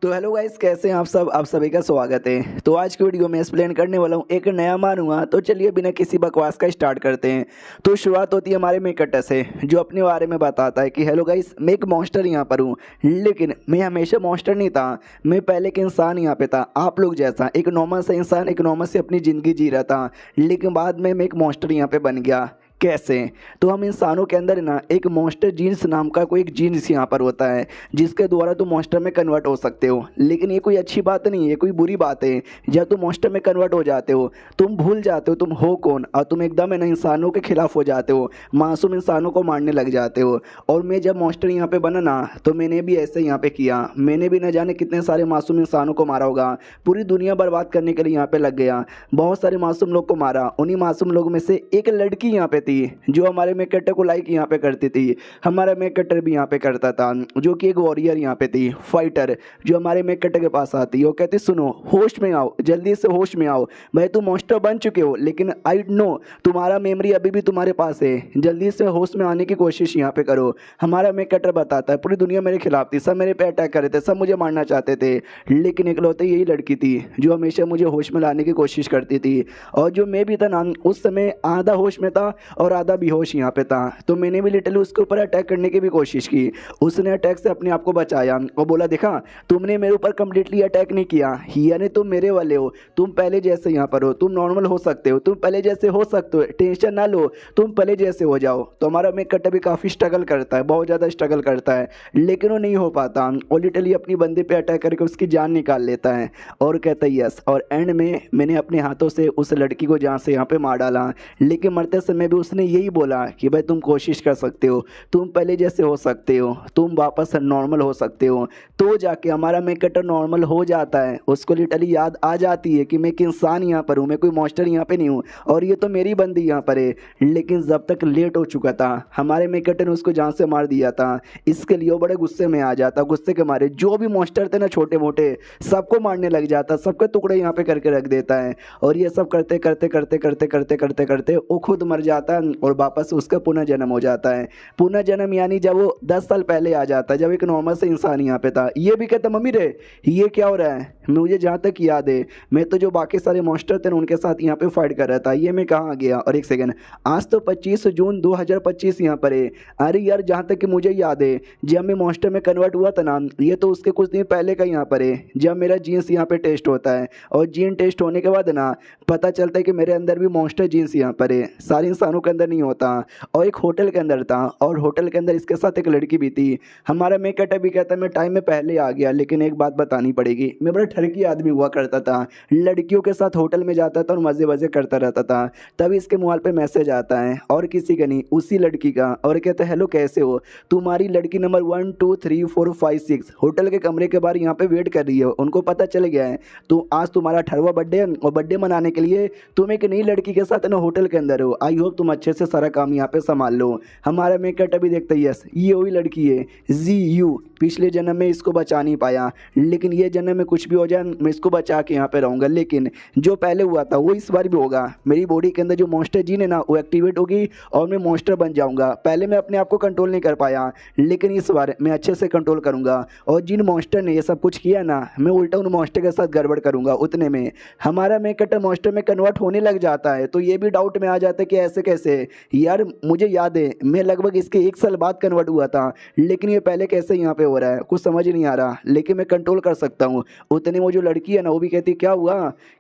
तो hello guys, कैसे हैं आप सब। आप सभी का स्वागत है। तो आज की वीडियो में एक्सप्लेन करने वाला हूँ एक नया मानूंगा। तो चलिए बिना किसी बकवास का स्टार्ट करते हैं। तो शुरुआत होती है हमारे मेकट से, जो अपने बारे में बताता है कि हेलो गाइस, मैं एक मॉन्स्टर यहाँ पर हूँ, लेकिन मैं हमेशा मॉन्स्टर नहीं था। मैं पहले एक इंसान यहाँ पे था, आप लोग जैसा एक नॉर्मल सा इंसान, एक नॉर्मल से अपनी ज़िंदगी जी रहा था, लेकिन बाद में मैं एक मॉन्स्टर यहाँ पे बन गया। कैसे? तो हम इंसानों के अंदर ना एक मॉन्स्टर जीन्स नाम का कोई एक जीन्स यहाँ पर होता है, जिसके द्वारा तुम मॉन्स्टर में कन्वर्ट हो सकते हो। लेकिन ये कोई अच्छी बात नहीं है, कोई बुरी बात है। जब तुम मॉन्स्टर में कन्वर्ट हो जाते हो, तुम भूल जाते हो तुम हो कौन, और तुम एकदम है ना इंसानों के खिलाफ हो जाते हो, मासूम इंसानों को मारने लग जाते हो। और मैं जब मॉन्स्टर यहाँ पे बना ना, तो मैंने भी ऐसे यहाँ पे किया। मैंने भी न जाने कितने सारे मासूम इंसानों को मारा होगा, पूरी दुनिया बर्बाद करने के लिए यहाँ पे लग गया। बहुत सारे मासूम लोग को मारा। उन्हीं मासूम लोगों में से एक लड़की यहाँ पे थी, जो हमारे मेक कटर को लाइक यहाँ पे करती थी। हमारा मेक कटर भी यहाँ पे करता था, जो कि एक वॉरियर यहाँ पे थी, फाइटर, जो हमारे मेक कटर के पास आती। वो कहती सुनो, होश में आओ, जल्दी से होश में आओ। भाई तुम मॉन्स्टर बन चुके हो, लेकिन आई नो तुम्हारा मेमोरी अभी भी तुम्हारे पास है, जल्दी से होश में आने की कोशिश यहाँ पे करो। हमारा मेक कटर बताता है पूरी दुनिया मेरे खिलाफ थी, सब मेरे पे अटैक कर रहे थे, सब मुझे मारना चाहते थे, लेकिन इकलौते यही लड़की थी जो हमेशा मुझे होश में लाने की कोशिश करती थी। और जो मैं भी था ना, उस समय आधा होश में था और आधा बेहोश यहाँ पे था। तो मैंने भी लिटरली उसके ऊपर अटैक करने की भी कोशिश की। उसने अटैक से अपने आप को बचाया और बोला देखा, तुमने मेरे ऊपर कम्प्लीटली अटैक नहीं किया, यानी तुम मेरे वाले हो, तुम पहले जैसे यहाँ पर हो, तुम नॉर्मल हो सकते हो, तुम पहले जैसे हो सकते हो, टेंशन ना लो, तुम पहले जैसे हो जाओ। तो हमारा मेक कट भी काफ़ी स्ट्रगल करता है, बहुत ज़्यादा स्ट्रगल करता है, लेकिन वो नहीं हो पाता। और लिटरली अपनी बंदे पे अटैक करके उसकी जान निकाल लेता है और कहता है यस। और एंड में मैंने अपने हाथों से उस लड़की को जहाँ से यहाँ पे मार डाला, लेकिन मरते समय भी उसने यही बोला कि भाई तुम कोशिश कर सकते हो, तुम पहले जैसे हो सकते हो, तुम वापस नॉर्मल हो सकते हो। तो जाके हमारा मेक कटर नॉर्मल हो जाता है। उसको लिटरली याद आ जाती है कि मैं एक इंसान यहाँ पर हूँ, मैं कोई मॉन्स्टर यहाँ पे नहीं हूँ, और ये तो मेरी बंदी यहाँ पर है। लेकिन जब तक लेट हो चुका था, हमारे मेक कटर ने उसको जान से मार दिया था। इसके लिए वो बड़े गुस्से में आ जाता, गुस्से के मारे जो भी मॉन्स्टर थे ना छोटे मोटे, सबको मारने लग जाता, सबके टुकड़े यहाँ पे करके रख देता है। और ये सब करते करते करते करते करते करते करते वो खुद मर जाता है और वापस उसका पुनर्जन्म हो जाता है। पुनर्जन्म यानी जब वो 10 साल पहले आ जाता है, जब एक नॉर्मल से इंसान यहाँ पे था। ये भी कहता मम्मी रे, ये क्या हो रहा है? मुझे जहाँ तक याद है, मैं तो जो बाकी सारे मॉन्स्टर थे उनके साथ यहाँ पे फाइट कर रहा था, ये मैं कहाँ गया? और एक सेकंड, आज तो 25 जून 2025 यहाँ पर है। अरे यार, जहाँ तक कि मुझे याद है, जब मैं मॉन्स्टर में कन्वर्ट हुआ था ना, ये तो उसके कुछ दिन पहले का यहाँ पर है, जब मेरा जीन्स यहाँ पे टेस्ट होता है। और जीन टेस्ट होने के बाद ना पता चलता है कि मेरे अंदर भी मॉन्स्टर जीन्स यहाँ पर है, सारे इंसानों के अंदर नहीं होता। और एक होटल के अंदर था, और होटल के अंदर इसके साथ एक लड़की भी थी। हमारा मेक कटर भी कहता है मैं टाइम में पहले आ गया, लेकिन एक बात बतानी पड़ेगी, मैं बड़ा ठरकी आदमी हुआ करता था, लड़कियों के साथ होटल में जाता था और मज़े वज़े करता रहता था। तभी इसके मोबाइल पे मैसेज आता है, और किसी का नहीं, उसी लड़की का। और कहता है हेलो कैसे हो, तुम्हारी लड़की नंबर 1 2 3 4 5 6 होटल के कमरे के बाहर यहाँ पे वेट कर रही है। उनको पता चल गया है तो आज तुम्हारा 18वां बर्थडे है, और बर्थडे मनाने के लिए तुम एक नई लड़की के साथ ना होटल के अंदर हो। आई होप तुम अच्छे से सारा काम यहाँ पे संभाल लो। हमारा मेक कट अभी देखता है यस, ये वही लड़की है ZU। पिछले जन्म में इसको बचा नहीं पाया, लेकिन ये जन्म में कुछ भी हो जाए मैं इसको बचा के यहाँ पे रहूँगा। लेकिन जो पहले हुआ था वो इस बार भी होगा। मेरी बॉडी के अंदर जो मॉन्स्टर जीन है ना, वो एक्टिवेट होगी और मैं मॉन्स्टर बन जाऊँगा। पहले मैं अपने आप को कंट्रोल नहीं कर पाया, लेकिन इस बार मैं अच्छे से कंट्रोल करूँगा। और जिन मॉन्स्टर ने ये सब कुछ किया ना, मैं उल्टा उन मॉन्स्टर के साथ गड़बड़ करूँगा। उतने में हमारा मेक कटर मॉन्स्टर में कन्वर्ट होने लग जाता है। तो ये भी डाउट में आ जाता है कि ऐसे कैसे? यार मुझे याद है मैं लगभग इसके 1 साल बाद कन्वर्ट हुआ था, लेकिन ये पहले कैसे यहाँ पे हो रहा है, कुछ समझ नहीं आ रहा। लेकिन मैं कंट्रोल कर सकता हूँ। उतने वो जो लड़की है ना, वो भी कहती क्या हुआ,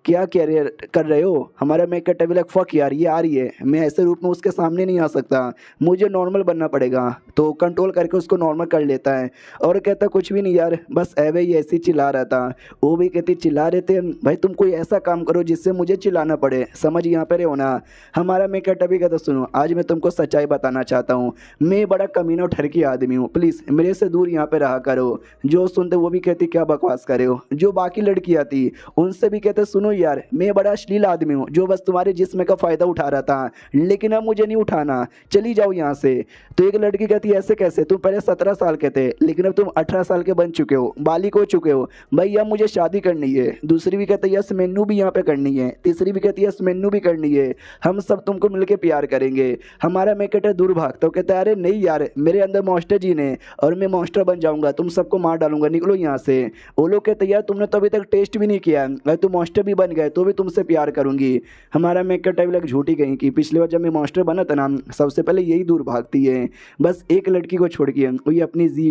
क्या कैरियर कर रहे हो? हमारा मेक कटर भी लग फक यार, ये आ रही है, मैं ऐसे रूप में उसके सामने नहीं आ सकता, मुझे नॉर्मल बनना पड़ेगा। तो कंट्रोल करके उसको नॉर्मल कर लेता है और कहता कुछ भी नहीं यार, बस एवे ही ऐसे चिल्ला रहा था। वो भी कहती चिल्ला रहे थे भाई, तुम कोई ऐसा काम करो जिससे मुझे चिल्लाना पड़े, समझ यहाँ पे रहो ना। हमारा मेक कटर भी कहता सुनो, आज मैं तुमको सच्चाई बताना चाहता हूँ, मैं बड़ा कमीना और ठरकी आदमी हूँ, प्लीज़ मेरे से दूर यहाँ पे रहा करो। जो सुनते वो भी कहती क्या बकवास करे हो। जो बाकी लड़कियाँ थी उनसे भी कहते सुनो यार, मैं बड़ा अश्लील आदमी हूँ जो बस तुम्हारे जिस्म का फ़ायदा उठा रहा था, लेकिन अब मुझे नहीं उठाना, चली जाओ यहाँ से। तो एक लड़की कहती ऐसे कैसे, तुम पहले 17 साल के थे, लेकिन अब तुम 18 साल के बन चुके हो, बालिक हो चुके हो भाई, अब मुझे शादी करनी है। दूसरी भी कहती है यस मैनू भी यहाँ पे करनी है। तीसरी भी कहती है यस मैनू भी करनी है, हम सब तुमको मिलके प्यार करेंगे। हमारा मेक कटर दूर भागता, कहता है अरे नहीं यार, मेरे अंदर मॉन्स्टर जीन है और मैं मॉन्स्टर बन जाऊंगा, तुम सबको मार डालूंगा, निकलो यहाँ से। वो लोग कहते यार तुमने तो अभी तक टेस्ट भी नहीं किया, अगर तुम मास्टर भी बन गए तो भी तुमसे प्यार करूंगी। हमारा मेक का टाइप लग झूठी कहीं की, पिछली बार जब मैं मास्टर बना था ना, सबसे पहले यही दूर भागती है, बस एक लड़की को छोड़ के, वही अपनी जी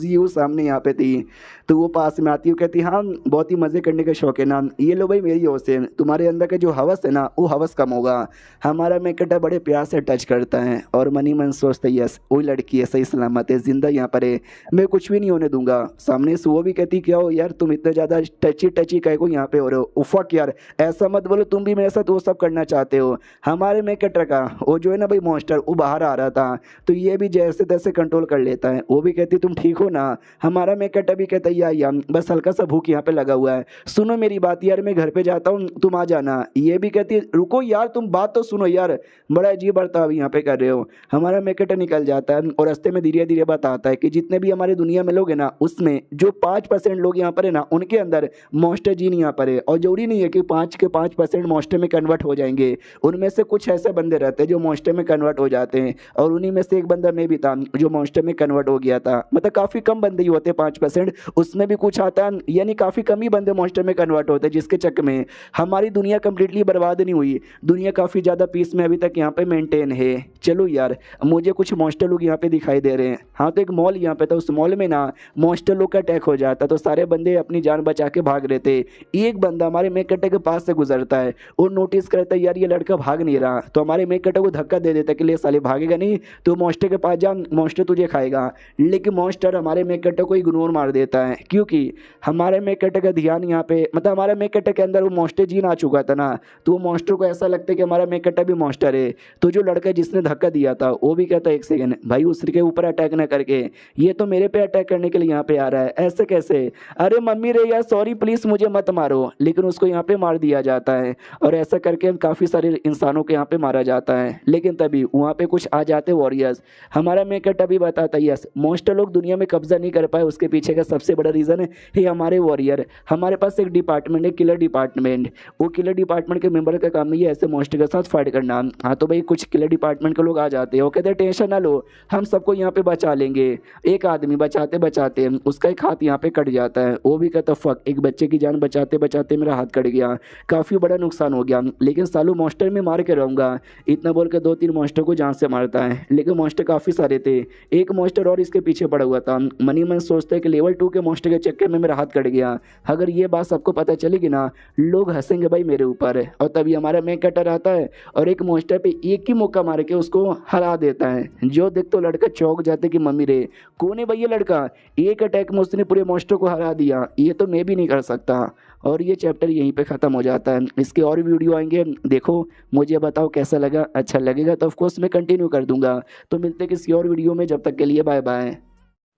यू सामने यहाँ पे थी। तो वो पास में आती है, कहती हाँ बहुत ही मज़े करने का शौक है ना, ये लो भाई मेरी ओर से, तुम्हारे अंदर का जो हवस है ना वो हवस कम होगा। हमारा मेकटा बड़े प्यार से टच करता है और मनी मन सोचता है यस वही लड़की है, सही सलामत है, जिंदा यहाँ पर है, मैं कुछ भी नहीं होने दूंगा। सामने से वो भी कहती क्या हो यार तुम इतने ज़्यादा टची टची कह को यहाँ पे हो रहे हो, उफक यार ऐसा मत बोलो, तुम भी मेरे साथ वो सब करना चाहते हो। हमारे मेकटर का वो जो है ना भाई मॉन्स्टर वो बाहर आ रहा था, तो ये भी जैसे तैसे कंट्रोल कर लेता है। वो भी कहती तुम ठीक हो ना, हमारा मेकटा भी कहता है या बस हल्का सा भूख यहाँ पे लगा हुआ है, सुनो मेरी बात यार मैं घर पे जाता हूँ तुम आ जाना। ये भी कहती है रुको यार तुम बात तो सुनो यार, बड़ा अजीब बर्ताव यहाँ पे कर रहे हो। हमारा मेकटा निकल जाता है और रास्ते में धीरे धीरे बताता है कि जितने भी हमारे दुनिया में लोग हैं ना उसमें जो 5% लोग यहाँ पर है ना उनके अंदर मॉन्स्टर जीन यहाँ पर है, और जरूरी नहीं है कि 5% मॉन्स्टर में कन्वर्ट हो जाएंगे, उनमें से कुछ ऐसे बंदे रहते हैं जो मॉन्स्टर में कन्वर्ट हो जाते हैं, और उन्हीं में से एक बंदा मैं भी था जो मॉन्स्टर में कन्वर्ट हो गया था। मतलब काफ़ी कम बंदे ही होते 5%, उसमें भी कुछ आता है, यानी काफ़ी कम ही बंदे मॉन्स्टर में कन्वर्ट होते हैं, जिसके चक्कर में हमारी दुनिया कंप्लीटली बर्बाद नहीं हुई, दुनिया काफ़ी ज़्यादा पीस में अभी तक यहाँ पे मेंटेन है। चलो यार मुझे कुछ मॉन्स्टर लोग यहाँ पे दिखाई दे रहे हैं। हाँ तो एक मॉल यहाँ पे था, उस मॉल में ना मॉन्स्टर लोग का अटैक हो जाता, तो सारे बंदे अपनी जान बचा के भाग रहे थे। एक बंदा हमारे मेक कट्टे के पास से गुजरता है और नोटिस करता है यार ये लड़का भाग नहीं रहा, तो हमारे मेक कट्टे को धक्का दे देता है कि ले साले भागेगा नहीं तो मॉन्स्टर के पास जा, मॉन्स्टर तुझे खाएगा। लेकिन मॉन्स्टर हमारे मेक कट्टे को इग्नोर मार देता है, क्योंकि हमारे मेक कट्टे का ध्यान यहाँ पे, मतलब हमारे मेक कट्टे के अंदर वो मॉन्स्टर जीन आ चुका था ना, तो वो मॉन्स्टर को ऐसा लगता है कि हमारा मेक कट्टा भी मॉन्स्टर है। तो जो लड़का जिसने धक्का दिया था वो भी कहता है एक सेकंड भाई उसके ऊपर अटैक ना करके, ये तो मेरे पे अटैक करने के लिए यहाँ पे आ रहा है, ऐसे कैसे, अरे मम्मी रे यार सॉरी प्लीज मुझे मत मारो। लेकिन उसको यहाँ पे मार दिया जाता है और ऐसा करके काफी सारे इंसानों को यहाँ पे मारा जाता है। लेकिन तभी वहाँ पे कुछ आ जाते वॉरियर्स। हमारा मेकट अभी बताता है यस मॉन्स्टर लोग दुनिया में कब्जा नहीं कर पाए, उसके पीछे का सबसे बड़ा रीजन है हमारे वॉरियर। हमारे पास एक डिपार्टमेंट है किलर डिपार्टमेंट, वो किलर डिपार्टमेंट के मेंबर का काम ही है ऐसे मॉन्स्टर के साथ फाइट करना। हाँ तो भाई कुछ किलर डिपार्टमेंट के लोग आ जाते हैं, वो कहते हैं टेंशन ना लो हम सबको यहाँ पे बचा लेंगे। एक आदमी बचाते बचाते उसका एक हाथ यहाँ पे कट जाता है, वो भी कहता फक एक बच्चे की जान बचाते बचाते मेरा हाथ कट गया, काफ़ी बड़ा नुकसान हो गया, लेकिन सालू मॉन्स्टर में मार के रहूँगा। इतना बोल के 2-3 मॉन्स्टर को जान से मारता है, लेकिन मॉन्स्टर काफ़ी सारे थे, एक मॉन्स्टर और इसके पीछे पड़ा हुआ था। मनी मन सोचता है कि लेवल 2 के मॉन्स्टर के चक्कर में मेरा हाथ कट गया, अगर ये बात सबको पता चलेगी ना लोग हंसेंगे भाई मेरे ऊपर। और तभी हमारा मेन कटर आता है और एक मॉन्स्टर पे एक ही मौका मार के उसको हरा देता है। जो देख तो लड़का चौंक जाते कि मम्मी रे कौन है भाई ये लड़का, एक अटैक में उसने पूरे मॉन्स्टर को हरा दिया, ये तो मैं भी नहीं कर सकता। और ये चैप्टर यहीं पे ख़त्म हो जाता है। इसके और वीडियो आएंगे, देखो मुझे बताओ कैसा लगा, अच्छा लगेगा तो ऑफकोर्स मैं कंटिन्यू कर दूंगा। तो मिलते किसी और वीडियो में, जब तक के लिए बाय बाय।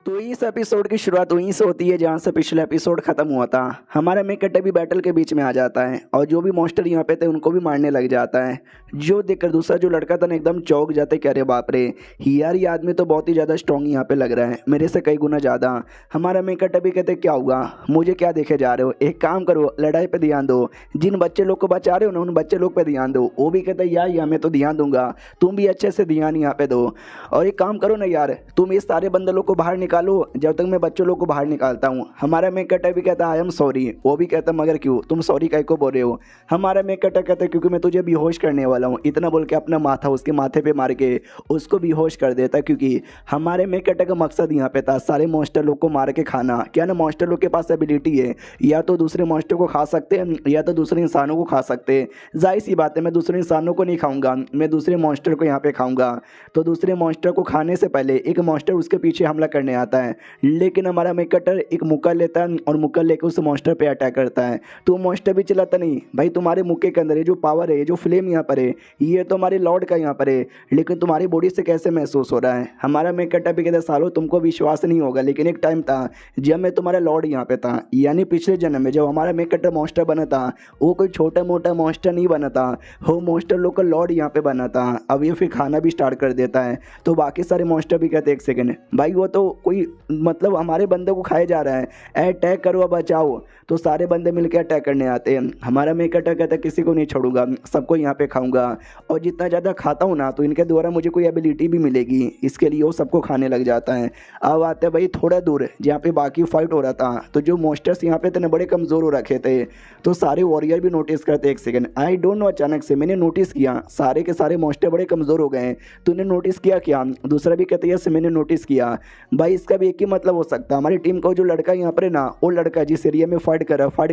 तो इस एपिसोड की शुरुआत वहीं से होती है जहाँ से पिछला एपिसोड खत्म हुआ था। हमारा मेकट भी बैटल के बीच में आ जाता है और जो भी मॉन्स्टर यहाँ पे थे उनको भी मारने लग जाता है। जो देखकर दूसरा जो लड़का था ना एकदम चौंक जाते कि अरे बाप रे यार ये आदमी तो बहुत ही ज़्यादा स्ट्रॉन्ग यहाँ पे लग रहा है, मेरे से कई गुना ज़्यादा। हमारा मेकट भी कहते क्या हुआ, मुझे क्या देखे जा रहे हो, एक काम करो लड़ाई पर ध्यान दो, जिन बच्चे लोग को बचा रहे हो ना उन बच्चे लोग पर ध्यान दो। वो भी कहते यार मैं तो ध्यान दूंगा, तुम भी अच्छे से ध्यान यहाँ पे दो। और एक काम करो ना यार तुम इस सारे बंदे लोग को बाहर निकालो जब तक मैं बच्चों लोग को बाहर निकालता हूँ। हमारा मेकट भी कहता आई एम सॉरी, वो भी कहता मगर क्यों, तुम सॉरी कह को बोल रहे हो। हमारा मेकट कहता क्योंकि मैं तुझे बेहोश करने वाला हूँ। इतना बोल के अपना माथा उसके माथे पे मार के उसको बेहोश कर देता, क्योंकि हमारे मेकट का मकसद यहाँ पे था सारे मॉन्स्टर लोग को मार के खाना। क्या ना मॉन्स्टर लोग के पास एबिलिटी है या तो दूसरे मॉन्स्टर को खा सकते हैं या तो दूसरे इंसानों को खा सकते हैं। जाहिर सी बात है मैं दूसरे इंसानों को नहीं खाऊंगा, मैं दूसरे मॉन्स्टर को यहाँ पे खाऊंगा। तो दूसरे मॉन्स्टर को खाने से पहले एक मॉन्स्टर उसके पीछे हमला करने आता है, लेकिन हमारा मेकटर एक मुक्का लेता है और मुक्का लेकर उस मॉन्स्टर पे अटैक करता है। तो मॉन्स्टर भी चलाता नहीं भाई तुम्हारे मुक्के के अंदर ये जो पावर है, ये जो फ्लेम यहाँ पर है, ये तो हमारे लॉर्ड का यहाँ पर है, लेकिन तुम्हारी बॉडी से कैसे महसूस हो रहा है। हमारा मेकटर भी कहता सालो तुमको विश्वास नहीं होगा, लेकिन एक टाइम था जब मैं तुम्हारा लॉर्ड यहाँ पे था, यानी पिछले जन्म में जब हमारा मेकटर मॉन्स्टर बना था वो कोई छोटा मोटा मॉन्स्टर नहीं बना था, वो मॉन्स्टर लोग का लॉर्ड यहाँ पे बना था। अब ये फिर खाना भी स्टार्ट कर देता है। तो बाकी सारे मॉन्स्टर भी कहते एक सेकेंड भाई वो तो कोई मतलब हमारे बंदे को खाए जा रहा है, अटैक करो अब बचाओ। तो सारे बंदे मिलकर अटैक करने आते हैं। हमारा मेकटर कहता है किसी को नहीं छोड़ूंगा, सबको यहाँ पे खाऊंगा, और जितना ज़्यादा खाता हूँ ना तो इनके द्वारा मुझे कोई एबिलिटी भी मिलेगी, इसके लिए वो सबको खाने लग जाता है। अब आते हैं भाई थोड़ा दूर जहाँ पे बाकी फाइट हो रहा था, तो जो मॉन्स्टर्स यहाँ पे इतने बड़े कमज़ोर हो रखे थे, तो सारे वॉरियर भी नोटिस करते। एक सेकंड, आई डोंट नो, अचानक से मैंने नोटिस किया सारे के सारे मॉन्स्टर बड़े कमज़ोर हो गए हैं। तूने नोटिस किया क्या? दूसरा भी कहते हैं मैंने नोटिस किया। भाई इसका भी एक ही मतलब हो सकता है, हमारी टीम का जो लड़का यहाँ पर है ना, वो लड़का जिस एरिया में फाइट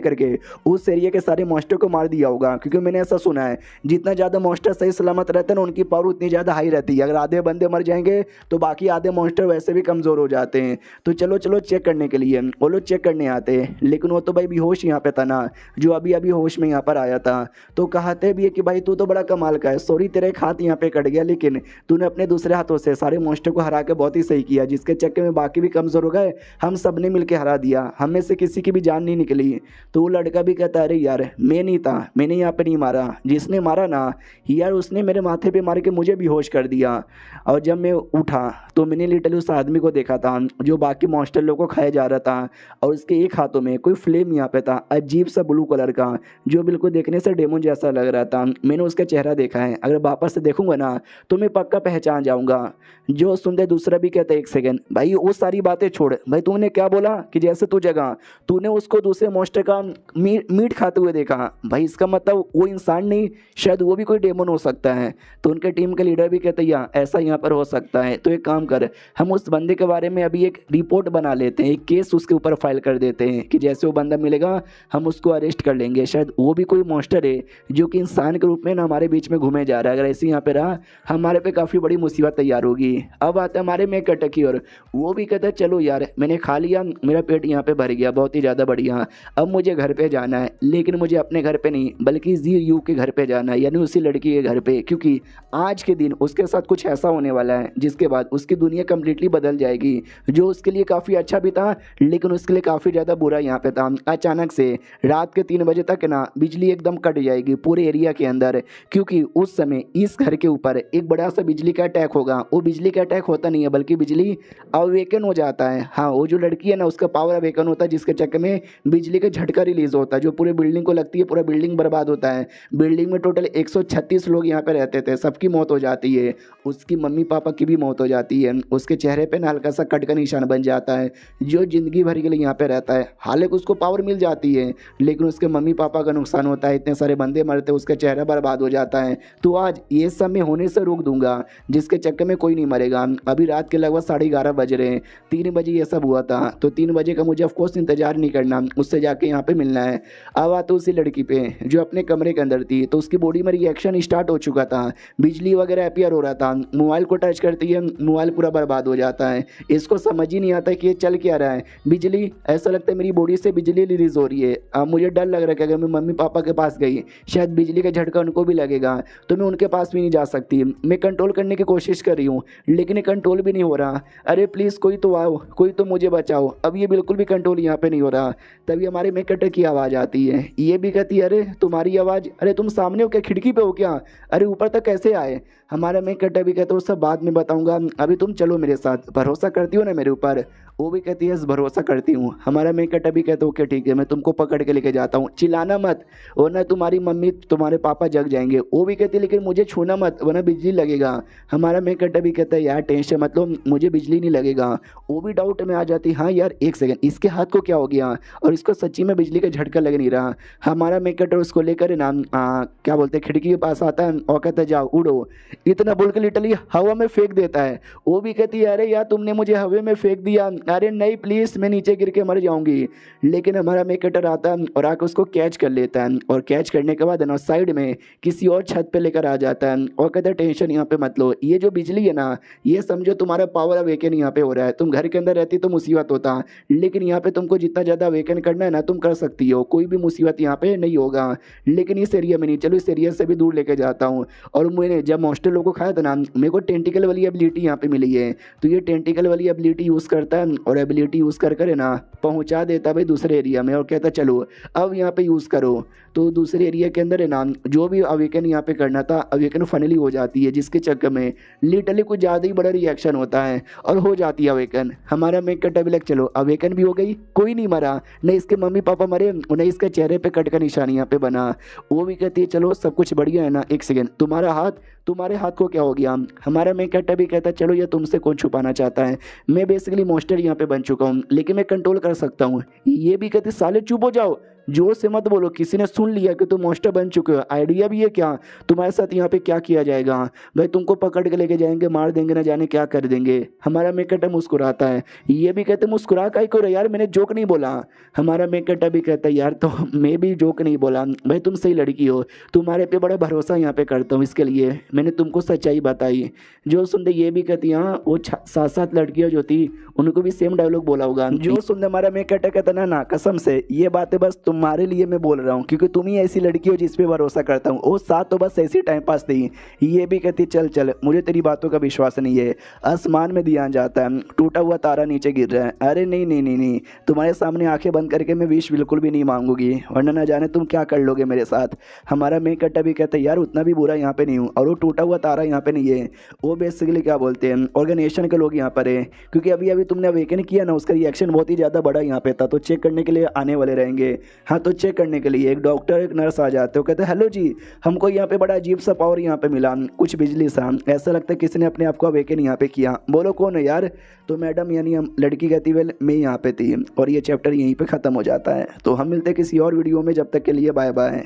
करके उस एरिया के सारे मॉन्स्टर को मार दिया होगा, क्योंकि मैंने ऐसा सुना है जितना ज़्यादा मॉन्स्टर सही सलामत रहते हैं ना, उनकी पावर उतनी ज़्यादा हाई रहती है। अगर आधे बंदे मर जाएंगे तो बाकी आधे मॉन्स्टर वैसे भी कमज़ोर हो जाते हैं। तो चलो चलो चेक करने के लिए वो लोग चेक करने आते हैं, लेकिन वो तो भाई बेहोश यहाँ पे था ना, जो अभी अभी होश में यहाँ पर आया था। तो कहते भी है कि भाई तू तो बड़ा कमाल का है, सॉरी तेरा एक हाथ यहाँ पे कट गया, लेकिन तूने अपने दूसरे हाथों से सारे मॉन्स्टर को हरा के बहुत ही सही किया, जिसके चक्कर में बाकी भी कमज़ोर हो गए, हम सब ने मिलकर हरा दिया, हम में से किसी की भी जान नहीं निकली। तो वो लड़का भी कहता है अरे यार मैं नहीं था, मैंने यहाँ पे नहीं मारा, जिसने मारा ना यार उसने मेरे माथे पे मार के मुझे बेहोश कर दिया। और जब मैं उठा तो मैंने लिटरली उस आदमी को देखा था जो बाकी मॉन्स्टर लोगों को खाया जा रहा था, और उसके एक हाथों में कोई फ्लेम यहाँ पे था, अजीब सा ब्लू कलर का, जो बिल्कुल देखने से डेमन जैसा लग रहा था। मैंने उसका चेहरा देखा है, अगर वापस से देखूंगा ना तो मैं पक्का पहचान जाऊंगा। जो सुनते दूसरा भी कहता है एक सेकंड भाई वो सारी बातें छोड़, भाई तूने क्या बोला कि जैसे तू जगह तूने उसको दूसरे मॉन्स्टर का मीट खाते हुए देखा, भाई इसका मतलब वो इंसान नहीं, शायद वो भी कोई डेमन हो सकता है। तो उनके टीम के लीडर भी कहते हैं ऐसा यहाँ पर हो सकता है, तो एक काम कर, हम उस बंदे के बारे में अभी एक रिपोर्ट बना लेते हैं, एक केस उसके ऊपर फाइल कर देते हैं कि जैसे वो बंदा मिलेगा हम उसको अरेस्ट कर लेंगे, शायद वो भी कोई मॉन्स्टर है जो कि इंसान के रूप में ना हमारे बीच में घूमे जा रहा है। अगर ऐसे यहाँ पे रहा हमारे पे काफ़ी बड़ी मुसीबत तैयार होगी। अब आता है हमारे में कटक की, और वो भी कहता है चलो यार मैंने खा लिया, मेरा पेट यहाँ पे भर गया, बहुत ही ज़्यादा बढ़िया, अब मुझे घर पे जाना है, लेकिन मुझे अपने घर पे नहीं बल्कि जी यू के घर पे जाना है, यानी उसी लड़की के घर पे, क्योंकि आज के दिन उसके साथ कुछ ऐसा होने वाला है जिसके बाद उसकी दुनिया कम्प्लीटली बदल जाएगी। जो उसके लिए काफ़ी अच्छा भी था लेकिन उसके लिए काफ़ी ज़्यादा बुरा यहाँ पे था। अचानक से रात के 3 बजे तक ना बिजली एकदम कट जाएगी पूरे एरिया के अंदर, क्योंकि उस समय इस घर के ऊपर एक बड़ा सा बिजली का अटैक होगा। वो बिजली का अटैक होता नहीं है बल्कि बिजली अवेकन हो जाता है। हाँ, वो जो लड़की है ना उसका पावर अवेकन होता है, जिसके चक्कर में बिजली का झटका रिलीज होता है जो पूरे बिल्डिंग को लगती है, पूरा बिल्डिंग बर्बाद होता है। बिल्डिंग में टोटल 136 लोग यहाँ पे रहते थे, सबकी मौत हो जाती है, उसकी मम्मी पापा की भी मौत हो जाती है, उसके चेहरे पे ना हल्का सा कट का निशान बन जाता है जो ज़िंदगी भर के लिए यहाँ पे रहता है। हालांकि उसको पावर मिल जाती है लेकिन उसके मम्मी पापा का नुकसान होता है, इतने सारे बंदे मरते हैं, उसका चेहरा बर्बाद हो जाता है। तो आज ये सब मैं होने से रोक दूंगा जिसके चक्कर में कोई नहीं मरेगा। अभी रात के लगभग 11:30 बज रहे हैं, 3 बजे ये सब हुआ था, तो 3 बजे का मुझे ऑफकोर्स इंतजार नहीं करना, उससे जाके यहाँ पे मिलना है। अब आते उसी लड़की पे जो अपने कमरे के अंदर थी, तो उसकी बॉडी में रिएक्शन स्टार्ट हो चुका था, बिजली वगैरह अपीयर हो रहा था, मोबाइल को टच करती है मोबाइल पूरा बर्बाद हो जाता है। इसको समझ ही नहीं आता कि ये चल क्या रहा है। बिजली, ऐसा लगता है मेरी बॉडी से बिजली रिलीज हो रही है। अब मुझे डर लग रहा है कि अगर मैं मम्मी पापा के पास गई शायद बिजली का झटका उनको भी लगेगा, तो मैं उनके पास भी नहीं जा सकती। मैं कंट्रोल करने की कोशिश कर रही हूँ लेकिन ये कंट्रोल भी नहीं हो रहा। अरे प्लीज़ कोई तो आओ, कोई तो मुझे बचाओ। अब ये बिल्कुल भी कंट्रोल यहाँ पे नहीं हो रहा। तभी हमारे में कटर की आवाज़ आती है, ये भी कहती है अरे तुम्हारी आवाज़, अरे तुम सामने हो क्या, खिड़की पे हो क्या, अरे ऊपर तक कैसे आए। हमारा में कटर भी कहते हो सब बाद में बताऊंगा, अभी तुम चलो मेरे साथ, भरोसा करती हो ना मेरे ऊपर। वो भी कहती है भरोसा करती हूँ। हमारा मैं कटा भी कहता हूँ ओके ठीक है, मैं तुमको पकड़ के लेके जाता हूँ, चिल्लाना मत वरना तुम्हारी मम्मी तुम्हारे पापा जग जाएंगे। वो भी कहती है लेकिन मुझे छूना मत वरना बिजली लगेगा। हमारा मैं कटा भी कहता है यार टेंशन मतलब मुझे बिजली नहीं लगेगा। वो भी डाउट में आ जाती, हाँ यार एक सेकंड इसके हाथ को क्या हो गया और इसको सच्ची में बिजली का झटका लग नहीं रहा। हमारा मैं कटर उसको लेकर ना क्या बोलते हैं खिड़की के पास आता है और कहता है जाओ उड़ो, इतना बोल के लिटरली हवा में फेंक देता है। वो भी कहती है अरे यार तुमने मुझे हवा में फेंक दिया, अरे नहीं प्लीज़ मैं नीचे गिर के मर जाऊंगी। लेकिन हमारा मेकटर आता है और आकर उसको कैच कर लेता है और कैच करने के बाद ना साइड में किसी और छत पे लेकर आ जाता है और कहता है टेंशन यहाँ पे मत लो, ये जो बिजली है ना ये समझो तुम्हारा पावर अवेकन यहाँ पे हो रहा है। तुम घर के अंदर रहती तो मुसीबत होता, लेकिन यहाँ पे तुमको जितना ज़्यादा अवेकन करना है ना तुम कर सकती हो, कोई भी मुसीबत यहाँ पे नहीं होगा। लेकिन इस एरिया में नहीं, चलो इस एरिया से भी दूर लेके जाता हूँ। और मैंने जब मॉन्स्टर लोगों को खाया था ना मेरे को टेंटिकल वाली एबिलिटी यहाँ पे मिली है, तो ये टेंटिकल वाली एबिलिटी यूज़ करता है और एबिलिटी यूज़ कर करे ना पहुँचा देता भाई दूसरे एरिया में और कहता चलो अब यहाँ पे यूज़ करो। तो दूसरे एरिया के अंदर है ना जो भी अवेकन यहाँ पे करना था अवेकन फाइनली हो जाती है, जिसके चक्कर में लिटरली कुछ ज़्यादा ही बड़ा रिएक्शन होता है और हो जाती है होती है अवेकन। हमारा मेन कट भी लग चलो अवेकन भी हो गई, कोई नहीं मरा, नहीं इसके मम्मी पापा मरे, नहीं इसके चेहरे पे कट का निशान यहाँ पे बना। वो भी कहती है चलो सब कुछ बढ़िया है ना, एक सेकेंड तुम्हारे हाथ को क्या हो गया। हमारा मेन कैरेक्टर भी कहता है चलो ये तुमसे कौन छुपाना चाहता है, मैं बेसिकली मॉन्स्टर यहाँ पे बन चुका हूँ लेकिन मैं कंट्रोल कर सकता हूँ। ये भी कहते साले चुप हो जाओ, जोर से मत बोलो, किसी ने सुन लिया कि तुम मॉन्स्टर बन चुके हो। आइडिया भी है क्या तुम्हारे साथ यहाँ पे क्या किया जाएगा, भाई तुमको पकड़ के लेके जाएंगे, मार देंगे, ना जाने क्या कर देंगे। हमारा मेकटा मुस्कुराता है, ये भी कहते मुस्कुरा काहे को रहे यार, मैंने जोक नहीं बोला। हमारा मेकटा भी कहता है यार तो मैं भी जोक नहीं बोला भाई, तुम सही लड़की हो, तुम्हारे पे बड़ा भरोसा यहाँ पे करता हूँ, इसके लिए मैंने तुमको सच्चाई बताई। जो सुनते ये भी कहती हाँ वो 7 लड़कियाँ जो थी उनको भी सेम डायलॉग बोला होगा। जो सुनते हमारा मेकटा कहता ना कसम से ये बातें बस तुम्हारे लिए मैं बोल रहा हूँ क्योंकि तुम ही ऐसी लड़की हो जिस पे भरोसा करता हूँ। वो 7 तो बस ऐसी टाइम पास थी। ये भी कहती चल मुझे तेरी बातों का विश्वास नहीं है। आसमान में दिया जाता है, टूटा हुआ तारा नीचे गिर रहा है। अरे नहीं, तुम्हारे सामने आंखें बंद करके मैं विश बिल्कुल भी नहीं मांगूंगी, वरना ना जाने तुम क्या कर लोगे मेरे साथ। हमारा मेकटा भी कहता है यार उतना भी बुरा यहाँ पे नहीं हूँ, और वो टूटा हुआ तारा यहाँ पे नहीं है, वो बेसिकली क्या बोलते हैं ऑर्गेनाइजेशन के लोग यहाँ पर है, क्योंकि अभी तुमने अवेकन किया ना उसका रिएक्शन बहुत ही ज़्यादा बड़ा यहाँ पे था, तो चेक करने के लिए आने वाले रहेंगे। हाँ तो चेक करने के लिए एक डॉक्टर एक नर्स आ जाते हो, कहते हैं हेलो जी हमको यहाँ पे बड़ा अजीब सा पावर यहाँ पे मिला, कुछ बिजली सा, ऐसा लगता है किसी ने अपने आप को अवेकन यहाँ पे किया। बोलो कौन है यार, तो मैडम यानी हम लड़की कहती वेल मैं यहाँ पे थी, और ये चैप्टर यहीं पे ख़त्म हो जाता है। तो हम मिलते हैं किसी और वीडियो में, जब तक के लिए बाय बाय।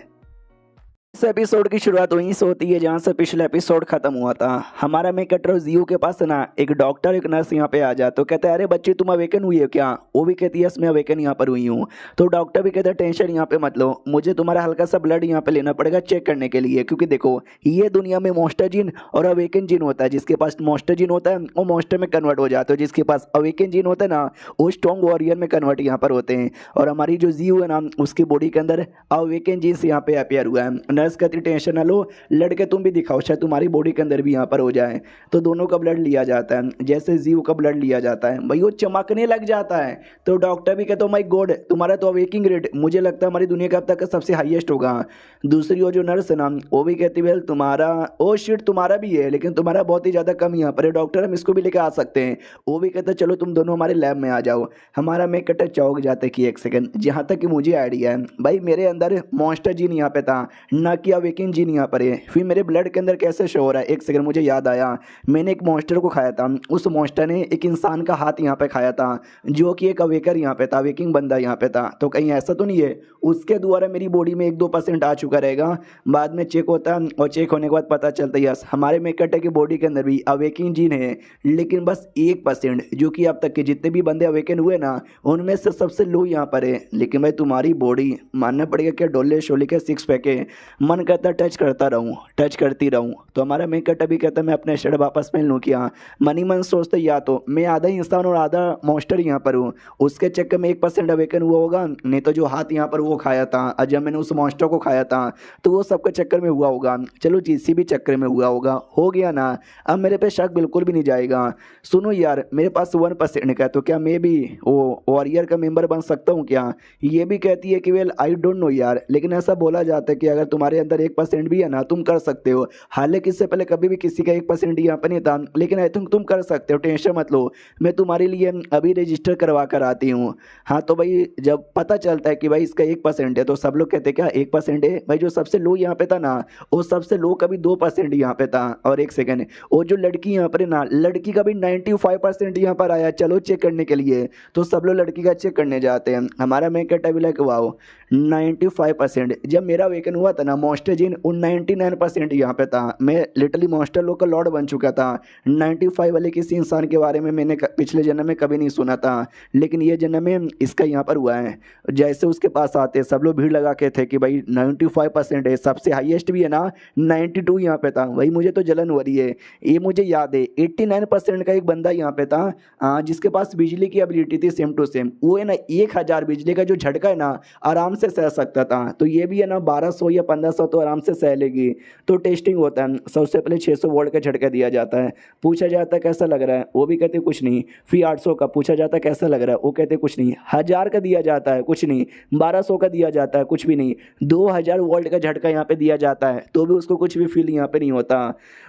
इस एपिसोड की शुरुआत वहीं से होती है जहाँ से पिछला एपिसोड खत्म हुआ था। हमारा मेन कैरेक्टर जियो के पास ना एक डॉक्टर एक नर्स यहाँ पे आ जाते, तो कहते हैं अरे बच्चे तुम अवेकन हुई है क्या। वो भी कहती है मैं अवेकन यहाँ पर हुई हूँ। तो डॉक्टर भी कहता है टेंशन यहाँ पे मत लो, मुझे तुम्हारा हल्का सा ब्लड यहाँ पे लेना पड़ेगा चेक करने के लिए, क्योंकि देखो ये दुनिया में मॉन्स्टर जिन और अवेकन जिन होता है। जिसके पास मॉन्स्टर जिन होता है वो मॉन्स्टर में कन्वर्ट हो जाते हो, जिसके पास अवेकन जिन होता है ना वो स्ट्रॉन्ग वॉरियर में कन्वर्ट यहाँ पर होते हैं। और हमारी जो जियो है ना उसकी बॉडी के अंदर अवेकन जीन्स यहाँ पे अपेयर हुआ है। नर्स कहती टेंशन लो लड़के तुम भी दिखाओ शायद तुम्हारी बॉडी के अंदर भी यहाँ पर हो जाए। तो दोनों का ब्लड लिया जाता है, जैसे जीव का ब्लड लिया जाता है भाई वो चमकने लग जाता है। तो डॉक्टर भी कहते हो माय गॉड तुम्हारा तो अवेकिंग रेट मुझे लगता है हमारी दुनिया का अब तक का सबसे हाईएस्ट होगा। दूसरी वो जो नर्स है ना वो भी कहती वेल तुम्हारा ओ शिट तुम्हारा भी है लेकिन तुम्हारा बहुत ही ज़्यादा कम यहाँ पर है डॉक्टर, हम इसको भी लेकर आ सकते हैं। वो भी कहते चलो तुम दोनों हमारे लैब में आ जाओ। हमारा मेक कटर चौंक जाता है कि एक सेकंड, जहाँ तक कि मुझे आइडिया है भाई मेरे अंदर मॉन्स्टर जीन यहाँ पे था ना कि अवेकिंग जीन यहाँ पर है, फिर मेरे ब्लड के अंदर कैसे शो हो रहा है। एक सेकंड मुझे याद आया मैंने एक मॉन्स्टर को खाया था, उस मॉन्स्टर ने एक इंसान का हाथ यहाँ पे खाया था जो कि एक अवेकर यहाँ पे था, अवेकिंग बंदा यहाँ पे था। तो कहीं ऐसा तो नहीं है उसके द्वारा मेरी बॉडी में 1-2% आ चुका रहेगा, बाद में चेक होता है और चेक होने के बाद पता चलता है यस हमारे मेकटे की बॉडी के अंदर भी अवेकिंग जीन है, लेकिन बस 1% जो कि अब तक के जितने भी बंदे अवेकन हुए ना उनमें से सबसे लो यहाँ पर है। लेकिन भाई तुम्हारी बॉडी मानना पड़ेगा क्या डोले शोले के 6 पैक है, मन करता टच करता रहूँ टच करती रहूँ। तो हमारा मेकट अभी कहता मैं अपने शर्ट वापस पहन लूँ क्या, मनी मन सोचते या तो मैं आधा इंसान और आधा मॉन्स्टर यहाँ पर हूँ, उसके चक्कर में 1% अवेकन हुआ होगा, नहीं तो जो हाथ यहाँ पर वो खाया था और जब मैंने उस मॉन्स्टर को खाया था तो वो सबके चक्कर में हुआ होगा, चलो किसी भी चक्कर में हुआ होगा, हो गया ना। अब मेरे पे शक बिल्कुल भी नहीं जाएगा। सुनो यार मेरे पास 1% का, तो क्या मैं भी वो वॉरियर का मेंबर बन सकता हूँ क्या। ये भी कहती है कि वेल आई डोंट नो यार, लेकिन ऐसा बोला जाता है कि अगर तुम्हारे अंदर 1% भी है ना तुम कर सकते हो। हालांकि इससे पहले कभी भी किसी का 1% यहाँ पर नहीं था, लेकिन आई थिंक तुम कर सकते हो, टेंशन मत लो, मैं तुम्हारे लिए अभी रजिस्टर करवा कर आती हूँ। हाँ तो भाई जब पता चलता है कि भाई इसका 1% है तो सब लोग कहते हैं क्या 1% है भाई, जो सबसे लो यहाँ पे था ना वो सबसे लो का भी 2% यहाँ पे था। और एक सेकंड वो जो लड़की यहाँ पर है ना लड़की का भी 95% यहाँ पर आया, चलो चेक करने के लिए। तो सब लोग लड़की का चेक करने जाते हैं। हमारा मेकअप भी लाइक वाओ 95%। जब मेरा वेकन हुआ था ना मॉन्स्टर जिन 99% यहाँ पे था, मैं लिटरली मॉन्स्टर लोग का लॉर्ड बन चुका था। 95 वाले किसी इंसान के बारे में मैंने पिछले जन्म में कभी नहीं सुना था, लेकिन ये जन्म में इसका यहाँ पर हुआ है। जैसे उसके पास आते सब लोग भीड़ लगा के थे कि भाई 95% है, सबसे हाईएस्ट भी है ना 92 यहाँ पे था। वही मुझे तो जलन हो रही है। ये मुझे याद है 89% का एक बंदा यहाँ पे था जिसके पास बिजली की एबिलिटी थी सेम टू सेम, वो है ना 1000 बिजली का जो झटका है ना आराम से सह सकता था, तो ये भी है ना 1200 या 1500 तो आराम से सह लेगी। तो टेस्टिंग होता है, सबसे पहले 600 वोल्ट का झटका दिया जाता है, पूछा जाता है कैसा लग रहा है, वो भी कहते कुछ नहीं। फिर 800 का पूछा जाता है कैसा लग रहा है, वो कहते कुछ नहीं। 1000 का दिया जाता है, कुछ नहीं। 1200 का दिया जाता है, कुछ भी नहीं। 2000 वोल्ट का झटका यहाँ पे दिया जाता है, तो भी उसको कुछ भी फील यहाँ पे नहीं होता।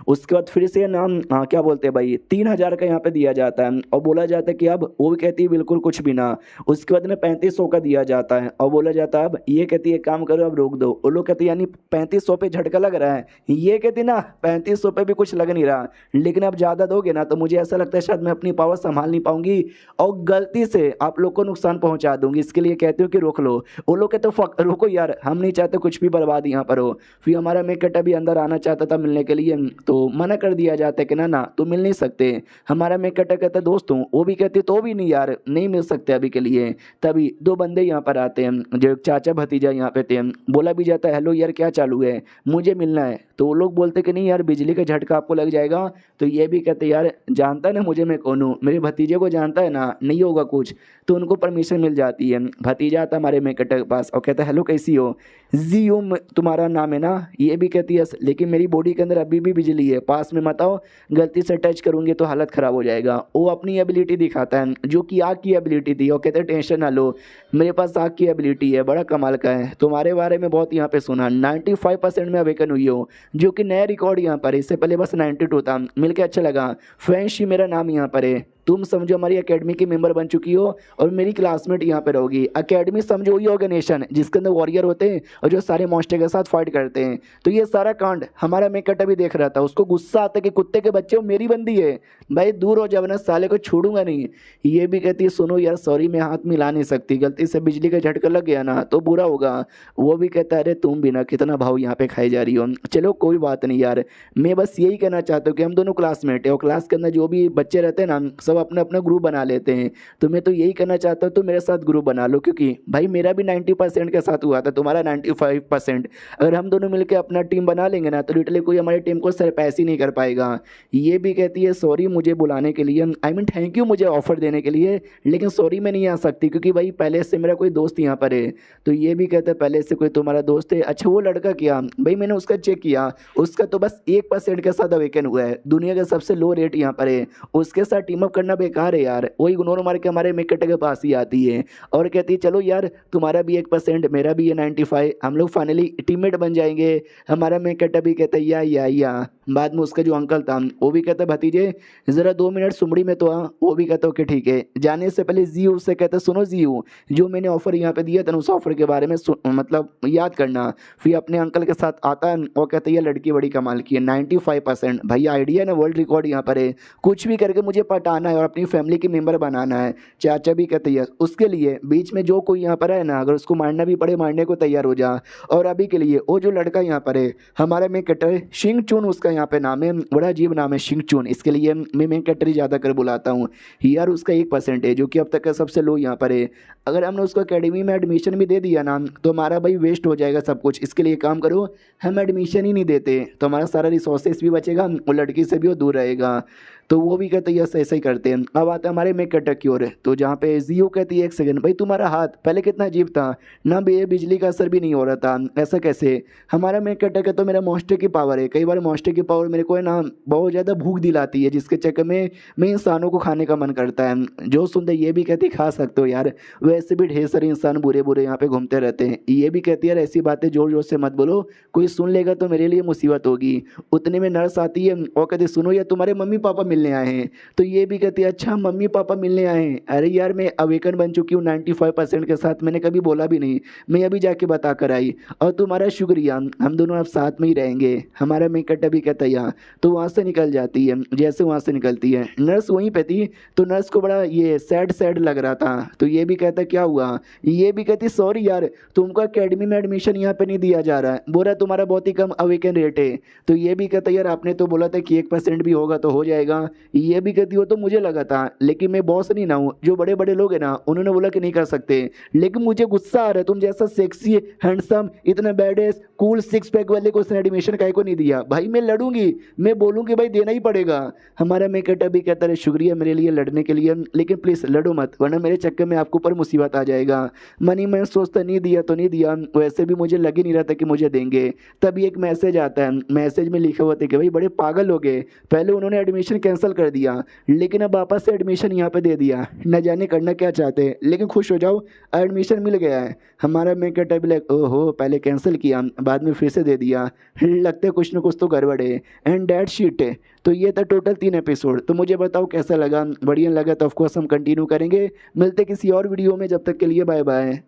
उसके बाद फिर से नाम क्या बोलते हैं भाई, 3000 का यहाँ पे दिया जाता है और बोला जाता है कि अब, वो भी कहती है बिल्कुल कुछ भी ना। उसके बाद में 3500 का दिया जाता है और बोला जाता है अब, ये कहती है काम करो अब रोक दो। वो लोग कहते हैं यानी 3500 पे झटका लग रहा है, ये कहती ना 3500 पे भी कुछ लग नहीं रहा, लेकिन अब ज़्यादा दोगे ना तो मुझे ऐसा लगता है शायद मैं अपनी पावर संभाल नहीं पाऊंगी और गलती से आप लोग को नुकसान पहुंचा दूंगी, इसके लिए कहती हूँ कि रोक लो। वो लोग कहते रोको यार, हम नहीं चाहते कुछ भी बर्बाद यहाँ पर हो। फिर हमारा मेकट अभी अंदर आना चाहता था मिलने के लिए, तो मना कर दिया जाता है कि ना ना तुम मिल नहीं सकते। हमारा मेकट कहता है दोस्त हूँ, वो भी कहती तो भी नहीं यार, नहीं मिल सकते अभी के लिए। तभी दो बंदे यहाँ पर आते हैं, जो चाचा भतीजा यहाँ पे थे। बोला भी जाता है हेलो यार क्या चालू है, मुझे मिलना है। तो वो लोग बोलते कि नहीं यार बिजली का झटका आपको लग जाएगा। तो ये भी कहते यार जानता है ना मुझे, मैं कौन हूँ, मेरे भतीजे को जानता है ना, नहीं होगा कुछ। तो उनको परमिशन मिल जाती है। भतीजा आता हमारे मेकट के पास और कहता है हेलो कैसी हो, जी तुम्हारा नाम है ना। ये भी कहती है लेकिन मेरी बॉडी के अंदर अभी भी बिजली है, पास में मत आओ, गलती से टच करूंगी तो हालत ख़राब हो जाएगा। वो अपनी एबिलिटी दिखाता है जो कि आग की एबिलिटी थी। और कहते हैं टेंशन ना लो, मेरे पास आग की एबिलिटी है, बड़ा कमाल का है, तुम्हारे बारे में बहुत यहाँ पे सुना। 95% में अवेकन हुई हो, जो कि नया रिकॉर्ड यहाँ पर है, इससे पहले बस 92 था। मिलकर अच्छा लगा। फ्रेंशी मेरा नाम यहाँ पर है, तुम समझो हमारी एकेडमी की मेंबर बन चुकी हो और मेरी क्लासमेट यहाँ पे रहोगी। एकेडमी समझो वही ऑर्गेनाइजेशन जिसके अंदर वॉरियर होते हैं और जो सारे मॉन्स्टर के साथ फाइट करते हैं। तो ये सारा कांड हमारा मेकट अभी देख रहा था, उसको गुस्सा आता है कि कुत्ते के बच्चे वो मेरी बंदी है, भाई दूर हो, जब ना साले को छोड़ूंगा नहीं। ये भी कहती है सुनो यार सॉरी मैं हाथ मिला नहीं सकती, गलती से बिजली का झटका लग गया ना तो बुरा होगा। वो भी कहता है अरे तुम भी ना कितना भाव यहाँ पे खाई जा रही हो, चलो कोई बात नहीं यार, मैं बस यही कहना चाहता हूँ कि हम दोनों क्लासमेट है और क्लास के अंदर जो भी बच्चे रहते हैं ना सब अपना अपना ग्रुप बना लेते हैं। तो मैं तो यही कहना चाहता हूँ तो मेरे साथ ग्रुप बना लो, क्योंकि भाई मेरा भी 90% के साथ हुआ था, तुम्हारा 95%। अगर हम दोनों मिलकर अपना टीम बना लेंगे ना तो लिटरली कोई हमारी टीम को सरपास ही नहीं कर पाएगा। ये भी कहती है सॉरी मुझे बुलाने के लिए, आई मीन थैंक यू मुझे ऑफर देने के लिए, लेकिन सॉरी मैं नहीं आ सकती क्योंकि भाई पहले से मेरा कोई दोस्त यहाँ पर है। तो ये भी कहता है पहले से कोई तुम्हारा दोस्त है, अच्छा वो लड़का क्या, भाई मैंने उसका चेक किया, उसका तो बस 1% के साथ अवेकन हुआ है, दुनिया का सबसे लो रेट यहाँ पर है, उसके साथ टीम अप करना बेकार है यार। वो इग्नोर मार के हमारे मेकट के पास ही आती है और कहती है चलो यार तुम्हारा भी 1% मेरा भी है 95, हम लोग फाइनली टीममेट बन जाएंगे। हमारा मेकट भी कहता है या बाद में उसका जो अंकल था वो भी कहता है भतीजे ज़रा 2 मिनट सुमड़ी में तो आ। वो भी कहता है ओके ठीक है। जाने से पहले जी उससे कहता है सुनो जी जो मैंने ऑफर यहाँ पे दिया था उस ऑफर के बारे में मतलब याद करना। फिर अपने अंकल के साथ आता है और कहता है ये लड़की बड़ी कमाल की है, 95%। भाई आइडिया ना वर्ल्ड रिकॉर्ड यहाँ पर है, कुछ भी करके मुझे पटाना है और अपनी फैमिली की मेंबर बनाना है। चाचा भी कहते हैं उसके लिए बीच में जो कोई यहाँ पर है ना अगर उसको मारना भी पड़े मारने को तैयार हो जा। और अभी के लिए वो जो लड़का यहाँ पर है हमारा में कटर शिंग चुन उसका यहाँ पे नाम है, बड़ा अजीब नाम है शिंग चुन, इसके लिए मैं कटर ही ज़्यादा कर बुलाता हूँ यार। उसका 1% है जो कि अब तक का सबसे लो यहाँ पर है। अगर हमने उसको अकेडमी में एडमिशन भी दे दिया ना तो हमारा भाई वेस्ट हो जाएगा सब कुछ। इसके लिए काम करो हम एडमिशन ही नहीं देते तो हमारा सारा रिसोर्सेस भी बचेगा और लड़की से भी वो दूर रहेगा। तो वो भी कहते हैं यस ऐसा ही करते हैं। अब आता है हमारे में कटक की ओर, तो जहाँ पे जियो कहती है 1 सेकंड भाई तुम्हारा हाथ पहले कितना अजीब था ना, बिजली का असर भी नहीं हो रहा था, ऐसा कैसे। हमारा में कटक है तो मेरा मॉन्स्टर की पावर है, कई बार मॉन्स्टर की पावर मेरे को है ना बहुत ज़्यादा भूख दिलाती है जिसके चक्कर में मैं इंसानों को खाने का मन करता है। जो सुनते ये भी कहती खा सकते हो यार, वैसे भी ढेर सारे इंसान बुरे बुरे यहाँ पे घूमते रहते हैं। ये भी कहती है यार ऐसी बातें जोर जोर से मत बोलो, कोई सुन लेगा तो मेरे लिए मुसीबत होगी। उतने में नर्स आती है और कहती सुनो यार तुम्हारे मम्मी पापा मिलने आए हैं। तो ये भी कहती है अच्छा मम्मी पापा मिलने आए हैं, अरे यार मैं अवेकन बन चुकी हूँ 95% के साथ, मैंने कभी बोला भी नहीं, मैं अभी जाके बता कर आई। और तुम्हारा शुक्रिया, हम दोनों अब साथ में ही रहेंगे। हमारा मेकट अभी कहता है यहाँ, तो वहाँ से निकल जाती है। जैसे वहाँ से निकलती है नर्स वहीं पे थी तो नर्स को बड़ा ये सैड लग रहा था। तो ये भी कहता क्या हुआ, ये भी कहती सॉरी यार तुमको अकेडमी में एडमिशन यहाँ पे नहीं दिया जा रहा है, बोला तुम्हारा बहुत ही कम अवेकन रेट है। तो ये भी कहता यार आपने तो बोला था कि 1% भी होगा तो हो जाएगा, ये भी कहती हो तो मुझे लगा था, लेकिन मैं बॉस नहीं ना हूँ। जो बड़े बड़े लोग हैं ना उन्होंने बोला कि नहीं कर सकते, लेकिन मुझे गुस्सा आ रहा है, तुम जैसा सेक्सी हैंडसम इतना बैडेस कूल सिक्स पैक वाले को उसने एडमिशन काहे को नहीं दिया। भाई मैं लड़ूंगी, मैं बोलूंगी भाई देना ही पड़ेगा। हमारा मेकअप भी कहता है शुक्रिया मेरे लिए लड़ने के लिए, लेकिन प्लीज़ लड़ो मत, वरना मेरे चक्कर में आपके ऊपर मुसीबत आ जाएगा। मनी मैं सोचता नहीं दिया तो नहीं दिया, वैसे भी मुझे लग ही नहीं रहा था कि मुझे देंगे। तभी एक मैसेज आता है, मैसेज में लिखा हुआ था कि भाई बड़े पागल हो गए, पहले उन्होंने एडमिशन कैंसिल कर दिया, लेकिन अब वापस से एडमिशन यहाँ पे दे दिया, न जाने करना क्या चाहते हैं, लेकिन खुश हो जाओ एडमिशन मिल गया है। हमारा मेकअप भी लाइक ओहो पहले कैंसिल किया बाद में फिर से दे दिया, लगता है कुछ ना कुछ तो गड़बड़ है। एंड डेट शीट है। तो ये था टोटल 3 एपिसोड। तो मुझे बताओ कैसा लगा, बढ़िया लगा तो ऑफकोर्स हम कंटिन्यू करेंगे। मिलते किसी और वीडियो में, जब तक के लिए बाय बाय।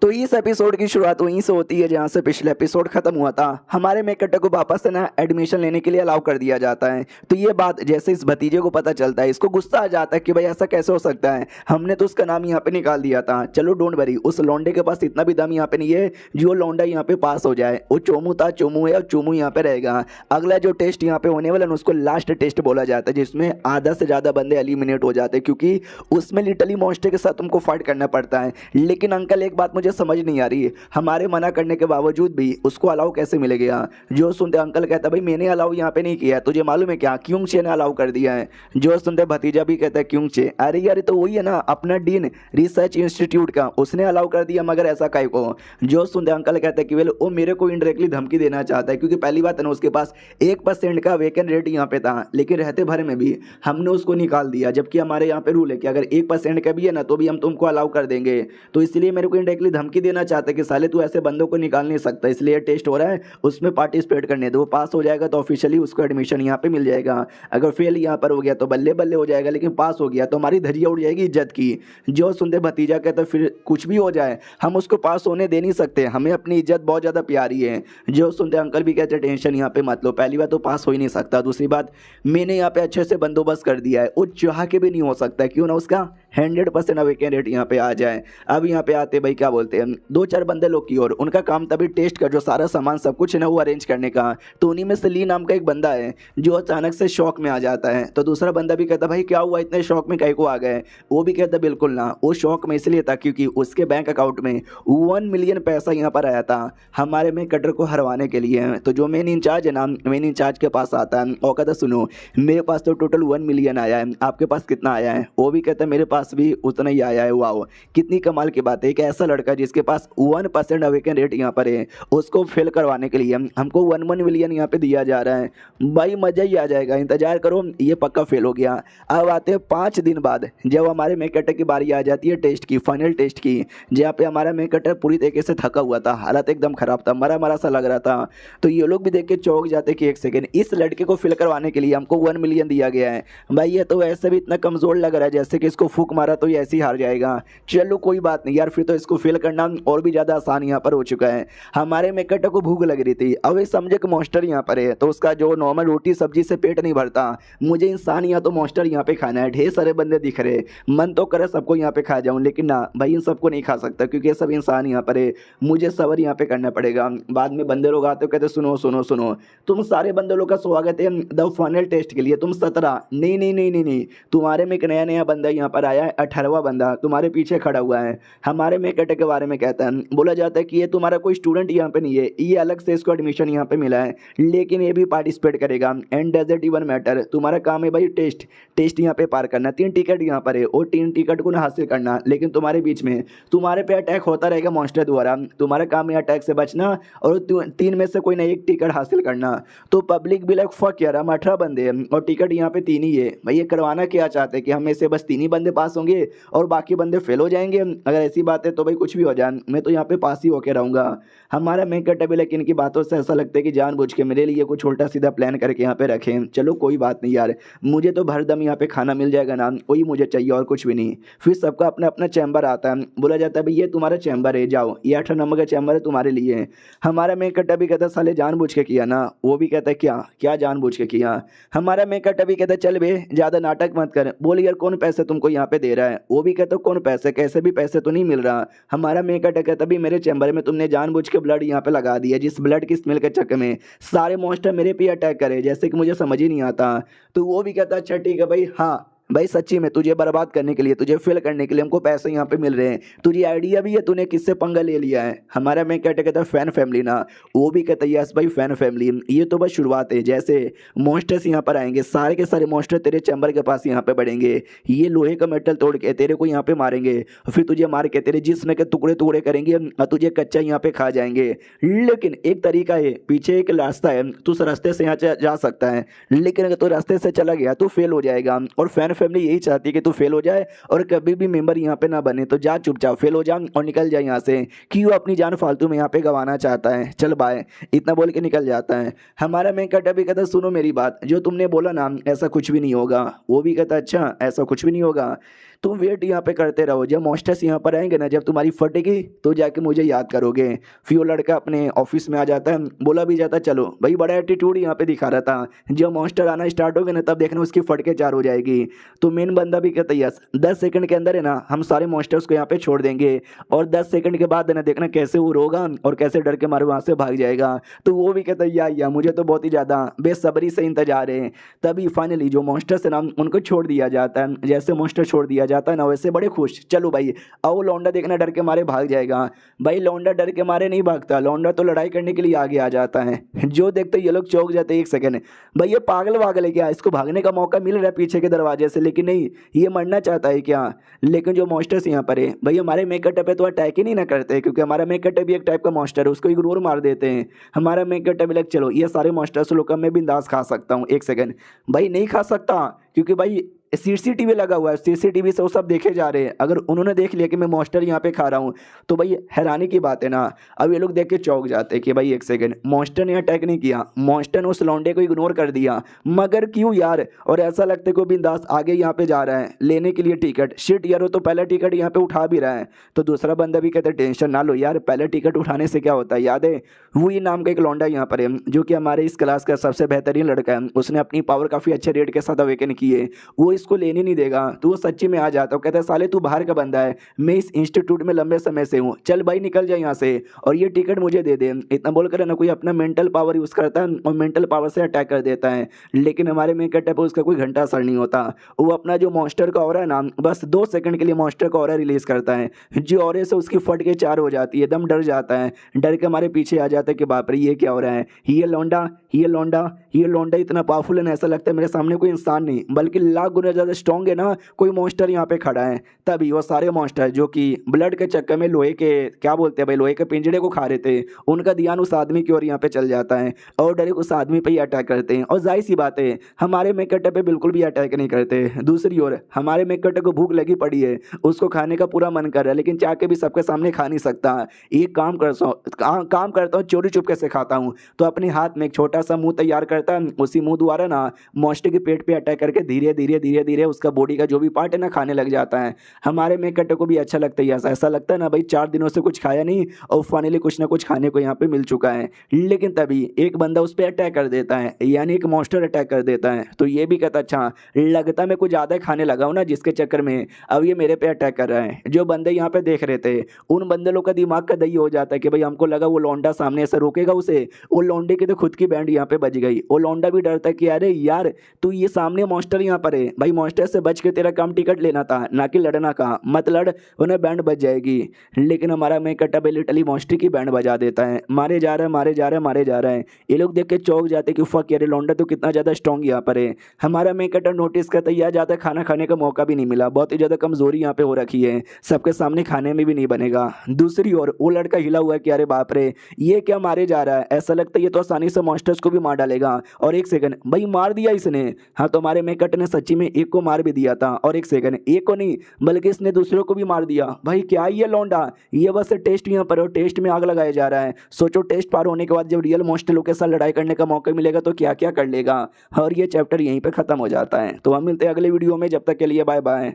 तो इस एपिसोड की शुरुआत वहीं से होती है जहाँ से पिछले एपिसोड खत्म हुआ था। हमारे मेकअप को वापस से ना एडमिशन लेने के लिए अलाउ कर दिया जाता है। तो ये बात जैसे इस भतीजे को पता चलता है, इसको गुस्सा आ जाता है कि भाई ऐसा कैसे हो सकता है, हमने तो उसका नाम यहाँ पे निकाल दिया था। चलो डोंट वरी, उस लौंडे के पास इतना भी दम यहाँ पे नहीं है जो लौंडा यहाँ पे पास हो जाए। वो चोमू था, चोमू है और चोमू यहाँ पे रहेगा। अगला जो टेस्ट यहाँ पे होने वाला है उसको लास्ट टेस्ट बोला जाता है, जिसमें आधा से ज़्यादा बंदे एलिमिनेट हो जाते हैं, क्योंकि उसमें लिटरली मॉन्स्टर के साथ तुमको फाइट करना पड़ता है। लेकिन अंकल एक बात मुझे समझ नहीं आ रही, हमारे मना करने के बावजूद भी उसको अलाउ कैसे मिल गया। जो सुनते अंकल कहता भाई मैंने अलाउ यहाँ पे नहीं किया, तुझे मालूम है क्या, क्योंचे ने अलाउ कर दिया है। जो सुनते भतीजा भी कहता है क्योंचे, अरे यार तो वही है ना अपना डीन रिसर्च इंस्टीट्यूट का, उसने अलाउ कर दिया, मगर ऐसा काहे को। जो सुनते अंकल कहता है कि वेल वो मेरे को इनडायरेक्टली धमकी देना चाहता है, क्योंकि पहली बात है ना उसके पास 1% का वेकेंट रेट यहाँ पे था, लेकिन रहते भर में भी हमने उसको निकाल दिया। जबकि हमारे यहाँ पे रूल है कि अगर 1% का भी है ना तो भी हम तुमको अलाउ कर देंगे। तो इसलिए मेरे को इनडायरेक्टली धमकी देना चाहते हैं कि साले तू ऐसे बंदों को निकाल नहीं सकता, इसलिए टेस्ट हो रहा है उसमें पार्टिसिपेट करने दो। पास हो जाएगा तो ऑफिशियली उसको एडमिशन यहाँ पे मिल जाएगा, अगर फेल यहाँ पर हो गया तो बल्ले बल्ले हो जाएगा, लेकिन पास हो गया तो हमारी धज्जियां उड़ जाएगी इज्जत की। जो सुनते भतीजा कहता फिर कुछ भी हो जाए हम उसको पास होने दे नहीं सकते, हमें अपनी इज्जत बहुत ज़्यादा प्यारी है। जो सुनते अंकल भी कहते टेंशन यहाँ पे मत लो, पहली बात तो पास हो ही नहीं सकता, दूसरी बात मैंने यहाँ पे अच्छे से बंदोबस्त कर दिया है, वो चाह के भी नहीं हो सकता, क्यों ना उसका 100% वेकेंट रेट यहाँ पे आ जाए। अब यहाँ पे आते भाई क्या बोलते हैं 2-4 बंदे लोग की, और उनका काम तभी टेस्ट का जो सारा सामान सब कुछ है ना वो अरेंज करने का। तो उन्हीं में से ली नाम का एक बंदा है जो अचानक से शौक में आ जाता है। तो दूसरा बंदा भी कहता भाई क्या हुआ इतने शौक में काहे को आ गए। वो भी कहता बिल्कुल ना, वो शौक में इसलिए था क्योंकि उसके बैंक अकाउंट में 1 मिलियन पैसा यहाँ पर आया था हमारे में कटर को हरवाने के लिए। तो जो मेन इंचार्ज है ना, मेन इंचार्ज के पास आता है और कहता सुनो मेरे पास तो टोटल 1 मिलियन आया है, आपके पास कितना आया है। वो भी कहता है मेरे पास भी उतना ही आया है। वाह कितनी कमाल की बात है, एक ऐसा लड़का जिसके पास 1% अवेकन रेट यहाँ पर है, उसको फेल करवाने के लिए हमको 1 मिलियन यहाँ पे दिया जा रहा है। भाई मजा ही आ जाएगा, इंतजार करो ये पक्का फेल हो गया। अब आते हैं 5 दिन बाद, जब हमारे मेकअटर की बारी आ जाती है टेस्ट की, फाइनल टेस्ट की, जहाँ पे हमारा मेकअटर पूरी तरीके से थका हुआ था, हालत एकदम खराब था, मरा मरा सा लग रहा था। तो ये लोग भी देख के चौंक जाते कि एक सेकेंड, इस लड़के को फिल करवाने के लिए हमको 1 मिलियन दिया गया है। भाई ये तो वैसे भी इतना कमज़ोर लग रहा है जैसे कि इसको फूक मारा तो ये ऐसे ही हार जाएगा। चलो कोई बात नहीं यार, फिर तो इसको फिल करना और भी ज़्यादा आसान यहाँ पर हो चुका है। हमारे मेकअटर को भूख लग रही थी, अब ये समझे कि मॉन्स्टर यहाँ पर है, तो उसका जो नॉर्मल रोटी सब्जी से पेट नहीं भरता, मुझे इंसान या तो मॉन्स्टर यहाँ पे खाना है। ढेर सारे बंदे दिख रहे, मन तो करे सबको यहाँ पे खा जाऊँ, लेकिन ना भाई इन सबको नहीं खा सकता क्योंकि ये सब इंसान यहाँ पर है, मुझे सबर यहाँ पे करना पड़ेगा। बाद में बंदे लोग आते हो कहते सुनो सुनो सुनो, तुम सारे बंदे लोग का स्वागत है द फाइनल टेस्ट के लिए, तुम 17 नहीं नहीं नहीं नहीं नहीं, तुम्हारे में एक नया नया बंदा यहाँ पर आया है, 18वां बंदा तुम्हारे पीछे खड़ा हुआ है। हमारे मेकअटर के बारे में कहता है, बोला जाता है कि ये तुम्हारा कोई स्टूडेंट यहाँ पे नहीं है, ये अलग से इसको एडमिशन यहाँ पे मिला है, लेकिन ये भी पार्टिसिपेट करेगा एंड डजंट इवन मैटर। तुम्हारा काम है भाई टेस्ट यहाँ पे पार करना, 3 टिकट यहाँ पर है और 3 टिकट को ना हासिल करना, लेकिन तुम्हारे बीच में तुम्हारे पे अटैक होता रहेगा मॉन्स्टर द्वारा, तुम्हारा काम है अटैक से बचना और 3 में से कोई ना एक टिकट हासिल करना। तो पब्लिक भी लाइक फक यार, हम 18 बंदे हैं और टिकट यहाँ पे 3 ही है। भाई ये करवाना क्या चाहते हैं कि हम में से बस 3 ही बंदे पास होंगे और बाकी बंदे फेल हो जाएंगे। अगर ऐसी बात है तो भाई कुछ भी हो जाए, मैं तो यहाँ पे पास ही होके रहूँगा। हमारा मेकअप भी लेकिन इनकी बातों से ऐसा लगता है कि जानबूझ के मेरे लिए कुछ उल्टा सीधा प्लान करके यहाँ पे रखें। चलो कोई बात नहीं यार, मुझे तो भरदम यहाँ पे खाना मिल जाएगा ना, वही मुझे चाहिए और कुछ भी नहीं। फिर सबका अपना अपना चैम्बर आता है, बोला जाता है भाई ये तुम्हारा चैम्बर है, जाओ ये 18 नंबर का चैम्बर है तुम्हारे लिए। हमारा मेकअप भी कहता साले जानबूझ के किया ना, वो भी कहता है क्या क्या जानबूझ के किया। हमारा मेकअप भी कहता चल बे ज़्यादा नाटक मत कर, बोल यार कौन पैसे तुमको यहाँ पे दे रहा है। वो भी कहता कौन पैसे, कैसे भी पैसे तो नहीं मिल रहा। हमारा मेक अटैक है तभी मेरे चैम्बर में तुमने जानबूझ के ब्लड यहाँ पे लगा दिया, जिस ब्लड की स्मेल के चक्कर में सारे मॉन्स्टर मेरे पे अटैक करे, जैसे कि मुझे समझ ही नहीं आता। तो वो भी कहता अच्छा ठीक है भाई, हाँ भाई सच्ची में तुझे बर्बाद करने के लिए, तुझे फेल करने के लिए हमको पैसे यहाँ पे मिल रहे हैं, तुझे आइडिया भी है, तूने किससे पंगा ले लिया है। हमारा मैं कहता है फैन फैमिली ना। वो भी कहता है यस भाई फैन फैमिली, ये तो बस शुरुआत है, जैसे मॉन्स्टर्स यहाँ पर आएंगे सारे के सारे मॉन्स्टर तेरे चैम्बर के पास यहाँ पे बढ़ेंगे, ये लोहे का मेटल तोड़ के तेरे को यहाँ पे मारेंगे, फिर तुझे मार के तेरे जिस्म के टुकड़े टुकड़े करेंगे और तुझे कच्चा यहाँ पे खा जाएंगे। लेकिन एक तरीका है, पीछे एक रास्ता है, तू उस रास्ते से यहाँ जा सकता है, लेकिन अगर तू रास्ते से चला गया तो फेल हो जाएगा। और फैन फैमिली यही चाहती है कि तू फेल हो जाए और कभी भी मेंबर यहाँ पे ना बने। तो जा चुपचाप फेल हो जा और निकल जाए यहाँ से, क्यों अपनी जान फालतू में यहाँ पे गंवाना चाहता है, चल बाय, इतना बोल के निकल जाता है। हमारा मैं कहता भी कहता सुनो मेरी बात, जो तुमने बोला ना ऐसा कुछ भी नहीं होगा। वो भी कहता अच्छा ऐसा कुछ भी नहीं होगा, तुम वेट यहाँ पे करते रहो, जब मॉन्स्टर्स यहाँ पर आएंगे ना, जब तुम्हारी फटेगी तो जाके मुझे याद करोगे। फिर वो लड़का अपने ऑफिस में आ जाता है, बोला भी जाता चलो भाई, बड़ा एटीट्यूड यहाँ पे दिखा रहा था, जब मॉन्स्टर आना स्टार्ट हो गए ना तब देखना उसकी फटके चार हो जाएगी। तो मेन बंदा भी कहता है यस 10 सेकंड के अंदर है ना हम सारे मॉन्स्टर्स को यहाँ पे छोड़ देंगे, और 10 सेकंड के बाद है ना देखना कैसे वो रोगा और कैसे डर के मारे वहाँ से भाग जाएगा। तो वो भी कहता है या मुझे तो बहुत ही ज़्यादा बेसब्री से इंतजार है। तभी फाइनली जो मॉन्स्टर्स है ना उनको छोड़ दिया जाता है, जैसे मॉन्स्टर छोड़ दिया जाता है ना वैसे बड़े खुश, चलो भाई आओ, लौंडा देखना डर के मारे भाग जाएगा। भाई लौंडा डर के मारे नहीं भागता, लौंडा तो लड़ाई करने के लिए आगे आ जाता है। जो देखते ये लोग चौंक जाते हैं, एक सेकंड भाई ये पागल वागल है क्या, इसको भागने का मौका मिल रहा है पीछे के दरवाजे से, लेकिन नहीं ये मरना चाहता है क्या। लेकिन जो मॉन्स्टर्स यहाँ पर है भाई हमारे मेकअट पे तो अटैक ही नहीं ना करते, क्योंकि हमारा मेकअट भी एक टाइप का मॉन्स्टर है, उसको इग्नोर मार देते हैं। हमारा मेकअट भी लग चलो ये सारे मॉन्स्टर्स लोग मैं बिंदास खा सकता हूँ। एक सेकंड भाई नहीं खा सकता, क्योंकि भाई सीसीटीवी लगा हुआ है, सीसीटीवी से वो सब देखे जा रहे हैं, अगर उन्होंने देख लिया कि मैं मॉन्स्टर यहाँ पे खा रहा हूँ तो भाई हैरानी की बात है ना। अब ये लोग देख के चौंक जाते हैं कि भाई एक सेकंड मॉन्स्टर ने अटैक नहीं किया, मॉन्स्टर ने उस लौंडे को इग्नोर कर दिया, मगर क्यों यार। और ऐसा लगता है कि बिंदास आगे यहाँ पे जा रहा है लेने के लिए टिकट, शिट यार वो तो पहला टिकट यहाँ पे उठा भी रहा है। तो दूसरा बंदा भी कहता है टेंशन ना लो यार, पहले टिकट उठाने से क्या होता है, याद है वो ये नाम का एक लौंडा यहाँ पर है जो कि हमारे इस क्लास का सबसे बेहतरीन लड़का है, उसने अपनी पावर काफ़ी अच्छे रेट के साथ अवेकन की है, वो इसको लेने नहीं देगा। तो वो सच्ची में आ जाता है, कहता है साले तू बाहर का बंदा है, मैं इस इंस्टीट्यूट में लंबे समय से हूँ, चल भाई निकल जाए यहाँ से और ये टिकट मुझे दे दे। इतना बोलकर ना कोई अपना मेंटल पावर यूज़ करता है और मेंटल पावर से अटैक कर देता है। लेकिन हमारे में कट पे उसका कोई घंटा असर नहीं होता, वो अपना जो मॉन्स्टर का ऑरा है ना बस 2 सेकंड के लिए मॉन्स्टर का ऑरा रिलीज करता है, जो ऑरे से उसकी फट के चार हो जाती है, एकदम डर जाता है, डर के हमारे पीछे आ जाता है कि बाप रे ये क्या हो रहा है, ये लौंडा ये लौंडा ये लौंडा इतना पावरफुल है ना, ऐसा लगता है मेरे सामने कोई इंसान नहीं बल्कि लाख गुना ज़्यादा स्ट्रॉन्ग है ना, कोई मॉन्स्टर यहाँ पे खड़ा है। तभी वो सारे मॉन्स्टर जो कि ब्लड के चक्कर में लोहे के क्या बोलते हैं भाई, लोहे के पिंजड़े को खा रहे थे, उनका ध्यान उस आदमी की ओर यहाँ पे चल जाता है और डायरेक्ट उस आदमी पे ही अटैक करते हैं। और जाहिर सी बात है हमारे मेकटे पे बिल्कुल भी अटैक नहीं करते। दूसरी ओर हमारे मेकटे को भूख लगी पड़ी है, उसको खाने का पूरा मन कर रहा है, लेकिन चाह के भी सबके सामने खा नहीं सकता। एक काम करता हूँ चोरी चुपके से खाता हूँ। तो अपने हाथ में एक छोटा सा मुंह तैयार करता है, उसी मुंह द्वारा ना मॉन्स्टर के पेट पे अटैक करके धीरे धीरे धीरे धीरे उसका बॉडी का जो भी पार्ट है ना खाने लग जाता है। हमारे मेकटे को भी अच्छा लगता है, ऐसा लगता है ना भाई 4 दिनों से कुछ खाया नहीं और फाइनली कुछ ना कुछ खाने को यहाँ पे मिल चुका है। लेकिन तभी एक बंदा उस पर अटैक कर देता है, यानी एक मॉन्स्टर अटैक कर देता है। तो ये भी कहता अच्छा लगता मैं कुछ ज़्यादा खाने लगा हूँ ना, जिसके चक्कर में अब ये मेरे पे अटैक कर रहा है। जो बंदे यहाँ पे देख रहे थे उन बंदे लोग का दिमाग का दही हो जाता है कि भाई हमको लगा वो लौंडा सामने ऐसा रोकेगा उसे, वो लौंडे की तो खुद की बैंड यहाँ पे बज गई। वो लौंडा भी डरता है कि अरे यार तू ये सामने मॉन्स्टर यहाँ पर है भाई, मॉन्स्टर से बच के तेरा काम टिकट लेना था ना कि लड़ना का, मत लड़ उन्हें बैंड बज जाएगी। लेकिन हमारा मेकटा लिटरली मॉन्स्टर की बैंड बजा देता है, मारे जा रहा है मारे जा रहा है मारे जा रहा है। ये लोग देख के चौंक जाते कि फक यार लौंडा तो कितना ज़्यादा स्ट्रॉन्ग यहाँ पर है। हमारा मेकटा नोटिस करता है यार ज़्यादा खाना खाने का मौका भी नहीं मिला, बहुत ही ज़्यादा कमजोरी यहाँ पे हो रखी है, सबके सामने खाने में भी नहीं बनेगा। दूसरी ओर वो लड़का हिला हुआ है कि अरे बाप रे ये क्या मारे जा रहा है, ऐसा लगता है ये तो आसानी से मॉन्स्टर्स को भी मार डालेगा। और एक सेकंड भाई मार दिया इसने, हाँ तो हमारे मेकट ने सच्ची में एक को मार भी दिया था। और एक सेकंड एक को नहीं बल्कि इसने दूसरों को भी मार दिया। भाई क्या ये लौंडा ये बस टेस्ट यहाँ पर टेस्ट में आग लगाया जा रहा है। सोचो टेस्ट पार होने के बाद जब रियल मॉन्स्टर लोग के साथ लड़ाई करने का मौका मिलेगा तो क्या क्या कर लेगा। और ये चैप्टर यहीं पे खत्म हो जाता है। तो हम मिलते हैं अगले वीडियो में, जब तक के लिए बाय बाय।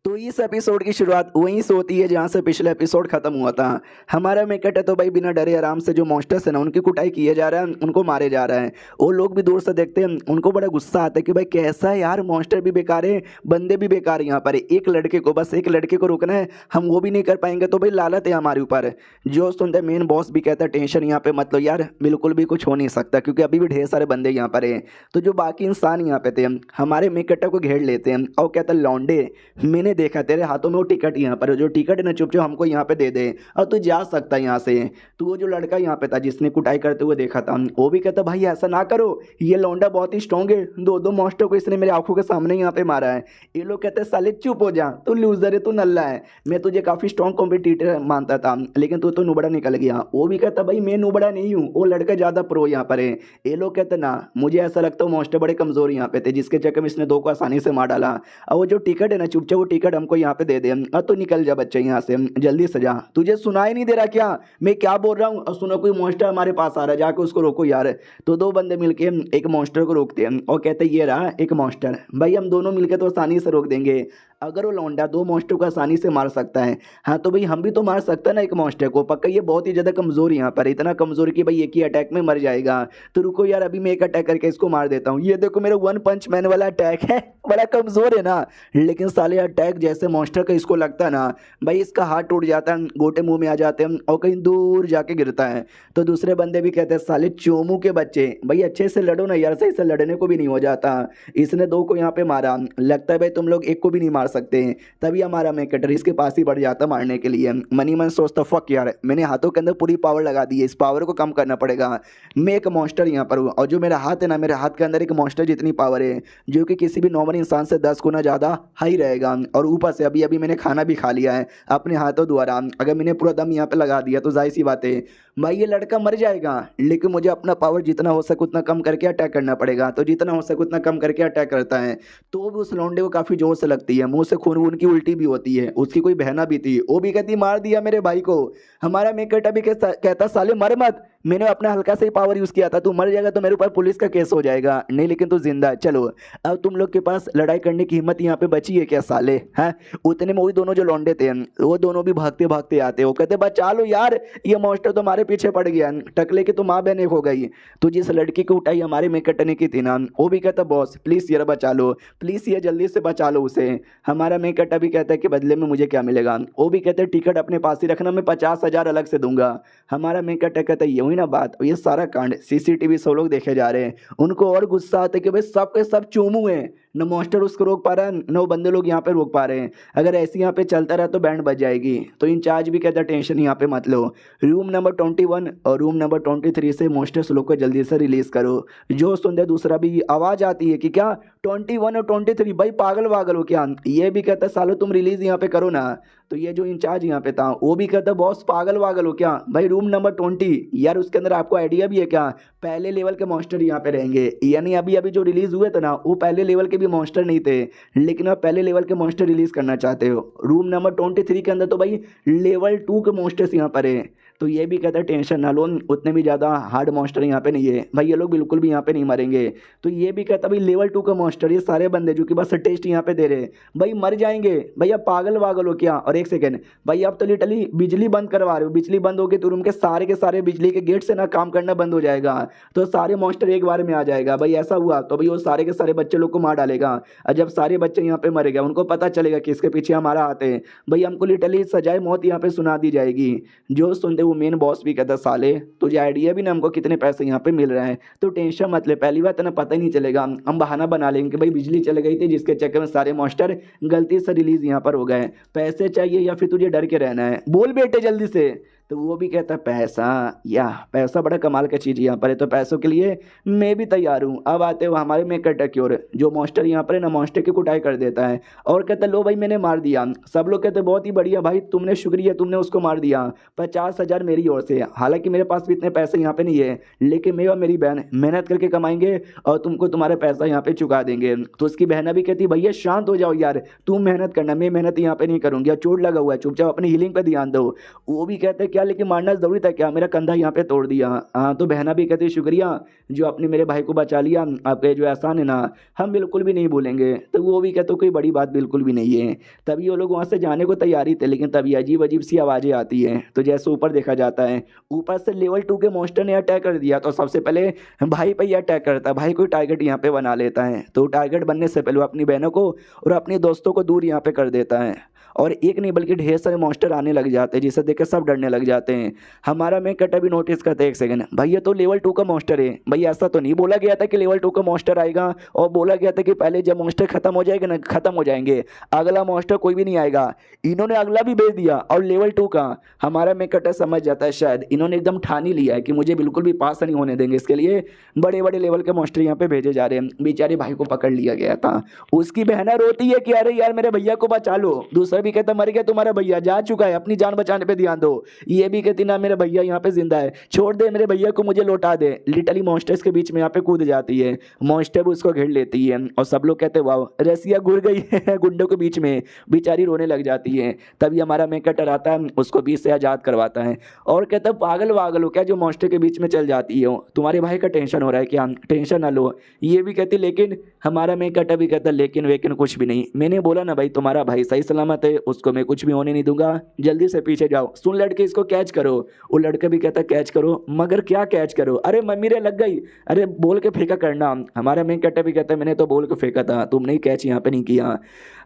तो इस एपिसोड की शुरुआत वहीं से होती है जहाँ से पिछला एपिसोड खत्म हुआ था। हमारा मेकट है तो भाई बिना डरे आराम से जो मॉन्स्टर्स है ना उनकी कुटाई किए जा रहा है, उनको मारे जा रहा है। वो लोग भी दूर से देखते हैं, उनको बड़ा गुस्सा आता है कि भाई कैसा है यार, मॉन्स्टर भी बेकार है, बंदे भी बेकार है। यहाँ पर एक लड़के को, बस एक लड़के को रोकना है, हम वो भी नहीं कर पाएंगे तो भाई लालत है हमारे ऊपर। जो सुनते मेन बॉस भी कहता है टेंशन यहाँ पे मत लो यार, बिल्कुल भी कुछ हो नहीं सकता क्योंकि अभी भी ढेर सारे बंदे यहाँ पर है। तो जो बाकी इंसान यहाँ पे थे हमारे मेकट को घेर लेते हैं और कहता है लौंडे, मैंने देखा तेरे हाथों में वो टिकट यहाँ पर है, जो टिकट है ना चुपचाप हमको यहाँ पे दे दे और तू जा सकता है यहाँ से। तो वो जो लड़का यहाँ पे था जिसने कुटाई करते हुए देखा था वो भी कहता भाई ऐसा ना करो, ये लौंडा बहुत ही स्ट्रांग है, दो दो मॉन्स्टर को इसने मेरे आंखों के सामने यहाँ पे मारा है। ये लोग कहते हैं साले चुप हो जा, तू लूजर है, तू नल्ला है, मैं तुझे काफी स्ट्रांग कॉम्पिटिटर मानता था लेकिन तू तो नुबड़ा निकल गया। वो भी कहता भाई मैं नुबड़ा नहीं हूँ, वो लड़का ज्यादा प्रो यहाँ पर है। ये लोग कहते ना, मुझे ऐसा लगता है मॉन्स्टर बड़े कमजोर यहाँ पे थे जिसके चक्कर में इसने दो को आसानी से मार डाला। और वो जो टिकट है ना चुपचाप वो टिकट हमको यहाँ पे दे दे, अब तो निकल जा बच्चे यहाँ से, जल्दी से जा। तुझे सुनाई नहीं दे रहा क्या मैं क्या बोल रहा हूँ? और सुनो कोई मॉन्स्टर हमारे पास आ रहा है, जाके उसको रोको यार। तो दो बंदे मिलके एक मॉन्स्टर को रोकते हैं और कहते हैं ये रहा एक मॉन्स्टर, भाई हम दोनों मिलके तो आसानी से रोक देंगे। अगर वो लौंडा दो मॉन्स्टर को आसानी से मार सकता है, हाँ तो भाई हम भी तो मार सकते हैं ना एक मॉन्स्टर को, पक्का ये बहुत ही ज़्यादा कमज़ोर यहाँ पर, इतना कमज़ोर कि भाई एक ही अटैक में मर जाएगा। तो रुको यार अभी मैं एक अटैक करके इसको मार देता हूँ। ये देखो मेरा वन पंच मैन वाला अटैक है, बड़ा कमज़ोर है ना, लेकिन साले अटैक जैसे मॉन्स्टर का इसको लगता है ना भाई इसका हाथ टूट जाता है, गोटे मुंह में आ जाते हैं और कहीं दूर जाके गिरता है। तो दूसरे बंदे भी कहते हैं साले चोमू के बच्चे, भाई अच्छे से लड़ो ना यार, सही से लड़ने को भी नहीं हो जाता। इसने दो को यहाँ पे मारा, लगता है भाई तुम लोग एक को भी नहीं मार सकते। तभी हमारा मैकेटर इसके पास ही बढ़ जाता मारने के लिए। मनी मन सोचता फक यार, मैंने हाथों के अंदर पूरी पावर लगा दी है, इस पावर को कम करना पड़ेगा। मैं एक मॉन्स्टर यहाँ पर हूँ और जो मेरा हाथ है ना, मेरे हाथ के अंदर एक मॉन्स्टर जितनी पावर है जो कि किसी भी नॉर्मल इंसान से 10 गुना ज़्यादा हाई रहेगा। और ऊपर से अभी अभी मैंने खाना भी खा लिया है अपने हाथों द्वारा, अगर मैंने पूरा दम यहाँ पे लगा दिया तो जाहिर सी बात है भाई ये लड़का मर जाएगा। लेकिन मुझे अपना पावर जितना हो सके उतना कम करके अटैक करना पड़ेगा, तो जितना हो सके उतना कम करके अटैक करता है। तो भी उस लौंडे को काफ़ी जोर से लगती है, मुंह से खून वून की उल्टी भी होती है। उसकी कोई बहना भी थी, वो भी कहती मार दिया मेरे भाई को। हमारा मेकट अभी कहता साले मर मत, मैंने अपना हल्का से ही पावर यूज़ किया था, तू मर जाएगा तो मेरे ऊपर पुलिस का केस हो जाएगा, नहीं लेकिन तू जिंदा है। चलो अब तुम लोग के पास लड़ाई करने की हिम्मत यहाँ पे बची है क्या साले? हैं उतने में वही दोनों जो लौंडे थे वो दोनों भी भागते भागते आते, वो कहते बचा लो यार, ये मॉन्स्टर तो हमारे पीछे पड़ गया, टकले की तो माँ बहन एक हो गई। तो जिस लड़की की उठाई हमारे में कटने की थी ना, वो भी कहता बॉस प्लीज़ ये बचा लो, प्लीज़ ये जल्दी से बचा लो उसे। हमारा में कटा भी कहता है कि बदले में मुझे क्या मिलेगा? वो भी कहते टिकट अपने पास ही रखना, मैं 50,000 अलग से दूंगा। हमारा में कटा कहता है ये हुई ना बात, ये सारा कांड सीसीटीवी सब लोग देखे जा रहे हैं। उनको और गुस्सा आता है कि भाई सब के सब चोमू हैं, न मॉन्स्टर उसको रोक पा रहा है न वो बंदे लोग यहाँ पे रोक पा रहे हैं। अगर ऐसे यहाँ पे चलता रहा तो बैंड बज जाएगी। तो इंचार्ज भी कहता टेंशन यहाँ पे मत लो, रूम नंबर 21 और रूम नंबर 23 से मॉन्स्टर्स लोग को जल्दी से रिलीज करो। जो सुनते दूसरा भी आवाज़ आती है कि क्या 21 और 23, भाई पागल वागल हो क्या? ये भी कहता है सालो तुम रिलीज यहाँ पे करो ना। तो ये जो इंचार्ज यहाँ पे था वो भी कहता बॉस पागल वागल हो क्या भाई, रूम नंबर 20 यार उसके अंदर आपको आइडिया भी है क्या, पहले लेवल के मॉन्स्टर यहाँ पे रहेंगे। यानी अभी अभी जो रिलीज हुए थे ना वो पहले लेवल के भी मॉन्स्टर नहीं थे, लेकिन आप पहले लेवल के मॉन्स्टर रिलीज करना चाहते हो। रूम नंबर 23 के अंदर तो भाई लेवल 2 के मॉन्स्टर्स यहाँ पर है। तो ये भी कहता है टेंशन ना लो, उतने भी ज़्यादा हार्ड मॉन्स्टर यहाँ पे नहीं है भाई, ये लोग बिल्कुल भी यहाँ पे नहीं मरेंगे। तो ये भी कहता भाई लेवल 2 का मॉन्स्टर, ये सारे बंदे जो कि बस टेस्ट यहाँ पे दे रहे भाई मर जाएंगे। भैया पागल वागल हो क्या? और एक सेकेंड भाई आप तो लिटरली बिजली बंद करवा रहे हो, बिजली बंद होगी तो रूम के सारे बिजली के गेट से ना काम करना बंद हो जाएगा, तो सारे मॉन्स्टर एक बार में आ जाएगा। भाई ऐसा हुआ तो भाई वो सारे के सारे बच्चे लोग को मार डालेगा, और जब सारे बच्चे यहाँ पे मरेगा उनको पता चलेगा कि इसके पीछे हमारा हाथ है, भाई हमको लिटरली सजाए मौत यहाँ पे सुना दी जाएगी। जो सुनते वो मेन बॉस भी कहता साले तुझे आइडिया भी ना हमको कितने पैसे यहाँ पे मिल रहे हैं, तो टेंशन मत ले, पहली बात ना पता ही नहीं चलेगा, हम बहाना बना लेंगे कि भाई बिजली चले गई थी जिसके चक्कर में सारे मॉन्स्टर गलती से रिलीज यहाँ पर हो गए। पैसे चाहिए या फिर तुझे डर के रहना है, बोल बेटे जल्दी से। तो वो भी कहता है पैसा, या पैसा बड़ा कमाल का चीज़ यहाँ पर है, तो पैसों के लिए मैं भी तैयार हूँ। अब आते हो हमारे मेकर टक्योर, जो मॉन्स्टर यहाँ पर है ना मॉन्स्टर की कुटाई कर देता है और कहता है लो भाई मैंने मार दिया। सब लोग कहते बहुत ही बढ़िया भाई, तुमने शुक्रिया, तुमने उसको मार दिया, 50,000 मेरी ओर से। हालांकि मेरे पास भी इतने पैसे यहाँ पे नहीं है, लेकिन मैं और मेरी बहन मेहनत करके कमाएंगे और तुमको तुम्हारे पैसा यहाँ पे चुका देंगे। तो उसकी बहना भी कहती भैया शांत हो जाओ यार, तुम मेहनत करना, मैं मेहनत यहाँ पे नहीं करूँगी, चोट लगा हुआ है, चुपचाप अपनी हीलिंग पे ध्यान दो। वो भी कहते क्या क्या लेकिन मारना ज़रूरी था क्या, मेरा कंधा यहाँ पे तोड़ दिया। हाँ तो बहना भी कहती शुक्रिया जो आपने मेरे भाई को बचा लिया, आपका जो एहसान है ना हम बिल्कुल भी नहीं भूलेंगे। तो वो भी कहते कोई बड़ी बात बिल्कुल भी नहीं है। तभी वो लोग वहाँ से जाने को तैयारी थे, लेकिन तभी अजीब अजीब सी आवाज़ें आती हैं। तो जैसे ऊपर देखा जाता है, ऊपर से लेवल 2 के मॉन्स्टर ने अटैक कर दिया। तो सबसे पहले भाई पे ही अटैक करता है, भाई कोई टारगेट यहाँ पे बना लेता है। तो टारगेट बनने से पहले वो अपनी बहनों को और अपने दोस्तों को दूर यहाँ पे कर देता है। और एक नहीं बल्कि ढेर सारे मॉन्स्टर आने लग जाते हैं, जिसे देख के सब डरने लग जाते हैं। हमारा मैं कट अभी नोटिस करते एक सेकंड, भाई ये तो लेवल 2 का मॉन्स्टर है। भाई ऐसा तो नहीं बोला गया था कि लेवल 2 का मॉन्स्टर आएगा, और बोला गया था कि पहले जब मॉन्स्टर खत्म हो जाएगा ना, खत्म हो जाएंगे अगला मॉन्स्टर कोई भी नहीं आएगा। इन्होंने अगला भी भेज दिया और लेवल 2 का। हमारा मैं कटर समझ जाता है शायद इन्होंने एकदम ठान ही लिया है कि मुझे बिल्कुल भी पास नहीं होने देंगे, इसके लिए बड़े बड़े लेवल के मॉन्स्टर यहाँ पे भेजे जा रहे हैं। बेचारे भाई को पकड़ लिया गया था। उसकी बहना रोती है कि अरे यार मेरे भैया को बचा लो। दूसरा भी कहता मर गया तुम्हारा भैया, जा चुका है, अपनी जान बचाने पे ध्यान दो। ये भी कहती ना मेरा भैया यहाँ पे जिंदा है, छोड़ दे मेरे भैया को, मुझे लौटा दे। लिटरली मॉन्स्टर्स के बीच में यहाँ पे कूद जाती है, मॉन्स्टर भी उसको घेर लेती है और सब लोग कहते वाह रसिया घुर गई है गुंडों के बीच में। बेचारी रोने लग जाती है। तभी हमारा मेन कटर आता है, उसको बीच से आजाद करवाता है और कहता है पागल वागल हो क्या जो मॉन्स्टर के बीच में चल जाती हो, तुम्हारे भाई का टेंशन हो रहा है क्या, टेंशन ना लो। ये भी कहती लेकिन हमारा मेन कटर भी कहता लेकिन वेकिन कुछ भी नहीं, मैंने बोला ना भाई तुम्हारा भाई सही सलामत है, उसको मैं कुछ भी होने नहीं दूंगा, जल्दी से पीछे जाओ। सुन लड़के इसको कैच करो। वो लड़का भी कहता कैच करो, मगर क्या कैच करो, अरे मम्मी रे लग गई, अरे बोल के फेंका करना। हमारा मेन कटर भी कहता है मैंने तो बोल के फेंका था, तुमने कैच यहाँ पे नहीं किया।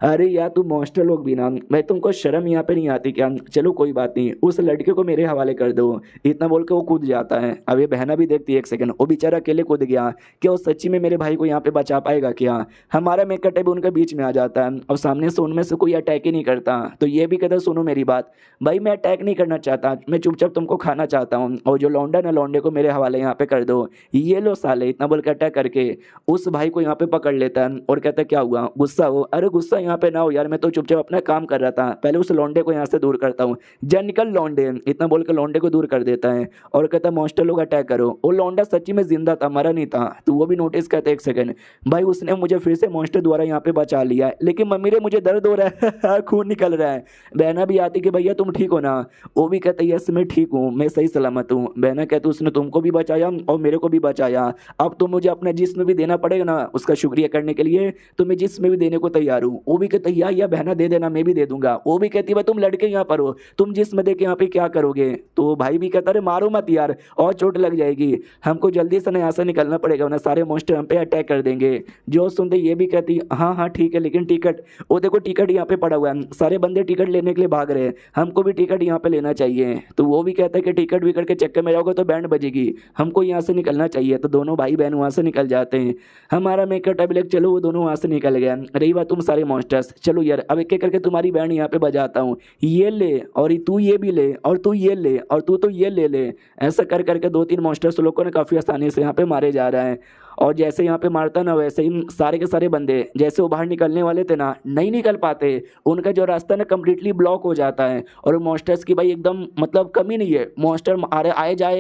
अरे यार तुम मॉन्स्टर लोग भी ना, मैं तुमको शर्म यहाँ पे नहीं आती क्या, चलो कोई बात नहीं उस लड़के को मेरे हवाले कर दो। इतना बोल के वो कूद जाता है। अब ये बहना भी देखती है एक सेकंड, वो बेचारा अकेले कूद गया, क्या वो सच्ची में मेरे भाई को यहाँ पे बचा पाएगा क्या। हमारा मेन कटर भी उनके बीच में आ जाता है और सामने से उनमें से कोई अटैक ही नहीं करता। तो ये भी कहता सुनो मेरी बात, भाई मैं अटैक नहीं करना चाहता, मैं चुपचाप तुमको खाना चाहता हूँ, और जो लौंडा ना लौंडे को मेरे हवाले यहाँ पे कर दो। ये लो साले, इतना बोल के अटैक करके उस भाई को यहाँ पे पकड़ लेता है और कहता है क्या हुआ, गुस्सा हो, अरे गुस्सा यहाँ पे ना हो यार, मैं तो चुपचाप अपना काम कर रहा था, पहले उस लौंडे को यहाँ से दूर करता हूँ, जा निकल लौंडे। इतना बोल के लौंडे को दूर कर देता है और कहता मॉन्स्टर लोग अटैक करो। वो लौंडा सच्ची में जिंदा था, मरा नहीं था। तो वो भी नोटिस करता है एक सेकंड, भाई उसने मुझे फिर से मॉन्स्टर द्वारा यहाँ पे बचा लिया है, लेकिन मम्मी रे मुझे दर्द हो रहा है खून निकल रहा है। बहना भी आती कि भैया तुम ठीक हो ना, वो भी कहता यस मैं ठीक हूँ, मैं सही सलामत हूँ। बहना कहती उसने तुमको भी बचाया और मेरे को भी बचाया, अब तो मुझे अपना जिस्म भी देना पड़ेगा ना उसका शुक्रिया करने के लिए, तो मैं जिस्म भी देने को तैयार हूँ। वो भी कहता या बहना दे देना, मैं भी दे दूंगा। वो भी कहती भाई तुम लड़के यहाँ पर हो, तुम जिस्म दे के यहाँ पे क्या करोगे। तो भाई भी कहता अरे मारो मत यार और चोट लग जाएगी, हमको जल्दी से यहाँ से निकलना पड़ेगा वरना सारे मॉन्स्टर हम पे अटैक कर देंगे। जो सुनते ये भी कहती हाँ हाँ ठीक है, लेकिन टिकट, वो देखो टिकट यहाँ पे पड़ा हुआ है, सारे बंदे टिकट लेने के लिए भाग रहे हैं, हमको भी टिकट यहाँ पे लेना चाहिए। तो वो भी कहता है कि टिकट विकट के चक्कर में जाओगे तो बैंड बजेगी, हमको यहाँ से निकलना चाहिए। तो दोनों भाई बहन वहाँ से निकल जाते हैं। हमारा मेकअप टैबलेट चलो वो दोनों वहाँ से निकल गया। रही बात तुम सारे मॉन्स्टर्स, चलो यार अब एक एक करके तुम्हारी बैंड यहाँ पे बजाता हूँ, ये ले और तू ये भी ले और तू ये ले और तू तो ये ले ले। ऐसा कर करके 2-3 मॉन्स्टर्स लोगों ने काफ़ी आसानी से यहाँ पे मारे जा रहा है। और जैसे यहाँ पे मारता ना वैसे ही सारे के सारे बंदे जैसे वो बाहर निकलने वाले थे ना नहीं निकल पाते, उनका जो रास्ता ना कम्प्लीटली ब्लॉक हो जाता है। और मॉन्स्टर्स की भाई एकदम मतलब कमी नहीं है, मॉन्स्टर आए जा रहे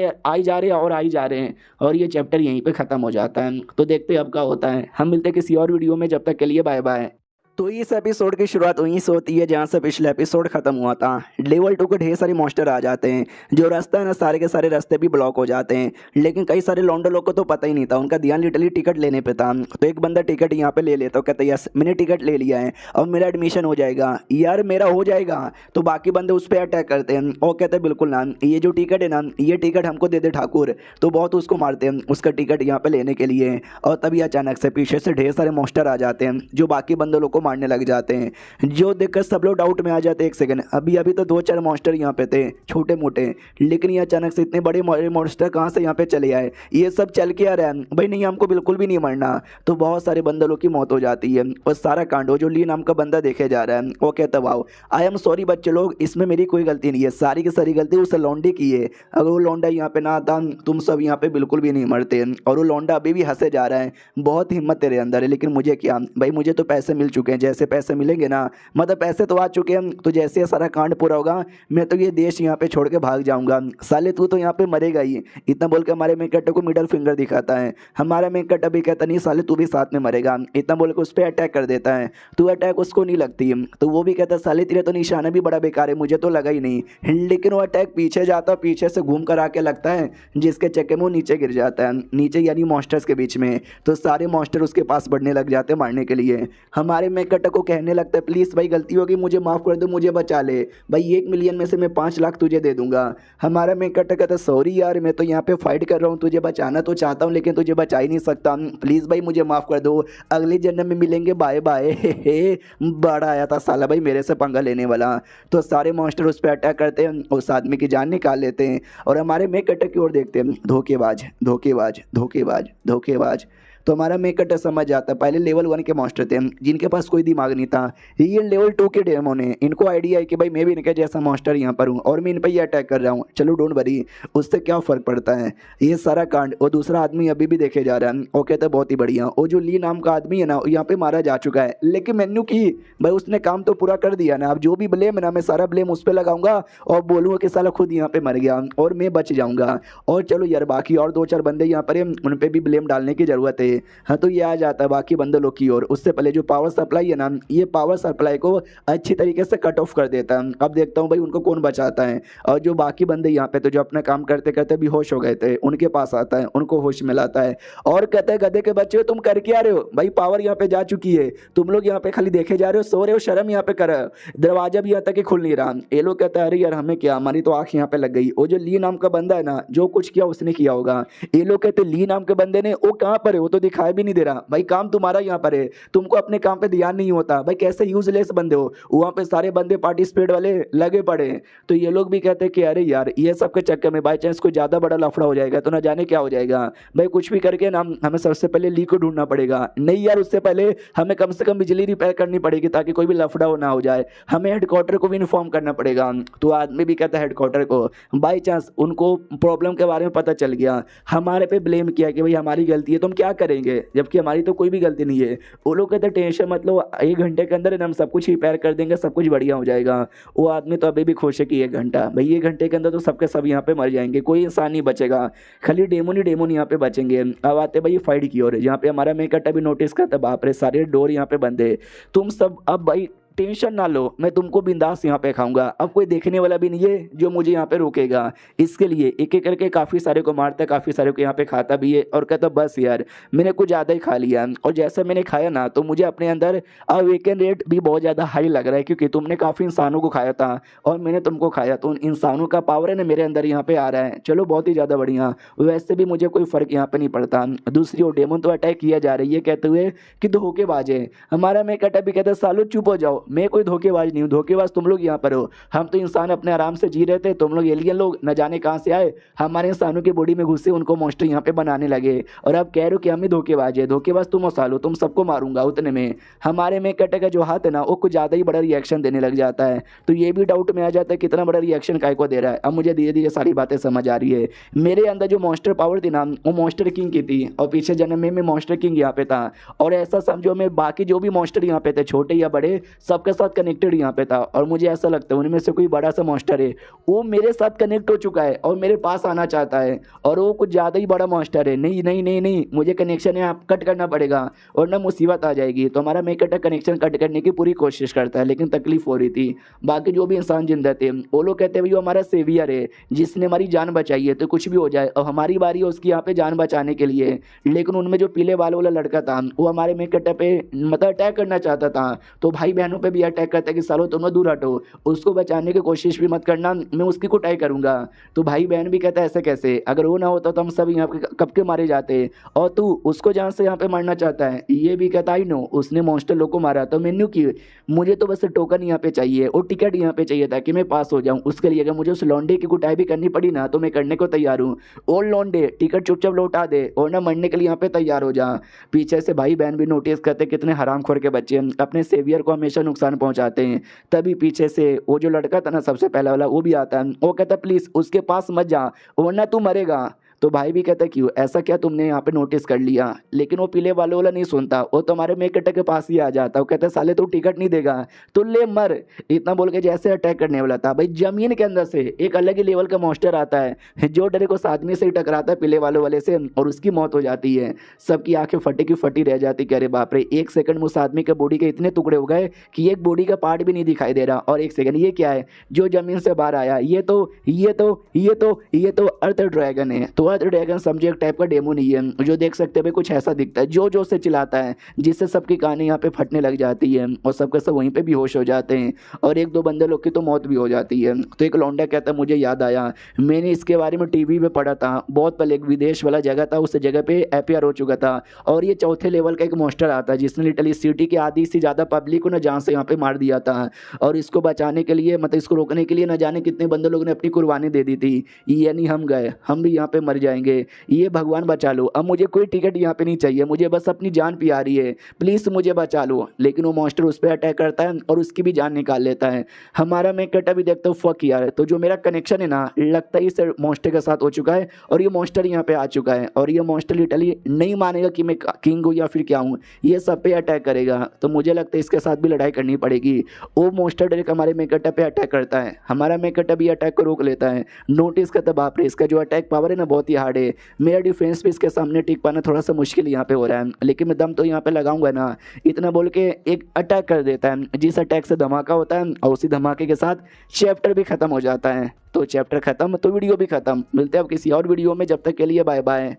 हैं और आई जा रहे हैं। और ये चैप्टर यहीं पे ख़त्म हो जाता है। तो देखते हैं अब क्या होता है, हम मिलते हैं किसी और वीडियो में, जब तक के लिए बाय बाय। तो इस एपिसोड की शुरुआत वहीं से होती है जहाँ से पिछला एपिसोड खत्म हुआ था। लेवल 2 के ढेर सारे मॉन्स्टर आ जाते हैं, जो रास्ता है ना सारे के सारे रास्ते भी ब्लॉक हो जाते हैं। लेकिन कई सारे लौंडे लोग को तो पता ही नहीं था, उनका ध्यान लिटरली टिकट लेने पे था। तो एक बंदा टिकट यहाँ पे ले लेता, कहता है यस मैंने टिकट ले लिया है और मेरा एडमिशन हो जाएगा। यार मेरा हो जाएगा, तो बाकी बंदे उस पर अटैक करते हैं और कहते हैं बिल्कुल ना, ये जो टिकट है ना ये टिकट हमको दे दे ठाकुर। तो बहुत उसको मारते हैं उसका टिकट यहाँ पे लेने के लिए। और तभी अचानक से पीछे से ढेर सारे मॉन्स्टर आ जाते हैं, जो बाकी बंदे लोग को मारने लग जाते हैं। जो देखकर सब लोग डाउट में आ जाते हैं। एक सेकंड, अभी तो 2-4 मॉन्स्टर यहाँ पे थे छोटे मोटे, लेकिन ये अचानक से इतने बड़े मॉन्स्टर कहाँ से यहाँ पे चले आए। ये सब चल के आ रहा है, भाई नहीं हमको बिल्कुल भी नहीं मरना। तो बहुत सारे बंदरों की मौत हो जाती है और सारा कांड जो ली नाम का बंदा देखे जा रहा है वो कहता वाओ आई एम सॉरी बच्चे लोग, इसमें मेरी कोई गलती नहीं है, सारी की सारी गलती उस लौंडे की है। अगर वो लौंडा यहाँ पे ना आता तुम सब यहाँ पे बिल्कुल भी नहीं मरते। और वो लौंडा अभी भी हंसे जा रहा है, बहुत हिम्मत तेरे अंदर है, लेकिन मुझे क्या भाई, मुझे तो पैसे मिल चुके हैं हैं, जैसे पैसे मिलेंगे ना, मतलब पैसे तो आ चुके हैं, तो जैसे ये सारा कांड पूरा होगा मैं तो ये देश यहाँ पे छोड़ के भाग जाऊंगा, साले तू तो यहाँ पे मरेगा ही। इतना बोल के हमारे मेन कैरेक्टर को मिडल फिंगर दिखाता है। हमारा मेन कैरेक्टर भी कहता नहीं साले तू भी साथ में मरेगा, इतना बोल के उस पर अटैक कर देता है। तो अटैक उसको नहीं लगती, तो वो भी कहता साले तेरे तो निशाना भी बड़ा बेकार है, मुझे तो लगा ही नहीं। लेकिन वो अटैक पीछे जाता, पीछे से घूम कर आके लगता है, जिसके चक्कर में वो नीचे गिर जाता है, नीचे यानी मॉन्स्टर्स के बीच में। तो सारे मॉन्स्टर उसके पास बढ़ने लग जाते हैं मारने के लिए। हमारे मेन कैरेक्टर को कहने लगता है प्लीज़ भाई गलती होगी, मुझे माफ़ कर दो, मुझे बचा ले भाई, 1 मिलियन में से मैं 5 लाख तुझे दे दूंगा। हमारा मेन कैरेक्टर कहता है सॉरी यार, मैं तो यहाँ पे फाइट कर रहा हूँ, तुझे बचाना तो चाहता हूँ लेकिन तुझे बचा ही नहीं सकता, प्लीज़ भाई मुझे माफ़ कर दो, अगले जन्म में मिलेंगे, बाय बाय। बड़ा आया था साला भाई मेरे से पंगा लेने वाला। तो सारे मॉन्स्टर उस पर अटैक करते हैं, उस आदमी की जान निकाल लेते हैं। और हमारे मेन कैरेक्टर की ओर देखते हैं, धोखेबाज धोखेबाज धोखेबाज धोखेबाज। तो हमारा मेन कैरेक्टर समझ जाता है, पहले लेवल 1 के मॉन्स्टर थे जिनके पास कोई दिमाग नहीं था, ये लेवल 2 के डेमो ने, इनको आइडिया है कि भाई मैं भी इनके जैसा मॉन्स्टर यहाँ पर हूँ और मैं इन पर ही अटैक कर रहा हूँ, चलो डोंट वरी, उससे क्या फ़र्क पड़ता है, ये सारा कांड। और दूसरा आदमी अभी भी देखे जा रहा है, वो कहता है बहुत ही बढ़िया। और जो ली नाम का आदमी है ना, यहाँ पे मारा जा चुका है, लेकिन मैंने की भाई उसने काम तो पूरा कर दिया ना, अब जो भी ब्लेम है ना मैं सारा ब्लेम उस पर लगाऊंगा और बोलूँगा कि साला खुद यहाँ पे मर गया और मैं बच जाऊँगा। और चलो यार बाकी और 2-4 बंदे यहाँ पर हैं, उन पर भी ब्लेम डालने की ज़रूरत है। हाँ तो ये आ जाता है बाकी बंदे लोग की ओर। उससे पहले जो पावर सप्लाई है ना, ये पावर सप्लाई को अच्छी तरीके से कट ऑफ कर देता है। अब देखता हूँ भाई उनको कौन बचाता है। और जो बाकी बंदे यहाँ पे तो जो अपना काम करते करते बेहोश हो गए थे, उनके पास आता है, उनको होश मिलाता है और कहता है गधे के बच्चे तुम कर क्या रहे हो भाई, पावर यहाँ पे जा चुकी है, तुम लोग यहाँ पे खाली देखे जा रहे हो, सो रहे हो, शर्म यहाँ पे कर, दरवाजा भी यहाँ तक ही खुल नहीं रहा। ये लोग कहता है अरे यार हमें क्या, हमारी तो आँख यहाँ पे लग गई। वो जो ली नाम का बंदा है ना, जो कुछ किया उसने किया होगा। ये लोग कहते ली नाम के बंदे ने, वो कहाँ पर है, वो तो दिखाई भी नहीं दे रहा भाई, काम तुम्हारा यहाँ पर है, तुमको अपने काम पे ध्यान नहीं होता भाई, कैसे यूजलेस बंदे हो। वहाँ पे सारे बंदे पार्टिसिपेट वाले लगे पड़े। तो ये लोग भी कहते हैं कि अरे यार ये सब के चक्कर में बाई चांस कोई ज़्यादा बड़ा लफड़ा हो जाएगा तो ना जाने क्या हो जाएगा भाई, कुछ भी करके ना हमें सबसे पहले ली को ढूंढना पड़ेगा। नहीं यार उससे पहले हमें कम से कम बिजली रिपेयर करनी पड़ेगी ताकि कोई भी लफड़ा ना हो जाए, हमें हेडक्वार्टर को भी इन्फॉर्म करना पड़ेगा। तो आदमी भी कहता है हेडक्वार्टर को, बाई चांस उनको प्रॉब्लम के बारे में पता चल गया, हमारे पे ब्लेम किया कि भाई हमारी गलती है, तो हम क्या करेंगे, जबकि हमारी तो कोई भी गलती नहीं है। वो लोग कहते टेंशन मतलब 1 घंटे के अंदर हम सब कुछ रिपेयर कर देंगे, सब कुछ बढ़िया हो जाएगा। वो आदमी तो अभी भी खुश है कि 1 घंटा भाई, 1 घंटे के अंदर तो सबके सब यहाँ पे मर जाएंगे, कोई इंसान नहीं बचेगा, खाली डेमोन यहाँ पे बचेंगे। अब आते भाई फाइट की ओर, यहाँ पे हमारा मेन कैरेक्टर भी नोटिस करता बाप रे सारे डोर यहाँ पे बंद है, तुम सब अब भाई टेंशन ना लो, मैं तुमको बिंदास यहाँ पे खाऊंगा, अब कोई देखने वाला भी नहीं है जो मुझे यहाँ पे रोकेगा। इसके लिए एक एक करके काफ़ी सारे को मारता है, काफ़ी सारे को यहाँ पे खाता भी है और कहता बस यार मैंने कुछ ज़्यादा ही खा लिया। और जैसा मैंने खाया ना तो मुझे अपने अंदर अवेकन रेट भी बहुत ज़्यादा हाई लग रहा है, क्योंकि तुमने काफ़ी इंसानों को खाया था और मैंने तुमको खाया, तो उन इंसानों का पावर है ना मेरे अंदर यहाँ पे आ रहा है। चलो बहुत ही ज़्यादा बढ़िया, वैसे भी मुझे कोई फ़र्क यहाँ पे नहीं पड़ता। दूसरी ओर डेमन तो अटैक किया जा रही है कहते हुए कि धोखेबाज है। हमारा मैं कहता भी कहता सालो चुप हो जाओ, मैं कोई धोखेबाज नहीं हूँ, धोखेबाज तुम लोग यहाँ पर हो, हम तो इंसान अपने आराम से जी रहे थे, तुम लोग एलियन लोग न जाने कहाँ से आए, हमारे इंसानों की बॉडी में घुसे, उनको मॉन्स्टर यहाँ पे बनाने लगे और अब कह रहे हो कि हम ही धोखेबाज है। धोखेबाज तुम हो सालो, तुम सबको मारूंगा। उतने में हमारे में कटे का जो हाथ है ना वो कुछ ज़्यादा ही बड़ा रिएक्शन देने लग जाता है। तो ये भी डाउट में आ जाता है कितना बड़ा रिएक्शन काय को दे रहा है। अब मुझे धीरे धीरे सारी बातें समझ आ रही है। मेरे अंदर जो मॉन्स्टर पावर थी ना वो मॉन्स्टर किंग की थी और पीछे जन्म में मैं मॉन्स्टर किंग यहाँ पे था। और ऐसा समझो मैं बाकी जो भी मॉन्स्टर यहाँ पे थे छोटे या बड़े सबके साथ कनेक्टेड यहाँ पे था। और मुझे ऐसा लगता है उनमें से कोई बड़ा सा मॉन्स्टर है वो मेरे साथ कनेक्ट हो चुका है और मेरे पास आना चाहता है और वो कुछ ज़्यादा ही बड़ा मॉन्स्टर है। नहीं नहीं नहीं नहीं, मुझे कनेक्शन यहाँ कट करना पड़ेगा और ना मुसीबत आ जाएगी। तो हमारा मेकट कनेक्शन कट करने की पूरी कोशिश करता है लेकिन तकलीफ हो रही थी। बाकी जो भी इंसान जिंदा थे वो लोग कहते हैं भाई वो हमारा सेवियर है जिसने हमारी जान बचाई है, तो कुछ भी हो जाए और हमारी बारी है उसकी यहाँ पे जान बचाने के लिए। लेकिन उनमें जो पीले बाल वाला लड़का था वो हमारे मेकट पे मतलब अटैक करना चाहता था। तो भाई बहनों पे भी अटैक करता है कि सालो तुम दूर हटो, उसको बचाने की कोशिश भी मत करना, मैं उसकी कुटाई करूंगा। तो भाई बहन भी कहता है ऐसे कैसे, अगर वो ना होता तो हम सब यहाँ पे कब के मारे जाते और तू उसको जान से यहाँ पे मारना चाहता है। ये भी कहता ही नो उसने मॉन्स्टर लोग को मारा तो मैंने की, मुझे तो बस टोकन यहाँ पे चाहिए और टिकट यहाँ पे चाहिए ताकि मैं पास हो जाऊँ। उसके लिए अगर मुझे उस लौंडे की कुटाई भी करनी पड़ी ना तो मैं करने को तैयार हूँ। और लौंडे टिकट चुपचाप लौटा दे और ना मरने के लिए यहाँ पे तैयार हो जा। पीछे से भाई बहन भी नोटिस करते कितने हरामखोर के बच्चे अपने सेवियर को हमेशा नुकसान पहुंचाते हैं। तभी पीछे से वो जो लड़का था ना सबसे पहला वाला वो भी आता है, वो कहता प्लीज उसके पास मत जा वरना तू मरेगा। तो भाई भी कहता है क्यों, ऐसा क्या तुमने यहाँ पे नोटिस कर लिया। लेकिन वो पीले वाले वाला नहीं सुनता, वो तुम्हारे मेकट के पास ही आ जाता है। वो कहता है साले तू टिकट नहीं देगा तो ले मर। इतना बोल के जैसे अटैक करने वाला था भाई, जमीन के अंदर से एक अलग ही लेवल का मॉन्स्टर आता है जो डायरेक्ट उस आदमी से ही टकराता है पीले वाले से, और उसकी मौत हो जाती है। सबकी आंखें फटी की फटी रह जाती कि अरे बाप रे, एक सेकंड में उस आदमी के बॉडी के इतने टुकड़े हो गए कि एक बॉडी का पार्ट भी नहीं दिखाई दे रहा। और एक सेकंड, ये क्या है जो जमीन से बाहर आया, ये तो अर्थ ड्रैगन है। तो अर्थ ड्रैगन समझे एक टाइप का डेमोन ही है जो देख सकते हैं कुछ ऐसा दिखता है, जो से चिल्लाता है, जिससे सबकी कहानी यहाँ पे फटने लग जाती है और सबके सब वहीं पे बेहोश हो जाते हैं और एक दो बंदे लोग की तो मौत भी हो जाती है। तो एक लौंडा कहता है मुझे याद आया, मैंने इसके बारे में टीवी पे पढ़ा था, बहुत पहले एक विदेश वाला जगह था, उस जगह पे अपीयर हो चुका था और ये चौथे लेवल का एक मॉन्स्टर आता है जिसने लिटरली सिटी की आधी से ज़्यादा पब्लिक को ना जान से यहाँ पे मार दिया था। और इसको बचाने के लिए, मतलब इसको रोकने के लिए न जाने कितने बंदे लोगों ने अपनी कुर्बानी दे दी थी। यानी हम गए, हम भी यहाँ पे मर जाएंगे, ये भगवान बचा लो, अब मुझे कोई टिकट यहाँ पे नहीं चाहिए, मुझे बस अपनी जान प्यारी है, प्लीज़ मुझे बचा लो। लेकिन वो मॉन्स्टर उस पर अटैक करता है और उसकी भी जान निकाल लेता है। हमारा मैं कटा भी देखता हूँ फक यार, तो जो मेरा कनेक्शन है ना, लगता है इस मॉन्स्टर के साथ हो चुका है और ये मॉन्स्टर यहाँ पे आ चुका है और ये मॉन्स्टर लिटरली नहीं मानेगा कि मैं किंग हूँ या फिर क्या हूँ, ये सब पे अटैक करेगा। तो मुझे लगता है इसके साथ भी लड़ाई करनी पड़ेगी। वो मॉन्स्टर डायरेक्ट हमारे मेकटा पे अटैक करता है, हमारा मेकटा भी अटैक को रोक लेता है। नोटिस करता बाप रे, इसका जो अटैक पावर है ना बहुत ही हार्ड है, मेरा डिफेंस भी इसके सामने टिक पाना थोड़ा सा मुश्किल यहाँ पे हो रहा है। लेकिन मैं दम तो यहाँ पे लगाऊंगा ना, इतना बोल के एक अटैक कर देता है, जिस अटैक से धमाका होता है और उसी धमाके के साथ चैप्टर भी खत्म हो जाता है। तो चैप्टर खत्म तो वीडियो भी खत्म। मिलते हैं अब किसी और वीडियो में, जब तक के लिए बाय बाय।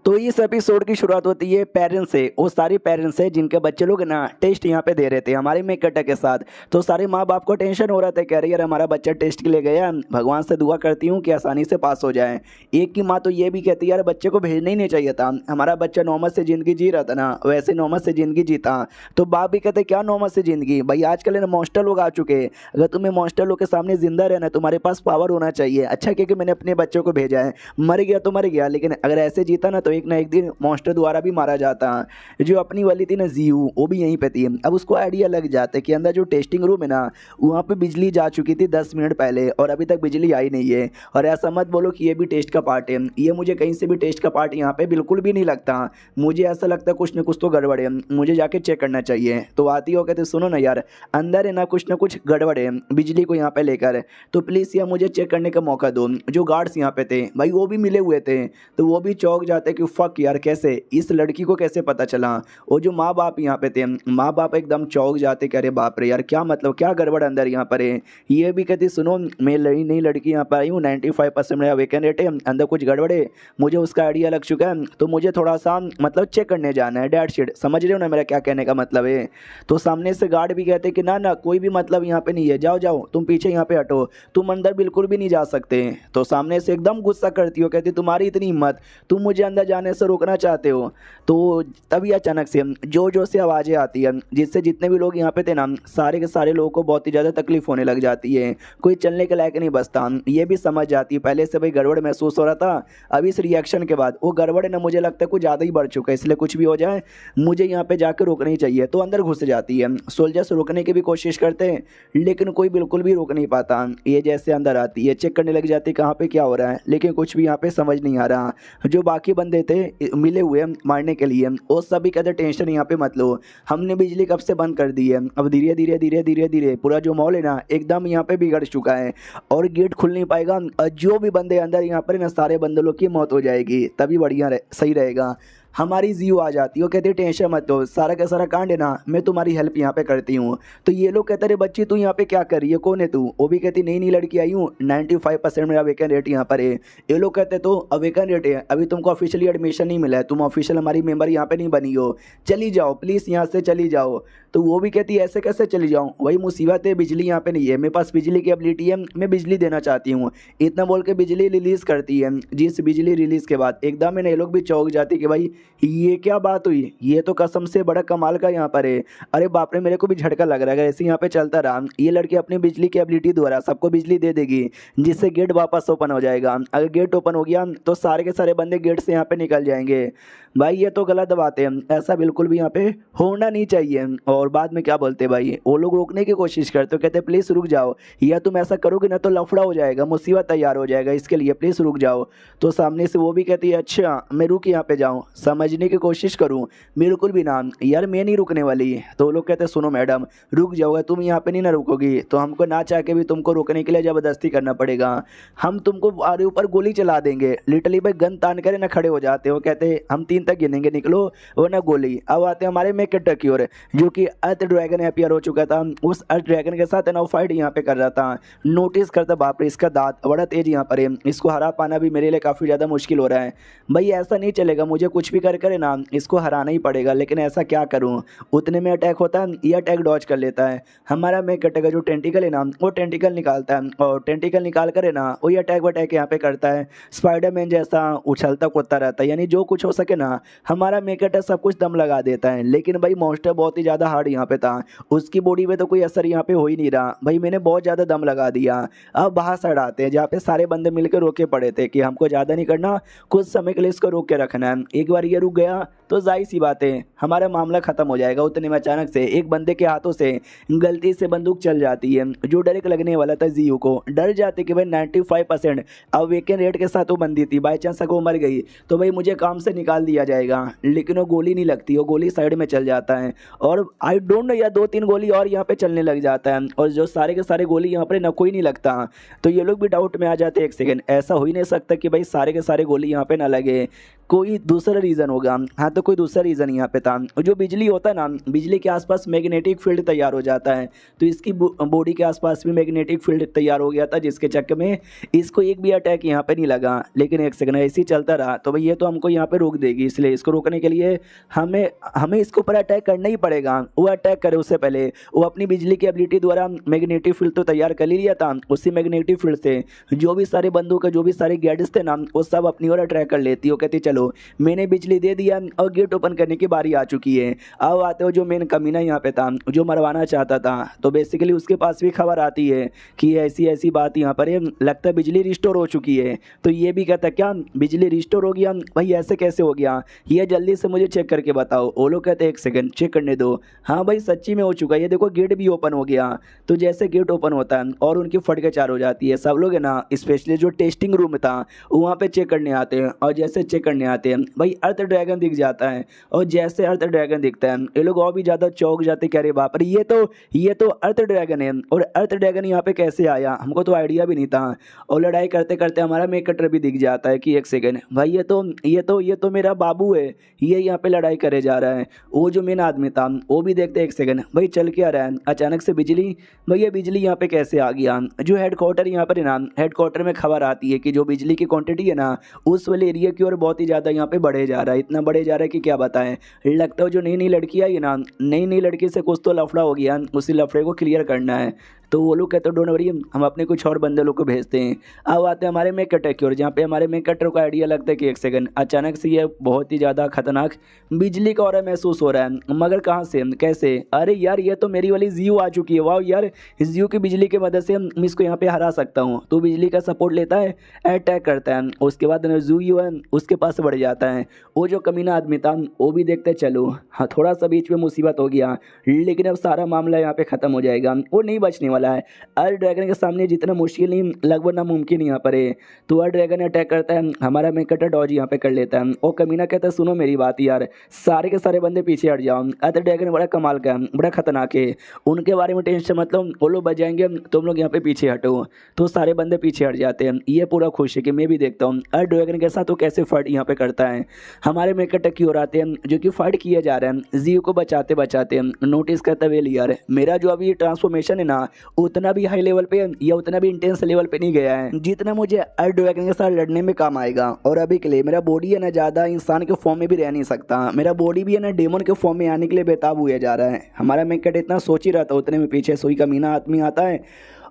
तो इस एपिसोड की शुरुआत होती है पेरेंट्स से, वो सारे पेरेंट्स है जिनके बच्चे लोग ना टेस्ट यहाँ पे दे रहे थे हमारे मेकटा के साथ। तो सारे माँ बाप को टेंशन हो रहा था, कह रही यार हमारा बच्चा टेस्ट के लिए गया, भगवान से दुआ करती हूँ कि आसानी से पास हो जाए। एक की माँ तो ये भी कहती है यार बच्चे को भेजना ही नहीं चाहिए था, हमारा बच्चा नॉर्मल से ज़िंदगी जी रहा था ना, वैसे नॉर्मल से ज़िंदगी जीता। तो बाप भी कहते क्या नॉर्मल से ज़िंदगी, भाई आजकल ना मॉन्स्टर लोग आ चुके हैं, अगर तुम्हें मॉन्स्टर लोग के सामने जिंदा रहना तुम्हारे पास पावर होना चाहिए। अच्छा क्योंकि मैंने अपने बच्चों को भेजा है, मर गया तो मर गया, लेकिन अगर ऐसे जीता ना तो एक ना एक दिन मॉन्स्टर द्वारा भी मारा जाता। जो अपनी वाली थी ना जीऊ, वो भी यहीं पे थी। अब उसको आइडिया लग जाता है कि अंदर जो टेस्टिंग रूम है ना, वहाँ पे बिजली जा चुकी थी 10 मिनट पहले और अभी तक बिजली आई नहीं है। और ऐसा मत बोलो कि ये भी टेस्ट का पार्ट है, ये मुझे कहीं से भी टेस्ट का पार्ट यहाँ पे बिल्कुल भी नहीं लगता। मुझे ऐसा लगता है कुछ ना कुछ तो गड़बड़ है, मुझे जाके चेक करना चाहिए। तो आती हो कहते सुनो ना यार, अंदर है ना कुछ गड़बड़ है बिजली को यहाँ पे लेकर, तो प्लीज़ यार मुझे चेक करने का मौका दो। जो गार्ड्स यहाँ पे थे भाई वो भी मिले हुए थे, तो वो भी चौंक जाते कि फक यार कैसे, इस लड़की को कैसे पता चला। वो जो माँ बाप यहाँ पे थे, माँ बाप एकदम चौंक जाते कि अरे बाप रे यार क्या मतलब, क्या गड़बड़ अंदर यहाँ पर है। ये भी कहती सुनो मैं नई लड़की यहाँ पर आई हूँ, 95% मेरा वेकेंट रेट है, अंदर कुछ गड़बड़ है, मुझे उसका आइडिया लग चुका है, तो मुझे थोड़ा सा मतलब चेक करने जाना है, डैट शिट। समझ रहे हो ना मेरा क्या कहने का मतलब है। तो सामने से गार्ड भी कहते कि ना ना कोई भी मतलब यहाँ पे नहीं है, जाओ जाओ तुम पीछे यहाँ पे हटो, तुम अंदर बिल्कुल भी नहीं जा सकते। तो सामने से एकदम गुस्सा करती हो, कहती तुम्हारी इतनी हिम्मत, तुम मुझे अंदर जाने से रोकना चाहते हो। तो तभी अचानक से जो से आवाज़ें आती है, जिससे जितने भी लोग यहाँ पे थे ना, सारे के सारे लोगों को बहुत ही ज़्यादा तकलीफ होने लग जाती है, कोई चलने के लायक नहीं बचता। ये भी समझ जाती है, पहले से भाई गड़बड़ महसूस हो रहा था, अभी इस रिएक्शन के बाद वो गड़बड़ है ना, मुझे लगता है कुछ ज़्यादा ही बढ़ चुका है, इसलिए कुछ भी हो जाए मुझे यहाँ पे जाकर रोकना ही चाहिए। तो अंदर घुस जाती है, सोल्जर्स रोकने की भी कोशिश करते हैं लेकिन कोई बिल्कुल भी रोक नहीं पाता। ये जैसे अंदर आती है चेक करने लग जाती है कहाँ पे क्या हो रहा है, लेकिन कुछ भी यहाँ पे समझ नहीं आ रहा। जो बाकी बंदे थे मिले हुए मारने के लिए, वो सभी कहते टेंशन यहाँ पे मत लो, हमने बिजली कब से बंद कर दी है, अब धीरे धीरे धीरे धीरे धीरे पूरा जो मॉल है ना एकदम यहाँ पे बिगड़ चुका है और गेट खुल नहीं पाएगा, और जो भी बंदे अंदर यहाँ पर ना सारे बंदे लोग की मौत हो जाएगी, तभी बढ़िया सही रहेगा। हमारी जीओ आ जाती है, वो कहते टेंशन मत लो, सारा का सारा कांड है ना मैं तुम्हारी हेल्प यहाँ पे करती हूँ। तो ये लोग कहते अरे बच्ची तू यहाँ पे क्या कर रही है, कौन है तू। वो भी कहती नई लड़की आई हूँ, 95% मेरा वेकेंट रेट यहाँ पर है। ये लोग कहते तो अब वेकेंट रेट है, अभी तुमको ऑफिशियली एडमिशन नहीं मिला है, तुम ऑफिशियल हमारी मेंबर यहाँ पे नहीं बनी हो, चली जाओ प्लीज़ यहाँ से चली जाओ। तो वो भी कहती है ऐसे कैसे चली जाऊँ, वही मुसीबत है बिजली यहाँ पे नहीं है, मेरे पास बिजली की एबिलिटी है, मैं बिजली देना चाहती हूँ। इतना बोल के बिजली रिलीज़ करती है, जिस बिजली रिलीज़ के बाद एकदम ये लोग भी चौंक जाती कि भाई ये क्या बात हुई, ये तो कसम से बड़ा कमाल का यहाँ पर है। अरे बाप रे, मेरे को भी झटका लग रहा है। अगर ऐसे यहाँ पे चलता रहा, ये लड़की अपनी बिजली की एबिलिटी द्वारा सबको बिजली दे देगी, जिससे गेट वापस ओपन हो जाएगा। अगर गेट ओपन हो गया तो सारे के सारे बंदे गेट से यहाँ पे निकल जाएंगे। भाई ये तो गलत बात है, ऐसा बिल्कुल भी यहाँ पे होना नहीं चाहिए। और बाद में क्या बोलते भाई, वो लोग रोकने की कोशिश करते, कहते प्लीज़ रुक जाओ, या तुम ऐसा करोगे ना तो लफड़ा हो जाएगा, मुसीबत तैयार हो जाएगा, इसके लिए प्लीज़ रुक जाओ। तो सामने से वो भी कहती है अच्छा मैं रुक यहाँ पे जाऊँ, समझने की कोशिश करूँ, बिल्कुल भी ना यार, मैं नहीं रुकने वाली। तो वो लोग कहते हैं सुनो मैडम रुक जाओगे, तुम यहाँ पे नहीं ना रुकोगी तो हमको ना चाह के भी तुमको रोकने के लिए ज़बरदस्ती करना पड़ेगा। हम तुमको आरे ऊपर गोली चला देंगे। लिटरली भाई गन तान करे ना खड़े हो जाते हो, कहते हैं हम 3 तक गिनेंगे, निकलो वरना गोली। अब आते हैं हमारे मेक इट की ओर, जो कि अर्थ ड्रैगन अपीयर हो चुका था। उस अर्थ ड्रैगन के साथ ना फाइट यहाँ पे कर रहा था। नोटिस करता बाप रे इसका दांत बड़ा तेज यहाँ पर है, इसको हरा पाना भी मेरे लिए काफ़ी ज़्यादा मुश्किल हो रहा है। भाई ऐसा नहीं चलेगा, मुझे कुछ भी कर करे ना इसको हराना ही पड़ेगा, लेकिन ऐसा क्या करूँ। उतने में अटैक होता है, ये अटैक डॉज कर लेता है। हमारा मेक इट का जो टेंटिकल है ना वो टेंटिकल निकालता है, और टेंटिकल निकाल कर है ना वही अटैक वटैक यहाँ पे करता है। स्पाइडरमैन जैसा उछलता कूदता रहता है, यानी जो कुछ हो सके ना हमारा मेक इट सब कुछ दम लगा देता है। लेकिन भाई मॉन्स्टर बहुत ही ज़्यादा हार्ड यहाँ पे था, उसकी बॉडी पे तो कोई असर यहाँ पे हो ही नहीं रहा। भाई मैंने बहुत ज़्यादा दम लगा दिया। अब बाहर साइड आते हैं जहाँ पे सारे बंदे मिलकर रोके पड़े थे कि हमको ज़्यादा नहीं करना, कुछ समय के लिए इसको रोक के रखना है। एक बार ये रुक गया तो जाहिर सी बात है हमारा मामला ख़त्म हो जाएगा। उतने में अचानक से एक बंदे के हाथों से गलती से बंदूक चल जाती है। जो डायरेक्ट लगने वाला था जीयू को, डर जाते कि भाई 95% अवेकन रेट के साथ वो बंदी थी, बाई चांस अगर वो मर गई तो भाई मुझे काम से निकाल दिया जाएगा। लेकिन वो गोली नहीं लगती, वो गोली साइड में चल जाता है, और आई डोंट नो या 2-3 गोली और यहाँ पे चलने लग जाता है, और जो सारे के सारे गोली यहाँ पर ना कोई नहीं लगता। तो ये लोग भी डाउट में आ जाते हैं, एक सेकेंड ऐसा हो ही नहीं सकता कि भाई सारे के सारे गोली यहाँ पे ना लगे, कोई दूसरा रीज़न होगा। हाँ तो कोई दूसरा रीज़न यहाँ पे था। जो बिजली होता है ना, बिजली के आसपास मैग्नेटिक फील्ड तैयार हो जाता है, तो इसकी बॉडी के आसपास भी मैग्नेटिक फील्ड तैयार हो गया था, जिसके चक्कर में इसको एक भी अटैक यहाँ पे नहीं लगा। लेकिन एक सेकंड ऐसे ही चलता रहा तो भाई ये तो हमको यहाँ पे रोक देगी, इसलिए इसको रोकने के लिए हमें हमें इसके ऊपर अटैक करना ही पड़ेगा। वो अटैक करे उससे पहले वो अपनी बिजली की एबिलिटी द्वारा मैग्नेटिक फील्ड तो तैयार कर ही लिया था। उसी मैग्नेटिक फील्ड से जो भी सारे बंदूक जो भी सारे गैजेट्स थे ना वो सब अपनी ओर अट्रैक्ट कर लेती। वो कहती चलो मैंने बिजली दे दिया और गेट ओपन करने की बारी आ चुकी है। अब आते हो जो मेन कमीना यहाँ पे था, जो मरवाना चाहता था, तो बेसिकली उसके पास भी खबर आती है कि ऐसी ऐसी बात यहाँ पर है, लगता है बिजली रिस्टोर हो चुकी है। तो ये भी कहता क्या बिजली रिस्टोर हो गया, भाई ऐसे कैसे हो गया, ये जल्दी से मुझे चेक करके बताओ। वो लोग कहते हैं एक सेकंड चेक करने दो। हाँ भाई सच्ची में हो चुका है, ये देखो गेट भी ओपन हो गया। तो जैसे गेट ओपन होता है और उनकी फटके चार हो जाती है, सब लोग है ना स्पेशली जो टेस्टिंग रूम था वहाँ पे चेक करने आते हैं, और जैसे चेक करने आते हैं भाई अर्थ ड्रैगन दिख जाता है। और जैसे अर्थ ड्रैगन दिखता है ये लोग और भी ज़्यादा चौंक जाते, कह रहे बाप रे ये तो अर्थ ड्रैगन है, और अर्थ ड्रैगन यहाँ पे कैसे आया, हमको तो आइडिया भी नहीं था। और लड़ाई करते करते हमारा मेक कटर भी दिख जाता है कि एक सेकेंड भाई ये तो मेरा बाबू है, ये यहाँ पे लड़ाई करे जा रहा है। वो जो मेन आदमी था वो भी देखते एक सेकेंड भाई चल क्या रहा है। अचानक से बिजली, भैया बिजली यहाँ पे कैसे आ गया। जो हेडक्वार्टर यहाँ पर है ना, हेडक्वार्टर में खबर आती है कि जो बिजली की क्वांटिटी है ना उस वाले एरिया की ओर बहुत ही ज़्यादा यहाँ पे बढ़े जा रहा है, इतना बढ़े जा रहा है कि क्या बताएं। लगता है जो नई नई लड़की आई है ना, नई नई लड़की से कुछ तो लफड़ा हो गया, उसी लफड़े को क्लियर करना है। तो वो लोग कहते हैं डोंट वरी, हम अपने कुछ और बंदे लोग को भेजते हैं। अब आते हैं हमारे मेक कटर की ओर, जहाँ पे हमारे मेक कटर को आइडिया लगता है कि एक सेकंड अचानक से ये बहुत ही ज़्यादा खतरनाक बिजली का ऑरा महसूस हो रहा है, मगर कहाँ से कैसे। अरे यार ये तो मेरी वाली जियो आ चुकी है, वाह यार इस जियो की बिजली की मदद से मैं इसको यहाँ पे हरा सकता हूँ। तो बिजली का सपोर्ट लेता है, अटैक करता है, उसके बाद जियो है उसके पास बढ़ जाता है। वो जो कमीना आदमी था वो भी देखते चलो हाँ थोड़ा सा बीच में मुसीबत हो गया, लेकिन अब सारा मामला यहाँ पे ख़त्म हो जाएगा, वो नहीं बचने वाला है। अर्थ ड्रैगन के सामने जितना मुश्किल नहीं लगभग नामुमकिन यहाँ पर है। तो अर्थ ड्रैगन अटैक करता है, हमारा मेक कटर डॉज यहाँ पे कर लेता है। और कमीना कहता है सुनो मेरी बात यार, सारे के सारे बंदे पीछे हट जाओ, अर्थ ड्रैगन बड़ा कमाल का है, बड़ा खतरनाक है, उनके बारे में टेंशन मतलब वो लोग बजाएंगे, तुम लोग यहाँ पे पीछे हटो। तो सारे बंदे पीछे हट जाते हैं। ये पूरा खुश है कि मैं भी देखता हूँ अर्थ ड्रैगन के साथ वो कैसे फाइट यहाँ पे करता है। हमारे मेक कटर की ओर आते हैं जो कि फाइट किए जा रहे हैं, जियो को बचाते बचाते नोटिस करता वेल यार मेरा जो अभी ट्रांसफॉर्मेशन है ना उतना भी हाई लेवल पे या उतना भी इंटेंस लेवल पे नहीं गया है जितना मुझे अर्थ ड्रैगन के साथ लड़ने में काम आएगा। और अभी के लिए मेरा बॉडी है ना ज़्यादा इंसान के फॉर्म में भी रह नहीं सकता, मेरा बॉडी भी है ना डेमन के फॉर्म में आने के लिए बेताब हुआ जा रहा है। हमारा मेक कटर इतना सोच ही रहा था, उतने में पीछे सोई कमीना आदमी आता है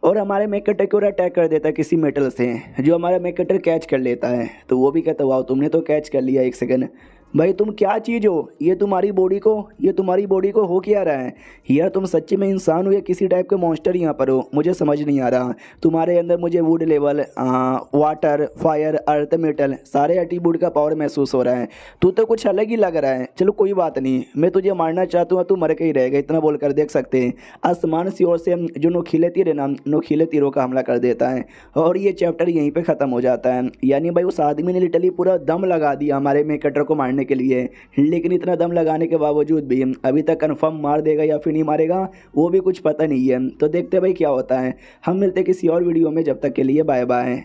और हमारे मेक कटर की ओर अटैक कर देता है किसी मेटल से, जो हमारा मेक कटर कैच कर लेता है। तो वो भी कहता है वाह तुमने तो कैच कर लिया, एक सेकंड भाई तुम क्या चीज़ हो? ये तुम्हारी बॉडी को हो क्या रहा है? यार तुम सच्ची में इंसान हो या किसी टाइप के मॉन्स्टर यहाँ पर हो? मुझे समझ नहीं आ रहा। तुम्हारे अंदर मुझे would level, water, fire, earth, metal सारे एट्रीब्यूट का पावर महसूस हो रहा है। तू तो कुछ अलग ही लग रहा है। चलो कोई बात नहीं, मैं तुझे मारना चाहता हूँ, तू मर के ही रहेगा, इतना बोलकर देख सकते हैं आसमान की ओर से जो नोखीले तीर है ना, नोखीले तीरों का हमला कर देता है और ये चैप्टर यहीं पे ख़त्म हो जाता है। यानी भाई उस आदमी ने लिटरली पूरा दम लगा दिया हमारे मेन कैरेक्टर को मारने के लिए, लेकिन इतना दम लगाने के बावजूद भी अभी तक कंफर्म मार देगा या फिर नहीं मारेगा वो भी कुछ पता नहीं है। तो देखते हैं भाई क्या होता है। हम मिलते हैं किसी और वीडियो में, जब तक के लिए बाय बाय।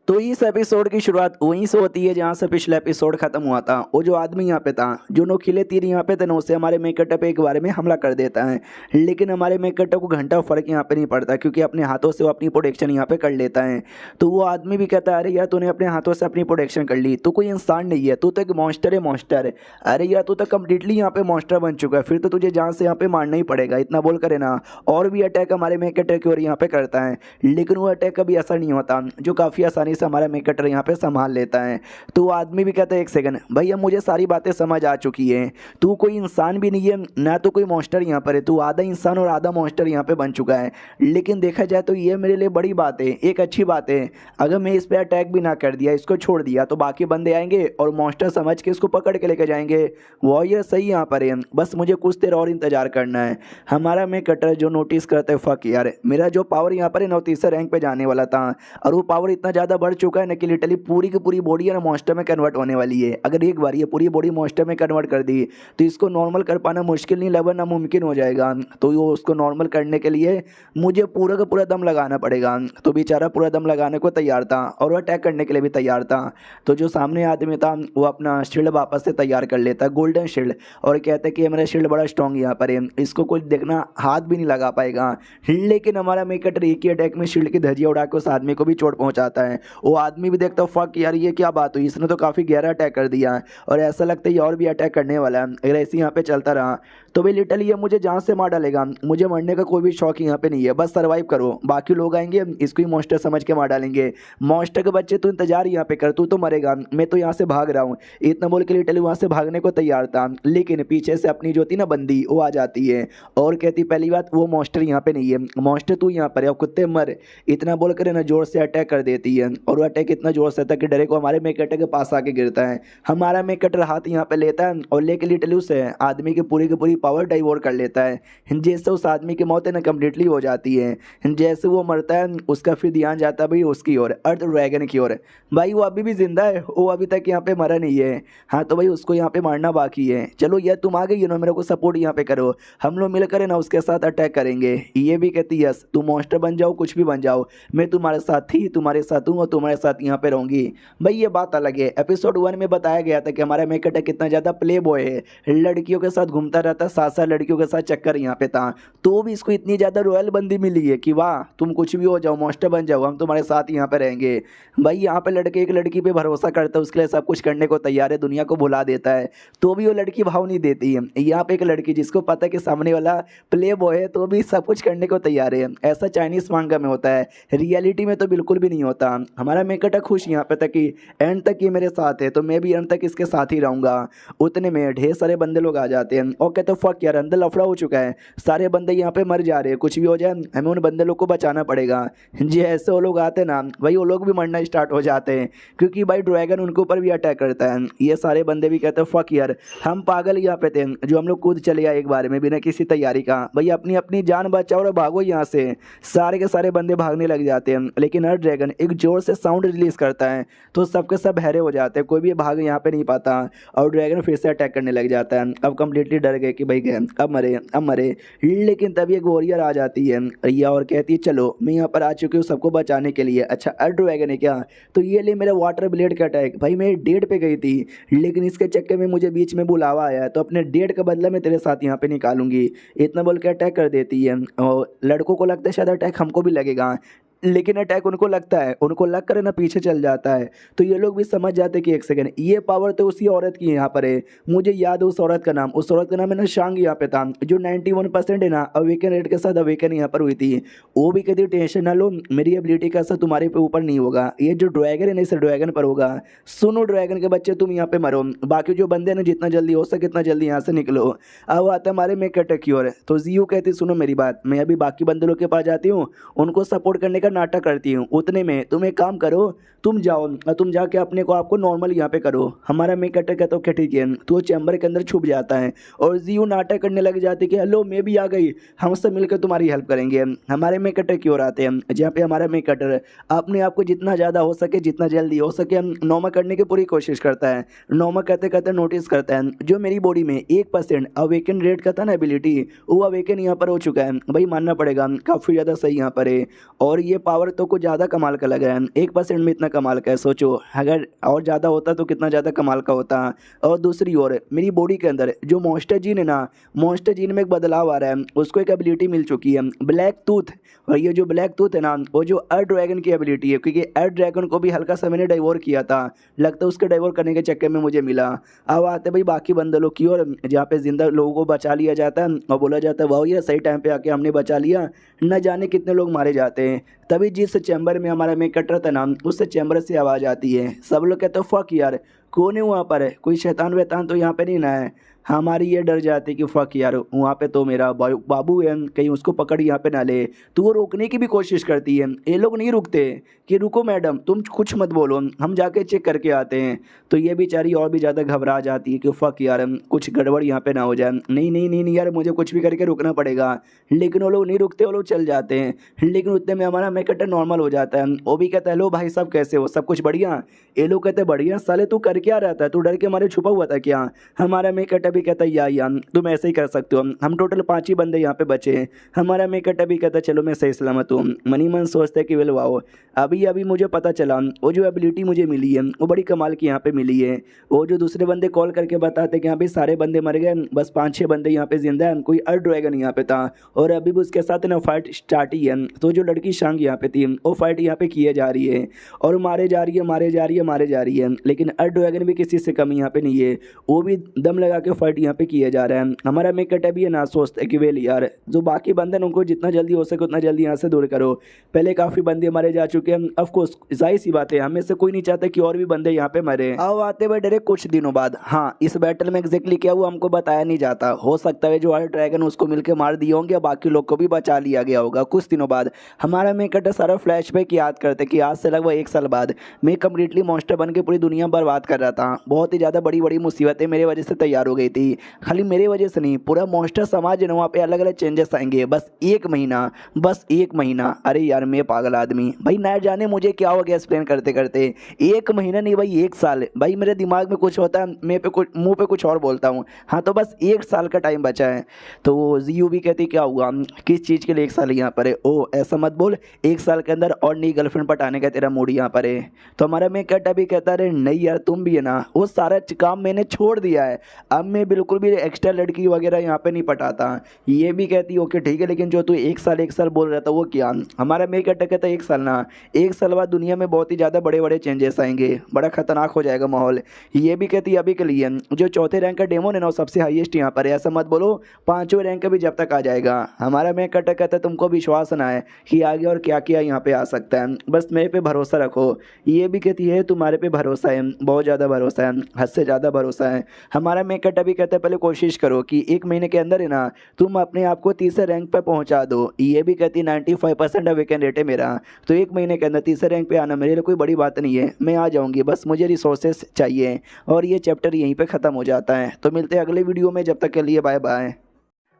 तो इस एपिसोड की शुरुआत वहीं से होती है जहाँ से पिछला एपिसोड खत्म हुआ था। वो जो आदमी यहाँ पे था, जो नोखीले तीर यहाँ पे थे ना, उससे हमारे मेकट पे एक बारे में हमला कर देता है, लेकिन हमारे मेकट को घंटा फर्क यहाँ पे नहीं पड़ता क्योंकि अपने हाथों से वो अपनी प्रोटेक्शन यहाँ पे कर लेता है। तो वो आदमी भी कहता है अरे यार तूने अपने हाथों से अपनी प्रोटेक्शन कर ली, तो कोई इंसान नहीं है, तू तो एक मॉन्स्टर है मॉन्स्टर। अरे यार तू तो कम्प्लीटली यहाँ पे मॉन्स्टर बन चुका है, फिर तो तुझे जान से यहाँ पे मारना ही पड़ेगा, इतना बोल कर है ना। और भी अटैक हमारे मेकट की ओर यहाँ पे करता है, लेकिन वो अटैक कभी असर नहीं होता, जो काफ़ी आसानी से हमारा मेकट यहाँ पे संभाल लेता है। तो वो आदमी भी कहता है एक सेकंड भाई, अब मुझे सारी बातें समझ आ चुकी हैं, तू कोई इंसान भी नहीं है ना, तो कोई मॉन्स्टर यहाँ पर है, तू आधा इंसान और आधा मॉन्स्टर यहाँ पे बन चुका है। लेकिन देखा जाए तो ये मेरे लिए बड़ी बात है, एक अच्छी बात है। अगर मैं इस पर अटैक भी ना कर दिया, इसको छोड़ दिया, तो बाकी बंदे आएंगे और मॉन्स्टर समझ के इसको पकड़ के लेके जाएंगे। वॉरियर सही यहाँ पर है, बस मुझे कुछ देर और इंतजार करना है। हमारा मैं कटर जो नोटिस करते फक यार, मेरा जो पावर यहाँ पर है ना, तीसरे रैंक पे जाने वाला था और वो पावर इतना ज़्यादा बढ़ चुका है ना कि लिटरली पूरी की पूरी बॉडी है ना मॉन्स्टर में कन्वर्ट होने वाली है। अगर एक बार ये पूरी बॉडी मॉन्स्टर में कन्वर्ट कर दी तो इसको नॉर्मल कर पाना मुश्किल नहीं, लगभग नामुमकिन हो जाएगा। तो वो उसको नॉर्मल करने के लिए मुझे पूरा का पूरा दम लगाना पड़ेगा। तो बेचारा पूरा दम लगाने को तैयार था और वो अटैक करने के लिए भी तैयार था। तो जो सामने आदमी था वो अपना शील्ड वापस से तैयार कर लेता है, गोल्डन शील्ड, और कहता है कि मेरा शील्ड बड़ा स्ट्रॉन्ग यहाँ पर है, इसको कोई देखना हाथ भी नहीं लगा पाएगा। लेकिन हमारा मेकटर एक ही अटैक में शील्ड की धज्जियाँ उड़ा के उस आदमी को भी चोट पहुँचाता है। वो आदमी भी देखता है फक यार ये क्या बात हुई, इसने तो काफ़ी गहरा अटैक कर दिया है और ऐसा लगता है ये और भी अटैक करने वाला है। अगर ऐसे यहाँ पे चलता रहा तो भाई लिटरली ये मुझे जान से मार डालेगा। मुझे मरने का कोई भी शौक यहाँ पे नहीं है, बस सर्वाइव करो, बाकी लोग आएंगे इसको ही मॉन्स्टर समझ के मार डालेंगे। मॉन्स्टर के बच्चे तू इंतजार यहाँ पे कर, तू तो मरेगा, मैं तो यहाँ से भाग रहा हूँ, इतना बोल के लिटरली वहाँ से भागने को तैयार था। लेकिन पीछे से अपनी जो थी ना बंदी वो आ जाती है और कहती पहली बात वो मॉन्स्टर यहाँ पे नहीं है, मॉन्स्टर तू यहाँ पर है, कुत्ते मर, इतना बोल कर ना जोर से अटैक कर देती है। और वो अटैक इतना जोर से था कि डरे को हमारे मेकटर के पास आके गिरता है। हमारा मेकटर हाथ यहाँ पे लेता है और लेके लिटरली उस आदमी की पूरी पावर डाइवोर कर लेता है। जैसे उस आदमी की मौत है ना कम्प्लीटली हो जाती है, जैसे वो मरता है उसका फिर ध्यान जाता है भाई उसकी ओर, अर्थ ड्रैगन की ओर। भाई वो अभी भी जिंदा है, वो अभी तक यहाँ पे मरा नहीं है। हाँ तो भाई उसको यहाँ पे मारना बाकी है। चलो यार तुम आ गई ना, मेरे को सपोर्ट यहाँ पे करो, हम लोग मिलकर है ना उसके साथ अटैक करेंगे। ये भी कहती यस तुम मॉन्स्टर बन जाओ, कुछ भी बन जाओ, मैं तुम्हारे साथ थी, तुम्हारे साथ हूँ और तुम्हारे साथ यहाँ पे रहूंगी। भाई ये बात अलग है। एपिसोड 1 में बताया गया था कि हमारा मेकट कितना ज़्यादा प्ले बॉय है, लड़कियों के साथ घूमता रहता, साथ साथ लड़कियों के साथ चक्कर यहाँ पे था, तो भी इसको इतनी ज़्यादा रॉयल बंदी मिली है कि वाह तुम कुछ भी हो जाओ, मॉन्स्टर बन जाओ, हम तुम्हारे साथ यहाँ पे रहेंगे। भाई यहाँ पे लड़के एक लड़की पे भरोसा करता है, उसके लिए सब कुछ करने को तैयार है, दुनिया को भुला देता है, तो भी वो लड़की भाव नहीं देती है। यहाँ पे एक लड़की जिसको पता है कि सामने वाला प्ले बॉय है तो भी सब कुछ करने को तैयार है। ऐसा चाइनीज मांगा में होता है, रियलिटी में तो बिल्कुल भी नहीं होता। हमारा मेकट खुश यहाँ पे तक कि एंड तक ये मेरे साथ है तो मैं भी एंड तक इसके साथ ही रहूँगा। उतने में ढेर सारे बंदे लोग आ जाते हैं और कहते फक यार अंदर लफड़ा हो चुका है, सारे बंदे यहाँ पे मर जा रहे हैं, कुछ भी हो जाए हमें उन बंदे लोग को बचाना पड़ेगा। जी ऐसे वो लोग आते ना भाई वो लोग भी मरना स्टार्ट हो जाते हैं क्योंकि भाई ड्रैगन उनके ऊपर भी अटैक करता है। ये सारे बंदे भी कहते हैं फक यार हम पागल यहाँ पे थे जो हम लोग कूद चले आए एक बार में बिना किसी तैयारी का, भाई अपनी अपनी जान बचाओ और भागो यहाँ से। सारे के सारे बंदे भागने लग जाते हैं, लेकिन हर ड्रैगन एक जोर से साउंड रिलीज करता है तो सबके सब बहरे हो जाते हैं, कोई भी भाग यहाँ पे नहीं पाता और ड्रैगन फिर से अटैक करने लग जाता है। अब कम्प्लीटली डर गए कि भाई गए अब मरे। लेकिन तभी एक वॉरियर आ जाती है या और कहती है चलो मैं यहाँ पर आ चुकी हूँ सबको बचाने के लिए। अच्छा अर्थ ड्रैगन है क्या, तो ये ले मेरा वाटर ब्लेड का अटैक। भाई मैं डेट पे गई थी लेकिन इसके चक्कर में मुझे बीच में बुलावा आया तो अपने डेट का बदला मैं तेरे साथ यहाँ पे निकालूंगी, इतना बोल के अटैक कर देती है। और लड़कों को लगता है शायद अटैक हमको भी लगेगा, लेकिन अटैक उनको लगता है, उनको लग कर ना पीछे चल जाता है। तो ये लोग भी समझ जाते हैं कि एक सेकंड, ये पावर तो उसी औरत की यहाँ पर है। मुझे याद है उस औरत का नाम, उस औरत का नाम है ना शांग यहाँ पे था, जो 91% है ना अवेकन रेट के साथ अवेकन यहाँ पर हुई थी। वो भी कहती टेंशन ना लो, मेरी एबिलिटी का असर तुम्हारे पे ऊपर नहीं होगा, ये जो ड्रैगन है ना इस ड्रैगन पर होगा। सुनो ड्रैगन के बच्चे, तुम यहाँ पे मरो, बाकी जो बंदे ना जितना जल्दी हो सके इतना जल्दी यहाँ से निकलो। अब आता है हमारे मेक अटैक की ओर। तो जियो कहती सुनो मेरी बात, मैं अभी बाकी बंदे लोग के पास जाती हूँ, उनको सपोर्ट करने का नाटक करती हूँ। उतने में तुम एक काम करो, तुम जाओ और तुम जाके अपने को आपको नॉर्मल यहाँ पे करो। हमारा मेक अटैक कहता है ठीक है। तो वो चैम्बर के अंदर छुप जाता है और जियो नाटक करने लग जाती है कि हेलो मैं भी आ गई, हम सब मिलकर तुम्हारी हेल्प करेंगे। हमारे मेक अटैक की ओर आते हैं, जहाँ पे हमारा मेक अटैक अपने आप को जितना ज़्यादा हो सके, जितना जल्दी हो सके हम नॉर्मल करने की पूरी कोशिश करता है। नॉर्मल करते करते नोटिस करता है जो मेरी बॉडी में 1% अवेकन रेट का था ना एबिलिटी, वो अवेकन यहाँ पर हो चुका है। भाई मानना पड़ेगा काफ़ी ज़्यादा सही यहाँ पर है। और ये पावर तो कुछ ज़्यादा कमाल का लग रहा है, 1% में इतना कमाल का है। सोचो अगर और ज़्यादा होता तो कितना ज़्यादा कमाल का होता। और दूसरी ओर मेरी बॉडी के अंदर जो मॉन्स्टर जीन है ना, मॉन्स्टर जीन में एक बदलाव आ रहा है, उसको एक एबिलिटी मिल चुकी है ब्लैक टूथ। और ये जो ब्लैक टूथ है ना, वो जो अर्थ ड्रैगन की एबिलिटी है, क्योंकि अर्थ ड्रैगन को भी हल्का सा मैंने डाइवोर किया था, लगता है उसके डाइवोर करने के चक्कर में मुझे मिला। अब आते भाई बाकी बंदे लोग की ओर, जहाँ पे जिंदा लोगों को बचा लिया जाता है और बोला जाता है वाह ये सही टाइम पे आके हमने बचा लिया, न जाने कितने लोग मारे जाते हैं। तभी जिस चैम्बर में हमारा मेक कट रहा था ना, उस चैम्बर से आवाज़ आती है। सब लोग कहते हैं फक यार कौन है वहाँ पर, कोई शैतान वैतान तो यहाँ पे नहीं ना है। हमारी ये डर जाती कि फक यार वहाँ पे तो मेरा बाबू है, कहीं उसको पकड़ यहाँ पे ना ले। तो वो रोकने की भी कोशिश करती है, ये लोग नहीं रुकते कि रुको मैडम तुम कुछ मत बोलो, हम जाके चेक करके आते हैं। तो ये बेचारी और भी ज़्यादा घबरा जाती है कि फक यार कुछ गड़बड़ यहाँ पे ना हो जाए। नहीं नहीं नहीं नहीं यार मुझे कुछ भी करके रुकना पड़ेगा। लेकिन वो लोग नहीं रुकते, वो लोग चल जाते हैं। लेकिन उतने में हमारा मेकअप नॉर्मल हो जाता है। वो भी कहता है हेलो भाई साहब कैसे हो, सब कुछ बढ़िया। ये लोग कहते हैं बढ़िया। साले तू कर क्या रहता है, तू डर के मारे छुपा हुआ था क्या। हमारा मेकअप भी कहता है या तुम ऐसे ही कर सकते हो। हम टोटल 5 ही बंदे यहाँ पे बचे हैं। हमारा मेकअप भी कहता है चलो मैं सही सलामत हूँ। मनी मन सोचते हैं कि वेल वाओ अभी अभी मुझे पता चला वो जो एबिलिटी मुझे मिली है वो बड़ी कमाल की यहाँ पे मिली है। वो जो दूसरे बंदे कॉल करके बताते कि यहाँ पे सारे बंदे मर गए, बस 5-6 बंदे यहाँ पे जिंदा हैं, कोई अर्थ ड्रैगन यहाँ पे था और अभी भी उसके साथ ना फाइट स्टार्ट ही है। तो जो लड़की शांग यहाँ पे थी वो फाइट यहाँ पे किए जा रही है और मारे जा रही है मारे जा रही है मारे जा रही है। लेकिन अर्थ ड्रैगन भी किसी से कमी यहाँ पे नहीं है, वो भी दम लगा के फाइट यहाँ पे किए जा रहा है। हमारा मेकअप भी है ना सोचते कि वेल यार जो बाकी बंदे हैं उनको जितना जल्दी हो सके उतना जल्दी यहाँ से दूर करो। पहले काफ़ी बंदे मारे जा चुके हैं, ऑफकोर्स जाहिर सी बात है हमें से कोई नहीं चाहता कि और भी बंदे यहाँ पे मरे। अब आते हुए डरे कुछ दिनों बाद, हाँ इस बैटल में एग्जैक्टली क्या हुआ हमको बताया नहीं जाता। हो सकता है जो अर्थ ड्रैगन उसको मिलकर मार दिए होंगे, बाकी लोग को भी बचा लिया गया होगा। कुछ दिनों बाद हमारा मेकअप सारा फ्लैशबैक याद करते कि आज से लगभग 1 साल बाद मैं कम्प्लीटली मॉन्स्टर बन के पूरी दुनिया बर्बाद कर रहा था। बहुत ही ज़्यादा बड़ी बड़ी मुसीबतें मेरे वजह से तैयार हो गई थी। खाली मेरे वजह से नहीं, पूरा मॉन्स्टर समाज है ना वहाँ पे अलग अलग चेंजेस आएंगे। बस 1 महीना, बस 1 महीना। अरे यार मैं पागल आदमी भाई, ना जाने मुझे क्या हो गया एक्सप्लेन करते करते। 1 महीना नहीं भाई 1 साल। भाई मेरे दिमाग में कुछ होता है, मैं पे कुछ मुंह पे कुछ और बोलता हूँ। हाँ तो बस 1 साल का टाइम बचा है। तो जीयू भी कहती क्या हुआ, किस चीज़ के लिए 1 साल यहाँ पर है। ओ ऐसा मत बोल, 1 साल के अंदर और नई गर्लफ्रेंड पटाने का तेरा मूड यहाँ पर है। तो हमारा मैं कहता भी कहता अरे नहीं यार तुम भी है ना, वो सारा काम मैंने छोड़ दिया है, अब मैं बिल्कुल भी एक्स्ट्रा लड़की वगैरह यहाँ पे नहीं पटाता। ये भी कहती ओके ठीक है, लेकिन जो तू 1 साल बोल रहा था वो क्या। हमारा मैं कहता 1 साल ना, 1 साल बाद दुनिया में बहुत ही ज़्यादा बड़े बड़े चेंजेस आएंगे, बड़ा खतरनाक हो जाएगा माहौल। ये भी कहती अभी के लिए जो 4थे रैंक का डेमोन है ना वो सबसे हाईएस्ट यहाँ पर है, ऐसा मत बोलो 5वें रैंक का भी जब तक आ जाएगा। हमारा मैं कहता तुमको विश्वास ना है कि आगे और क्या क्या यहाँ पे आ सकता है, बस मेरे पे भरोसा रखो। ये भी कहती है तुम्हारे पे भरोसा है, बहुत ज़्यादा भरोसा है, हद से ज़्यादा भरोसा है। हमारा मैं भी कहता है पहले कोशिश करो कि 1 महीने के अंदर है ना तुम अपने आप को 3रे रैंक पे पहुंचा दो। ये भी कहती 95% अवेकन रेट है मेरा, तो 1 महीने के अंदर 3रे रैंक पे आना मेरे लिए कोई बड़ी बात नहीं है, मैं आ जाऊंगी, बस मुझे रिसोर्सेस चाहिए। और ये चैप्टर यहीं पे ख़त्म हो जाता है। तो मिलते हैं अगले वीडियो में, जब तक के लिए बाय बाय।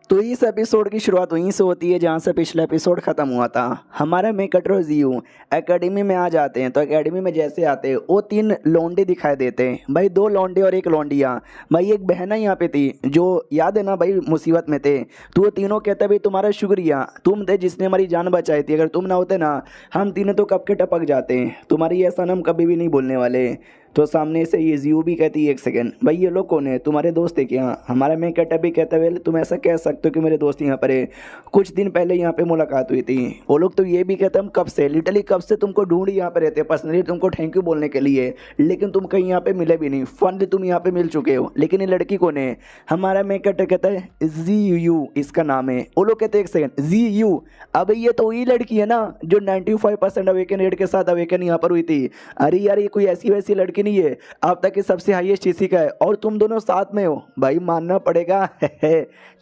तो इस एपिसोड की शुरुआत वहीं से होती है जहाँ से पिछला एपिसोड ख़त्म हुआ था। हमारा मेकअप जियो एकेडमी में आ जाते हैं। तो एकेडमी में जैसे आते हैं वो 3 लौंडे दिखाई देते हैं भाई, 2 लौंडे और 1 लौंडिया। भाई एक बहना यहाँ पे थी जो याद है ना भाई मुसीबत में थे, तो वो तीनों कहते भाई तुम्हारा शुक्रिया, तुम थे जिसने हमारी जान बचाई थी, अगर तुम ना होते ना हम तीनों तो कब के टपक जाते हैं, तुम्हारी एहसान हम कभी भी नहीं भूलने वाले। तो सामने से ये जीव भी कहती है एक सेकंड भाई ये लोग कौन है, तुम्हारे दोस्त है क्या? हमारा मैं कटा भी कहता है वेल तुम ऐसा कह सकते हो कि मेरे दोस्त यहाँ पर है, कुछ दिन पहले यहाँ पे मुलाकात हुई थी। वो लोग तो ये भी कहते हम कब से लिटरली कब से तुमको ढूंढ यहाँ पे रहते हैं पर्सनली तुमको थैंक यू बोलने के लिए, लेकिन तुम कहीं यहाँ पे मिले भी नहीं, फंड तुम यहाँ पे मिल चुके हो, लेकिन ये लड़की कौन है? हमारा मैं कटा कहता है ZU इसका नाम है। वो लोग कहते हैं एक सेकंड ZU, अब ये तो वही लड़की है ना जो 95% अवेकन रेट के साथ अवेकन यहाँ पर हुई थी। अरे यार ये कोई ऐसी वैसी लड़की नहीं है, अब तक की सबसे हाईएस्ट इसी का है और तुम दोनों साथ में हो, भाई मानना पड़ेगा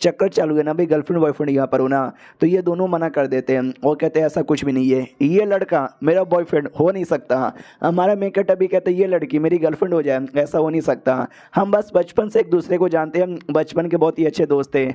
चक्कर चालू है ना भाई, गर्लफ्रेंड बॉयफ्रेंड यहाँ पर हो ना। तो ये दोनों मना कर देते हैं और कहते हैं ऐसा कुछ भी नहीं है, ये लड़का मेरा बॉयफ्रेंड हो नहीं सकता। हमारा मेकअप अभी कहते हैं ये लड़की मेरी गर्लफ्रेंड हो जाए, ऐसा हो नहीं सकता, हम बस बचपन से एक दूसरे को जानते हैं, बचपन के बहुत ही अच्छे दोस्त थे।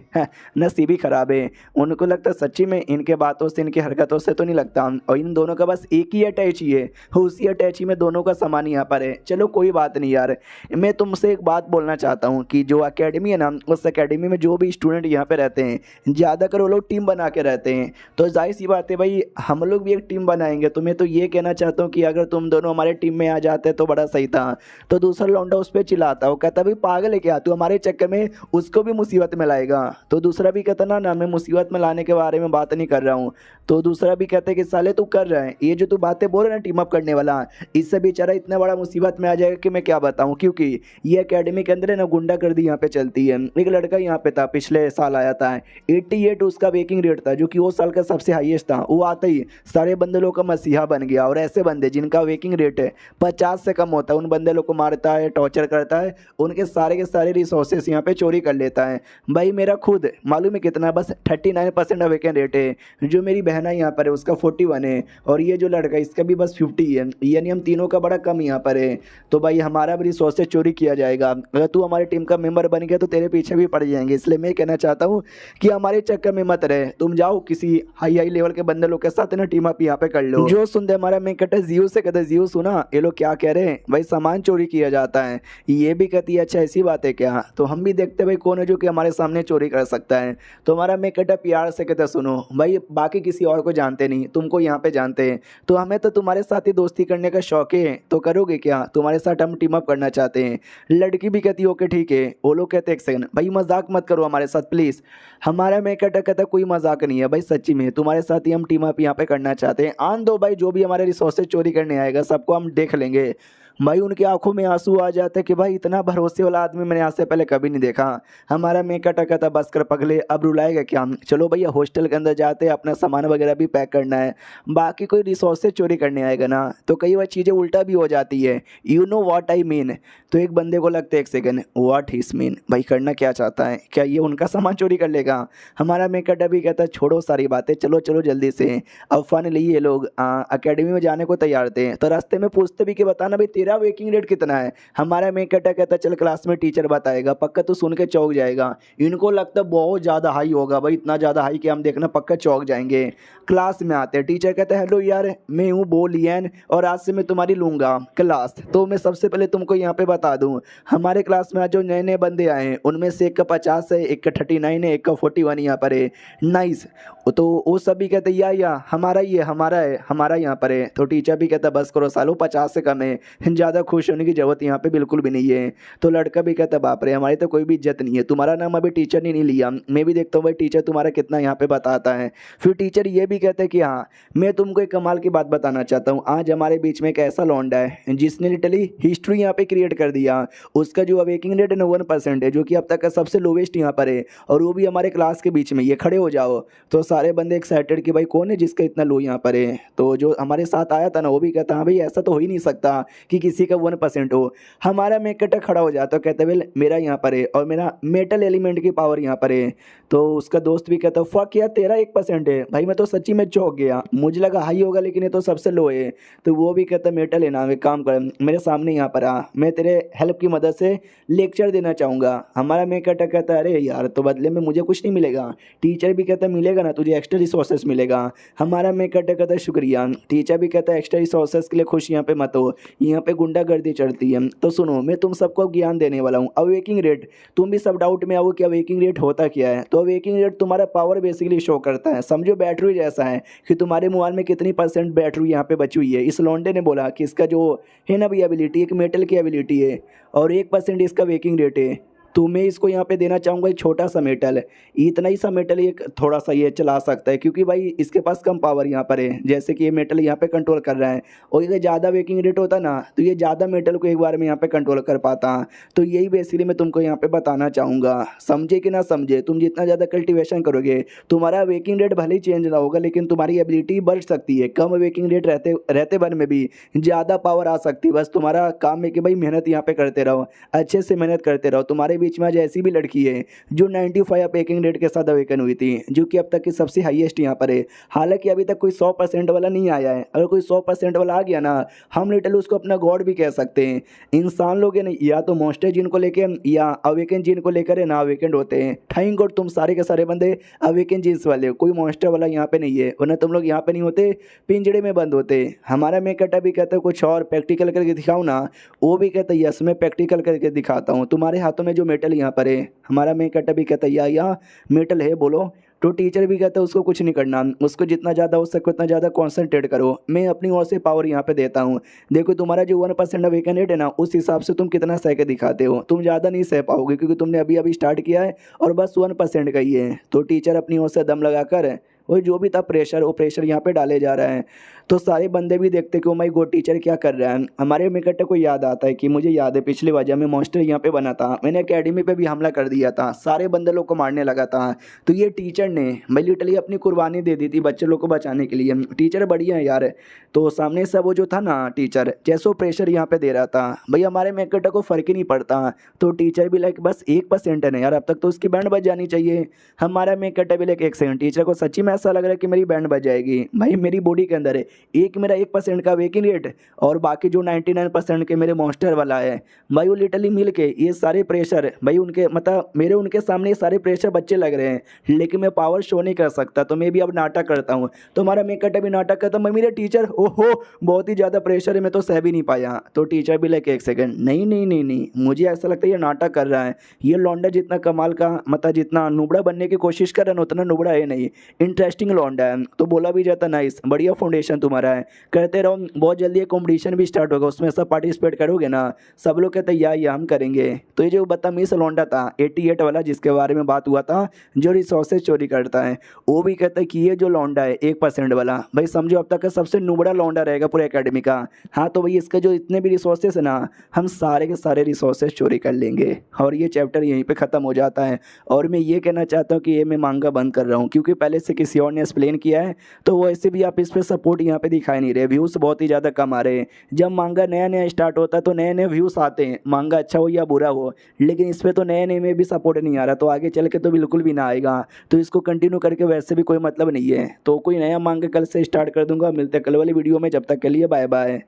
नसीब ही खराब है। उनको लगता है सच्ची में इनके बातों से इनकी हरकतों से तो नहीं लगता, और इन दोनों का बस एक ही अटैच ही है, उसी अटैची में दोनों का सामान यहाँ पर है। चलो कोई बात नहीं यार, मैं तुमसे एक बात बोलना चाहता हूँ कि जो एकेडमी है ना उस एकेडमी में जो भी स्टूडेंट यहाँ पे रहते हैं ज़्यादातर वो लोग टीम बना के रहते हैं, तो जाहिर सी बात है भाई हम लोग भी एक टीम बनाएंगे। तो मैं तो ये कहना चाहता हूँ कि अगर तुम दोनों हमारे टीम में आ जाते तो बड़ा सही था। तो दूसरा लौंडा उस पर चिल्लाता, वो कहता भाई पागल है क्या तू, हमारे चक्कर में उसको भी मुसीबत में लाएगा। तो दूसरा भी कहता ना मैं मुसीबत में लाने के बारे में बात नहीं कर रहा हूँ। तो दूसरा भी कहता है कि साले तू कर रहा है, ये जो तू बातें बोल रहा है ना टीम अप करने वाला, इससे बेचारा इतना बड़ा मुसीबत में आ जाएगा कि मैं क्या बताऊँ, क्योंकि ये एकेडमी के अंदर है ना गुंडागर्दी यहाँ पे चलती है। एक लड़का यहाँ पे था पिछले साल आया था, 88 उसका वेकिंग रेट था जो कि वो साल का सबसे हाईएस्ट था। वो आता ही सारे बंदे लोग का मसीहा बन गया, और ऐसे बंदे जिनका वेकिंग रेट है 50 से कम होता है उन बंदे लोग को मारता है, टॉर्चर करता है, उनके सारे के सारे रिसोर्सेस यहाँ पे चोरी कर लेता है। भाई मेरा खुद मालूम है कितना, बस 39% वेकेंट रेट है। जो मेरी बहना यहाँ पर है उसका 41 है, और ये जो लड़का इसका भी बस 50 है, यानी हम तीनों का बड़ा कम यहाँ पर है। तो भाई हमारा भी रिसोर्सेज चोरी किया जाएगा, अगर तू हमारी टीम का मेंबर बन गया तो तेरे पीछे भी पड़ जाएंगे। इसलिए मैं कहना चाहता हूँ कि हमारे चक्कर में मत रहे, तुम जाओ किसी हाई लेवल के बंदे लोग के साथ ना टीम अप यहाँ पे कर लो। जो सुनते हमारा मैं कहता है जियो से कहते जियो सुना ये लोग क्या कह रहे हैं, भाई सामान चोरी किया जाता है। ये भी कहती है अच्छा ऐसी बात है क्या, तो हम भी देखते भाई कौन है जो कि हमारे सामने चोरी कर सकता है। तो हमारा मैं कहता प्यार से कहता सुनो भाई बाकी किसी और को जानते नहीं, तुमको यहाँ पे जानते हैं, तो हमें तो तुम्हारे साथ ही दोस्ती करने का शौक है, तो करोगे क्या, तुम्हारे साथ हम टीम अप करना चाहते हैं। लड़की भी कहती ओके ठीक है। वो लोग कहते एक सेकंड भाई मजाक मत करो हमारे साथ प्लीज़। हमारा मैं कहता कोई मजाक नहीं है भाई, सच्ची में तुम्हारे साथ ही हम टीम अप यहाँ पे करना चाहते हैं। आन दो भाई, जो भी हमारे रिसोर्सेज चोरी करने आएगा सबको हम देख लेंगे। भाई उनकी आंखों में आंसू आ जाते कि भाई इतना भरोसे वाला आदमी मैंने आज से पहले कभी नहीं देखा। हमारा मैं कहता बस कर पगले, अब रुलाएगा क्या, चलो भैया हॉस्टल के अंदर जाते हैं, अपना सामान वगैरह भी पैक करना है। बाकी कोई रिसोर्सेज चोरी करने आएगा ना तो कई बार चीज़ें उल्टा भी हो जाती है, you know what I mean. तो एक बंदे को लगता है एक सेकंड व्हाट ही मीन, भाई करना क्या चाहता है, क्या ये उनका सामान चोरी कर लेगा। हमारा मैं भी कहता छोड़ो सारी बातें, चलो चलो जल्दी से। अब फाइनली ये लोग अकेडमी में जाने को तैयार थे, तो रास्ते में पूछते भी कि बताना भाई तेरा वेकिंग रेट कितना है। हमारा मैं कहता चल क्लास में टीचर बताएगा, पक्का तो सुन के चौंक जाएगा। इनको लगता बहुत ज़्यादा हाई होगा भाई, इतना ज़्यादा हाई कि हम देखना पक्का चौंक जाएंगे। क्लास में आते हैं, टीचर कहता है हेलो यार मैं हूँ बोलियन और आज से मैं तुम्हारी लूँगा क्लास। तो मैं सबसे पहले तुमको यहाँ पे बता दूँ, हमारे क्लास में आज जो नए नए बंदे आए हैं उनमें से एक का 50 है, एक का 39 है, एक का 41 यहाँ पर है। नाइस। तो वो सभी कहते या हमारा ही है, हमारा यहाँ पर है। तो टीचर भी कहता बस करो सालो 50 से कम है, ज़्यादा खुश होने की जरूरत यहाँ पे बिल्कुल भी नहीं है। तो लड़का भी कहता बाप रे हमारी तो कोई भी इज्जत नहीं है, तुम्हारा नाम अभी टीचर ने नहीं लिया, मैं भी देखता हूँ भाई टीचर तुम्हारा कितना यहाँ पे बताता है। फिर टीचर ये भी कहते हैं कि हाँ मैं तुमको एक कमाल की बात बताना चाहता हूँ, आज हमारे बीच में एक ऐसा लौंडा है जिसने लिटरली हिस्ट्री यहाँ पे क्रिएट कर दिया। उसका जो अवेकिंग रेट है 1% है, जो कि अब तक का सबसे लोवेस्ट यहाँ पर है, और वो भी हमारे क्लास के बीच में। ये खड़े हो जाओ। तो सारे बंदे एक्साइटेड कि भाई कौन है जिसका इतना लो यहाँ पर है। तो जो हमारे साथ आया था ना वो भी कहता हाँ भाई ऐसा तो हो ही नहीं सकता कि किसी का 1% हो। हमारा मेकटा खड़ा हो जाता, कहता वेल मेरा यहाँ पर है और मेरा मेटल एलिमेंट की पावर यहाँ पर है। तो उसका दोस्त भी कहता फक यार तेरा 1% है। भाई मैं तो सच्ची में चौंक गया, मुझे लगा हाई होगा लेकिन ये तो सबसे लो है। तो वो भी कहता मेटल है ना, एक काम कर मेरे सामने यहाँ पर आ, मैं तेरे हेल्प की मदद से लेक्चर देना चाहूँगा। हमारा मेकटा कहता अरे यार तो बदले में मुझे कुछ नहीं मिलेगा। टीचर भी कहता मिलेगा ना, तुझे एक्स्ट्रा रिसोर्सेस मिलेगा। हमारा मेकटा कहता शुक्रिया। टीचर भी कहता एक्स्ट्रा रिसोर्सेस के लिए खुश यहाँ पे मत हो, यहाँ पे गुंडागर्दी चढ़ती है। तो सुनो, मैं तुम सबको ज्ञान देने वाला हूँ। अवेकिंग रेट, तुम भी सब डाउट में आओ कि अवेकिंग रेट होता क्या है। तो अवेकिंग रेट तुम्हारा पावर बेसिकली शो करता है। समझो बैटरी जैसा है कि तुम्हारे मोबाइल में कितनी % बैटरी यहाँ पे बची हुई है। इस लौंडे ने बोला कि इसका जो है ना भाई एबिलिटी, एक मेटल की एबिलिटी है और 1% इसका वेकिंग रेट है। तो मैं इसको यहाँ पे देना चाहूँगा एक छोटा सा मेटल, इतना ही सा मेटल ये थोड़ा सा ये चला सकता है, क्योंकि भाई इसके पास कम पावर यहाँ पर है। जैसे कि ये मेटल यहाँ पे कंट्रोल कर रहा है, और ये ज़्यादा वेकिंग रेट होता ना तो ये ज़्यादा मेटल को एक बार में यहाँ पे कंट्रोल कर पाता। तो यही बेसिकली मैं तुमको यहाँ पे बताना चाहूँगा। समझे कि ना समझे, तुम जितना ज़्यादा कल्टिवेशन करोगे तुम्हारा वेकिंग रेट भले ही चेंज ना होगा, लेकिन तुम्हारी एबिलिटी बढ़ सकती है। कम वेकिंग रेट रहते रहते वन में भी ज़्यादा पावर आ सकती है। बस तुम्हारा काम है कि भाई मेहनत यहाँ पे करते रहो, अच्छे से मेहनत करते रहो। तुम्हारे बीच में आज ऐसी भी लड़की है जो 95 वेकिंग रेट के साथ अवेकन हुई थी, जो कि अब तक की सबसे हाईएस्ट यहाँ पर है। हालांकि अभी तक कोई 100% वाला नहीं आया है। अगर कोई 100% वाला आ गया ना, हम लिटरली उसको अपना गॉड भी कह सकते हैं। इंसान लोग है ना, या तो मॉन्स्टर जिन को लेके या अवेकन जिन को लेकर है ना अवेकेंड होते हैं। थैंक गॉड तुम सारे के सारे बंदे अवेकन जीन्स वाले हो, कोई मॉन्स्टर वाला यहाँ पे नहीं है, वरना तुम लोग यहाँ पे नहीं होते, पिंजड़े में बंद होते। हमारा मेकटा भी कहता है कुछ और प्रैक्टिकल करके दिखाओ ना, वो भी कहता है यस मैं प्रैक्टिकल करके दिखाता हूँ। तुम्हारे हाथों में जो मेटल यहाँ पर है, हमारा मेकटा भी कहता है या मेटल है बोलो। तो टीचर भी कहता है उसको कुछ नहीं करना, उसको जितना ज़्यादा हो सके उतना ज़्यादा कॉन्सेंट्रेट करो। मैं अपनी ओर से पावर यहाँ पे देता हूँ। देखो तुम्हारा जो 1% अवेकन रेट है ना, उस हिसाब से तुम कितना सह के दिखाते हो। तुम ज़्यादा नहीं सह पाओगे क्योंकि तुमने अभी अभी स्टार्ट किया है और बस 1% का ही है। तो टीचर अपनी ओर से दम लगा कर वो जो भी था प्रेशर, वो प्रेशर यहाँ पे डाले जा रहा है। तो सारे बंदे भी देखते कि ओ माय गॉड टीचर क्या कर रहा है। हमारे मेकट्टे को याद आता है कि मुझे याद है पिछली वजह में मॉन्स्टर यहाँ पे बना था, मैंने एकेडमी पे भी हमला कर दिया था, सारे बंदे लोग को मारने लगा था। तो ये टीचर ने मैं लिटरली अपनी कुर्बानी दे दी थी बच्चे लोग को बचाने के लिए। टीचर बढ़िया है यार। तो सामने से वो जो था ना टीचर, जैसो प्रेशर यहाँ पे दे रहा था, भाई हमारे मेकट्टे को फ़र्क ही नहीं पड़ता। तो टीचर भी लाइक बस 1% है ना यार, अब तक तो उसकी बैंड बज जानी चाहिए। हमारा मेकट्टे भी लाइक 1 सेकंड, टीचर को सच्ची में ऐसा लग रहा है कि मेरी बैंड बज जाएगी। भाई मेरी बॉडी के अंदर है एक मेरा 1% का वेकिंग रेट और बाकी जो 99% के मेरे मॉन्स्टर वाला है। भाई वो लिटरली मिल के ये सारे प्रेशर, भाई उनके मतलब मेरे उनके सामने ये सारे प्रेशर बच्चे लग रहे हैं, लेकिन मैं पावर शो नहीं कर सकता। तो मैं भी अब नाटक करता हूँ। तो हमारा मेकट भी नाटक करता मैं, मेरे टीचर ओहो बहुत ही ज़्यादा प्रेशर है, मैं तो सह भी नहीं पाया। तो टीचर भी लाइक 1 सेकंड, नहीं नहीं नहीं नहीं, मुझे ऐसा लगता है ये नाटक कर रहा है। ये लौंडा जितना कमाल का मतलब जितना नुबड़ा बनने की कोशिश कर रहा है उतना नुबड़ा है नहीं, इंटरेस्टिंग लौंडा है। तो बोला भी जाता नाइस, बढ़िया फाउंडेशन तुम्हारा है, करते रहो। बहुत जल्दी एक कॉम्पिटिशन भी स्टार्ट होगा, उसमें सब पार्टिसिपेट करोगे ना। सब लोग कहते हैं या हम करेंगे। तो ये जो बदतमीज लौंडा था 88 वाला जिसके बारे में बात हुआ था, जो रिसोर्सेज चोरी करता है, वो भी कहता है कि ये जो लौंडा है 1% वाला, भाई समझो अब तक का सबसे नुबड़ा लौंडा रहेगा पूरे एकेडमी का। हाँ तो भाई इसका जो इतने भी रिसोर्सेज है ना, हम सारे के सारे रिसोर्सेज चोरी कर लेंगे और ये चैप्टर यहीं पे ख़त्म हो जाता है। और मैं ये कहना चाहता हूँ कि ये मैं मांगा बंद कर रहा हूँ, क्योंकि पहले से किसी और ने एक्सप्लेन किया है। तो वैसे भी आप इस पर सपोर्ट यहाँ पे दिखाई नहीं रहे, व्यूज़ बहुत ही ज़्यादा कम आ रहे हैं। जब मांगा नया नया स्टार्ट होता है तो नए नए व्यूज़ आते हैं, मांगा अच्छा हो या बुरा हो, लेकिन इस पर तो नए नए में भी सपोर्ट नहीं आ रहा, तो आगे चल के तो बिल्कुल भी ना आएगा। तो इसको कंटिन्यू करके वैसे भी कोई मतलब नहीं है। तो कोई नया मांगा कल से स्टार्ट कर दूंगा। मिलते हैं कल वाली वीडियो में, जब तक के लिए बाय बाय।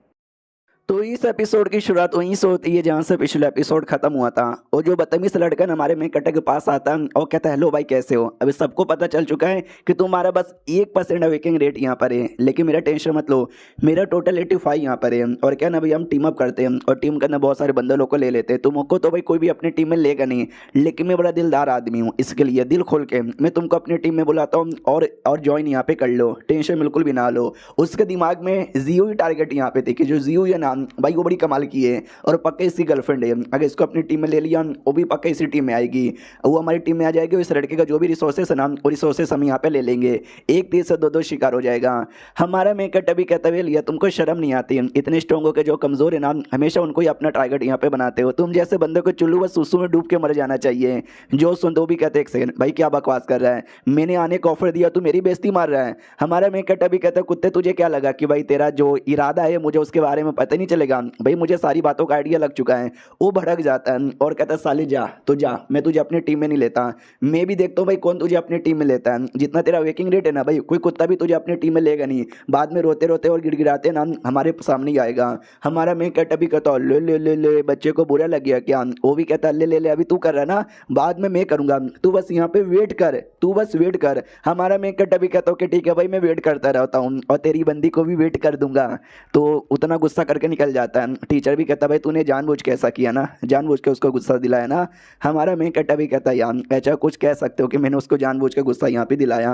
तो इस एपिसोड की शुरुआत वहीं से होती है जहाँ से पिछला एपिसोड खत्म हुआ था। और जो बदतमीज लड़का हमारे मेकट्टे के पास आता है और कहता है हेलो भाई कैसे हो। अभी सबको पता चल चुका है कि तुम्हारा बस 1% अवेकिंग रेट यहाँ पर है, लेकिन मेरा टेंशन मत लो, मेरा टोटल 85 यहाँ पर है। और क्या ना भाई हम टीम अप करते हैं और टीम करना बहुत सारे बंदे लोग को ले लेते हैं। तुमको तो भाई कोई भी अपनी टीम में लेगा नहीं, लेकिन मैं बड़ा दिलदार आदमी हूँ, इसके लिए दिल खोल के मैं तुमको अपनी टीम में बुलाता हूँ और ज्वाइन यहाँ पे कर लो, टेंशन बिल्कुल भी ना लो। उसके दिमाग में जियो ही टारगेट यहाँ पे थी कि जो जियो है ना भाई वो बड़ी कमाल की है और पक्का इसकी गर्लफ्रेंड है। अगर इसको अपनी टीम में ले लिया वो भी पक्का इसी टीम में आएगी, वो हमारी टीम में आ जाएगी। इस लड़के का जो भी रिसोर्सेस है ना वो रिसोर्सेस हम यहाँ पे ले लेंगे, एक तीर से दो शिकार हो जाएगा। हमारा मेकट अभी कहता हुए लिया तुमको शर्म नहीं आती, इतने स्ट्रॉन्ग हो के जो कमज़ोर है ना हमेशा उनको ही अपना टारगेट यहाँ पे बनाते हो। तुम जैसे बंदे को चुल्लू व सुसु में डूब के मर जाना चाहिए। जो सुन दो भी कहते 1 सेकंड भाई क्या बकवास कर रहा है, मैंने आने का ऑफर दिया तू मेरी बेइज्जती मार रहा है। हमारा मेकट अभी कहता है कुत्ते तुझे क्या लगा कि भाई तेरा जो इरादा है मुझे उसके बारे में पता नहीं चलेगा। भाई मुझे सारी बातों का आइडिया लग चुका है। वो भड़क जाता है और कहता है साले जा तो जा, मैं तुझे अपनी टीम में नहीं लेता। मैं भी देखता हूँ भाई कौन तुझे अपनी टीम में लेता है। जितना तेरा वेकिंग रेट है ना भाई कोई कुत्ता भी तुझे अपनी टीम में लेगा नहीं, बाद में रोते रोते और गिड़गिड़ाते ना हमारे सामने ही आएगा। हमारा मैं कहता भी कहता ले ले ले ले, बच्चे को बुरा लग गया क्या। वो भी कहता ले ले ले, अभी तू कर रहा है ना, बाद में मैं करूंगा, तू बस यहाँ पे वेट कर, तू बस वेट कर। हमारा मैं कहता भी कहता हूँ कि ठीक है भाई मैं वेट करता रहता हूँ और तेरी बंदी को भी वेट कर दूंगा। तो उतना गुस्सा करके निकल जाता है। टीचर भी कहता भाई तूने जानबूझ के ऐसा किया ना, जानबूझ के उसको गुस्सा दिलाया ना। हमारा मेन कैरेक्टर भी कहता है यार ऐसा कुछ कह सकते हो कि मैंने उसको जानबूझ के गुस्सा यहाँ पे दिलाया।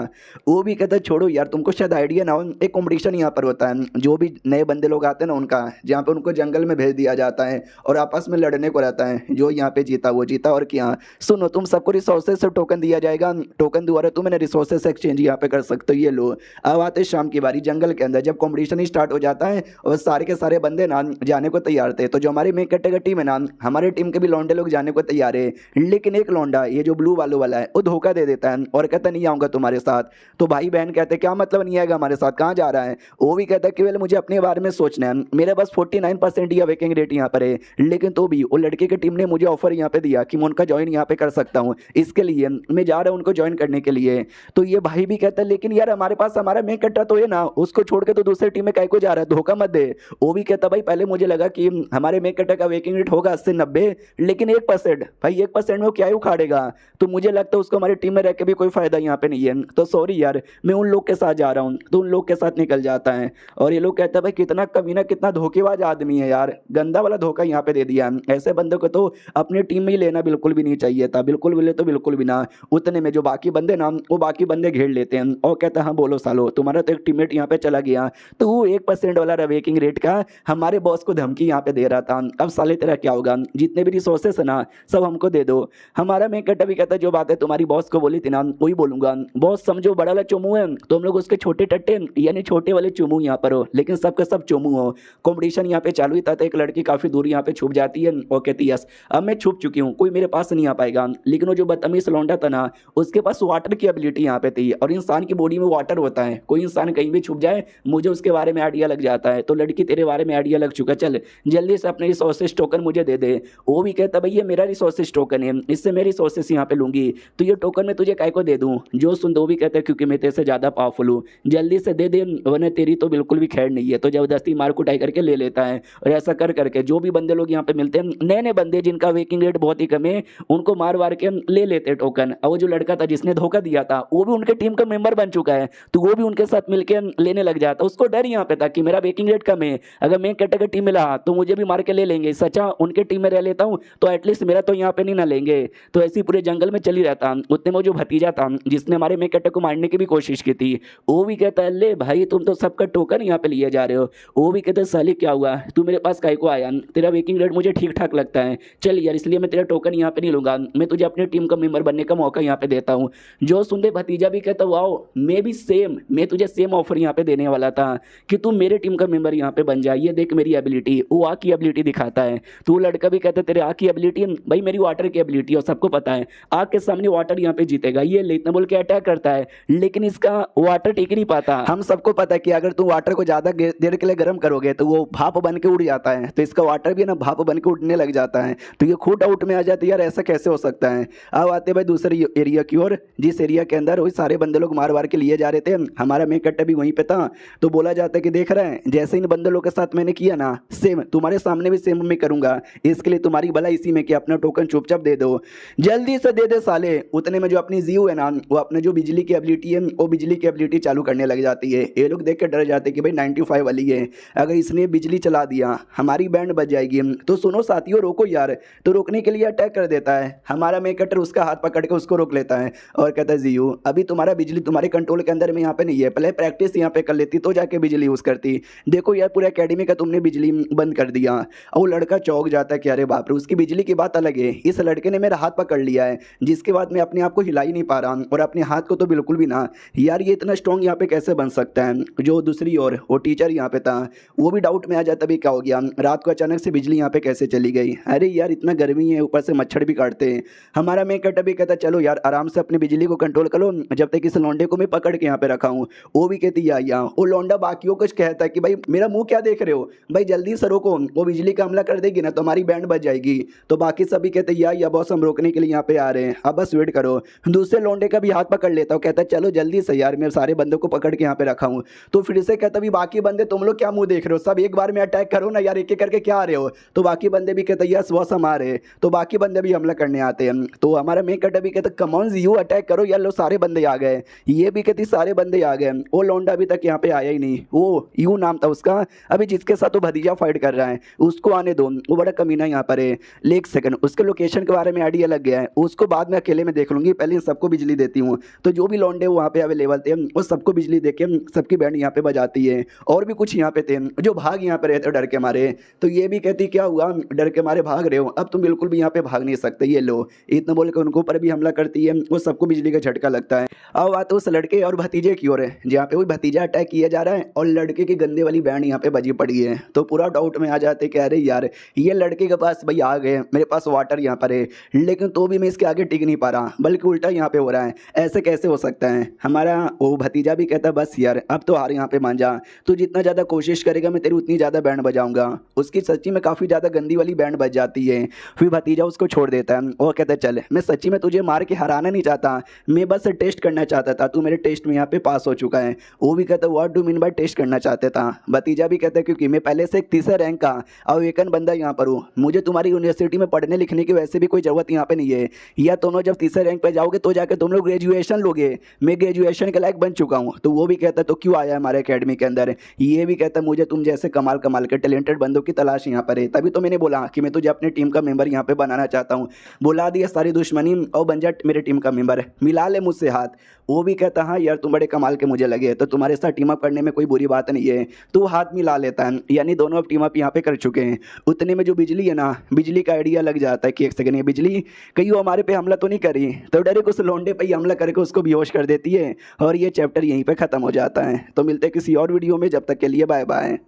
वो भी कहता है छोड़ो यार, तुमको शायद आइडिया ना हो, एक कॉम्पिटिशन यहाँ पर होता है, जो भी नए बंदे लोग आते हैं ना उनका, जहाँ पे उनको जंगल में भेज दिया जाता है और आपस में लड़ने को रहता है, जो यहाँ पे जीता वो जीता। और क्या सुनो, तुम सबको रिसोर्सेज से टोकन दिया जाएगा, टोकन द्वारा तुम रिसोर्सेज एक्सचेंज यहाँ पे कर सकते हो, ये लो। अब आते शाम की बारी जंगल के अंदर, जब कॉम्पिटिशन ही स्टार्ट हो जाता है और सारे के सारे बंदे ना जाने को तैयार थे, तो जो हमारी मेन कैटेगरी टीम है ना, हमारे टीम के भी लौंडे लोग जाने को तैयार है, लेकिन एक लौंडा ये जो ब्लू वालों वाला है वो धोखा दे देता है और कहता नहीं आऊंगा तुम्हारे साथ। तो भाई बहन कहते क्या मतलब नहीं आएगा हमारे साथ, कहाँ जा रहा है? वो भी कहता है कि मुझे अपने बारे में सोचना है, मेरे पास 49% या वेकिंग रेट यहाँ पर है, लेकिन तो भी वो लड़के की टीम ने मुझे ऑफर यहाँ पे दिया कि मैं उनका ज्वाइन यहाँ पे कर सकता हूँ, इसके लिए मैं जा रहा हूँ उनको ज्वाइन करने के लिए। तो ये भाई भी कहता है लेकिन यार हमारे पास हमारा मेन कैरेक्टर तो है ना, उसको छोड़ के तो दूसरी टीम में काहे को जा रहा है, धोखा मत दे। वो भी कहता भाई पहले मुझे लगा कि हमारे मेन कैरेक्टर का वेकिंग रेट होगा 80-90, लेकिन 1%, भाई 1% में वो क्या ही उखाड़ेगा, तो मुझे लगता है उसको हमारी टीम में रह के भी कोई फायदा यहाँ पे नहीं है, तो सॉरी यार मैं उन लोग के साथ जा रहा हूँ। तो उन लोग के साथ निकल जाता है और ये लोग कहते हैं भाई कितना कमीना कितना धोखेबाज आदमी है यार, गंदा वाला धोखा यहाँ पे दे दिया। ऐसे बंदों को तो अपनी टीम में ही लेना बिल्कुल भी नहीं चाहिए था, बिल्कुल भी ले तो बिल्कुल भी ना। उतने में जो बाकी बंदे ना वो बाकी बंदे घेर लेते हैं और कहते हैं हाँ बोलो सालो, तुम्हारा तो एक टीममेट यहाँ पे चला गया, तो वो 1% वाला वेकिंग रेट का हमारे बॉस को धमकी यहाँ पे दे रहा था, अब साले तेरा क्या होगा, जितने भी रिसोर्सेस है ना सब हमको दे दो। हमारा मेन कैरेक्टर भी कहता है जो बात है तुम्हारी बॉस को बोली थी ना वही बोलूंगा, बॉस समझो बड़ा वाला चोमू है, तुम लोग उसके छोटे टट्टे यानी छोटे वाले चोमू यहाँ पर हो, लेकिन सबके सब चोमू हो। कंपटीशन यहाँ पे चालू ही था तो एक लड़की काफी दूर यहाँ पे छुप जाती है और कहती है यस अब मैं छुप चुकी हूँ, कोई मेरे पास नहीं आ पाएगा। लेकिन वो जो बदतमीज लौंडा था ना उसके पास वाटर की एबिलिटी यहाँ पे थी, और इंसान की बॉडी में वाटर होता है, कोई इंसान कहीं भी छुप जाए मुझे उसके बारे में आइडिया लग जाता है। तो लड़की तेरे बारे में आइडिया लग चुका, चल जल्दी से अपने रिसोर्सेज टोकन मुझे दे दे। वो भी कहता भाई ये मेरा रिसोर्सेज टोकन है, इससे मैं रिसोर्सेज यहाँ पे लूंगी, तो ये टोकन मैं तुझे काय को दे दूँ। जो सुन दो भी कहता है क्योंकि मैं तेरे से ज़्यादा पावरफुल हूँ, जल्दी से दे दे वरना तेरी तो बिल्कुल भी खैर नहीं है। तो जबरदस्ती मार कुटाई करके ले लेता है, और ऐसा कर करके जो भी बंदे लोग यहाँ पे मिलते हैं नए नए बंदे जिनका वेकिंग रेट बहुत ही कम है उनको मार वार के ले लेते टोकन। और वो जो लड़का था जिसने धोखा दिया था वो भी उनके टीम का मेंबर बन चुका है, तो वो भी उनके साथ मिलकर लेने लग जाता। उसको डर यहाँ पे था कि मेरा वेकिंग रेट कम है, अगर मैं कैटेगरी टीम में रहा तो मुझे भी मार के ले लेंगे, सचा उनके टीम में रह लेता हूँ तो एटलीस्ट मेरा तो यहाँ पे नहीं ना लेंगे। तो ऐसे पूरे जंगल में चली रहता। उतने में जो भतीजा था जिसने हमारे मेन कैरेक्टर को मारने की भी कोशिश की थी वो भी कहता है ले भाई तुम तो सबका टोकन यहाँ पे लिए जा रहे हो। वो भी कहता है साले क्या हुआ, तू मेरे पास काहे को आया, तेरा वेकिंग रेट मुझे ठीक ठाक लगता है, चल यार इसलिए मैं तेरा टोकन यहाँ पे नहीं लूंगा, मैं तुझे अपनी टीम का मेंबर बनने का मौका यहाँ पे देता हूँ। जो सुनते भतीजा भी कहता वाओ मैं भी सेम, मैं तुझे सेम ऑफर यहाँ पे देने वाला था कि तू मेरे टीम का मेंबर यहाँ पे बन जाए, ये देख मेरी एबिलिटी। वो आग की एबिलिटी दिखाता है, तो वो लड़का भी कहता है तेरे आग की एबिलिटी, भाई मेरी वाटर की एबिलिटी और सबको पता है आग के सामने वाटर यहाँ पे जीतेगा, ये ले इतना बोल के अटैक करता है, लेकिन इसका वाटर टिक नहीं पाता। हम सबको पता है कि अगर तुम वाटर को ज्यादा देर के लिए गर्म करोगे तो वो भाप बन के उड़ जाता है, तो इसका वाटर भी ना भाप बन के उड़ने लग जाता है, तो ये खुद आउट में आ जाती है यार, ऐसा कैसे हो सकता है। अब आते भाई दूसरे एरिया की ओर, जिस एरिया के अंदर वही सारे बंदे लोग मार वार के लिए जा रहे थे, हमारा मेन कैरेक्टर भी वहीं पे था। तो बोला जाता है कि देख रहे हैं जैसे इन बंदे लोग के साथ मैंने किया ना सेम तुम्हारे सामने भी सेम मैं करूंगा, इसके लिए तुम्हारी भला इसी में कि अपना टोकन चुपचाप दे दो, जल्दी से दे दे साले। उतने में जो अपनी जीव है ना वो अपने जो बिजली की एबिलिटी है वो बिजली की एबिलिटी चालू करने लग जाती है। ये लोग देख के डर जाते हैं कि भाई 95 वाली है, अगर इसने बिजली चला दिया हमारी बैंड बज जाएगी। तो सुनो साथियों रोको यार, तो रोकने के लिए अटैक कर देता है। हमारा मेन कैरेक्टर उसका हाथ पकड़ के उसको रोक लेता है और कहता है जीयू अभी तुम्हारा बिजली तुम्हारे कंट्रोल के अंदर में यहाँ पे नहीं है, पहले प्रैक्टिस यहाँ पे कर लेती तो जाके बिजली यूज करती, देखो यार पूरे एकेडमी का तुमने बिजली बंद कर दिया। और वो लड़का चौंक जाता है कि अरे बाप रे, उसकी बिजली की बात अलग है, इस लड़के ने मेरा हाथ पकड़ लिया है जिसके बाद मैं अपने आप को हिला ही नहीं पा रहा, और अपने हाथ को तो बिल्कुल भी ना, यार ये इतना स्ट्रॉन्ग यहाँ पे कैसे बन सकता है। जो दूसरी ओर वो टीचर यहाँ पे था वो भी डाउट में आ जाता भी क्या हो गया, रात को अचानक से बिजली यहाँ पे कैसे चली गई, अरे यार इतना गर्मी है ऊपर से मच्छर भी काटते हैं। हमारा मेन कैरेक्टर भी कहता चलो यार आराम से अपनी बिजली को कंट्रोल करो जब तक इस लौंडे को मैं पकड़ के यहाँ पे रखा हूँ। वो भी कहती या वो लौंडा बाकियों को कहता है कि भाई मेरा मुंह क्या देख रहे हो, भाई जल्दी से रोको, वो बिजली का हमला कर देगी ना तो हमारी बैंड बज जाएगी। तो बाकी सभी कहते या बॉस हम रोकने के लिए यहाँ पे आ रहे हैं, अब बस वेट करो। दूसरे लौंडे का भी हाथ पकड़ लेता हूँ, कहता है चलो जल्दी से यार मैं सारे बंदों को पकड़ के यहाँ पे रखा हूँ। तो फिर से कहता भी बाकी बंदे तुम लोग क्या मुंह देख रहे हो, सब एक बार में अटैक करो ना यार, एक एक करके क्या आ रहे हो। तो बाकी बंदे भी कहते यस बॉस हम आ रहे हैं, तो बाकी बंदे भी हमला करने आते हैं। तो हमारा मेन कैरेक्टर भी कहता कम ऑन यू अटैक करो यार, लो सारे बंदे आ गए। ये भी कहती सारे बंदे आ गए, वो लौंडा अभी तक यहाँ पे आया ही नहीं, वो यू नाम था उसका, अभी जिसके साथ तो भतीजा फाइट कर रहा है, उसको आने दो, वो बड़ा कमीना यहाँ पर है। ले एक सेकंड, उसके लोकेशन के बारे में आइडिया लग गया है, उसको बाद में अकेले में देख लूंगी, पहले इन सबको बिजली देती हूँ। तो जो भी लौंडे वहाँ पे अवेलेबल थे वो सबको बिजली दे के सबकी बैंड यहाँ पे बजाती है। और भी कुछ यहाँ पे थे जो भाग यहाँ पे रहते डर के मारे, तो ये भी कहती क्या हुआ डर के मारे भाग रहे हो, अब तुम बिल्कुल भी यहाँ पे भाग नहीं सकते, ये लो। इतना बोल के उनको ऊपर भी हमला करती है, वो सबको बिजली का झटका लगता है। अब बात उस लड़के और भतीजे की ओर है, जहाँ पे वही भतीजा अटैक किया जा रहा है और लड़के की गंदे वाली बैंड यहाँ पे बजी पड़ी है। तो पूरा डाउट में आ जाते कि अरे यार ये लड़के के पास भाई आ गए, मेरे पास वाटर यहाँ पर है, लेकिन तो भी मैं इसके आगे टिक नहीं पा रहा, बल्कि उल्टा यहाँ पे हो रहा है, ऐसे कैसे हो सकता है। हमारा वो भतीजा भी कहता बस यार अब तो हार यहाँ पे मान जा, तू जितना ज़्यादा कोशिश करेगा मैं तेरी उतनी ज़्यादा बैंड बजाऊंगा। उसकी सच्ची में काफ़ी ज़्यादा गंदी वाली बैंड बज जाती है। फिर भतीजा उसको छोड़ देता है और कहता है चल मैं सच्ची में तुझे मार के हराना नहीं चाहता, मैं बस टेस्ट करना चाहता था, तू मेरे टेस्ट में यहाँ पे पास हो चुका है। वो भी कहता है what do mean by test करना चाहते था। भतीजा भी कहता है क्योंकि मैं पहले से एक तीसरे रैंक का अवेकन बंदा यहाँ पर हूँ, मुझे तुम्हारी यूनिवर्सिटी में पढ़ने लिखने की वैसे भी कोई ज़रूरत यहाँ पे नहीं है, या दोनों जब तीसरे रैंक पे जाओगे तो जाकर तुम लोग ग्रेजुएशन लोगे, मैं ग्रेजुएशन के लायक बन चुका हूँ। तो वो भी कहता है तो क्यों आया हमारे अकेडमी के अंदर। ये भी कहता है मुझे तुम जैसे कमाल कमाल के टैलेंटेड बंदों की तलाश यहाँ पर है, तभी तो मैंने बोला कि मैं तुझे अपनी टीम का मेंबर यहाँ पे बनाना चाहता हूँ, बुला दिया सारी दुश्मनी और बन जा मेरे टीम का मेंबर, मिला ले मुझसे हाथ। वो भी कहता हाँ यार तुम बड़े कमाल के मुझे लगे, तो तुम्हारे साथ टीम अप करने में कोई बुरी बात नहीं है। तो हाथ मिला लेता है, यानी दोनों अब टीम अप यहाँ पे कर चुके हैं। उतने में जो बिजली है ना, बिजली का आइडिया लग जाता है कि एक सेकंड ये बिजली कहीं वो हमारे पे हमला तो नहीं करी, तो डायरेक्ट उस लोंडे पे ही हमला करके उसको बेहोश कर देती है और ये चैप्टर यहीं पे खत्म हो जाता है। तो मिलते हैं किसी और वीडियो में, जब तक के लिए बाय बाय।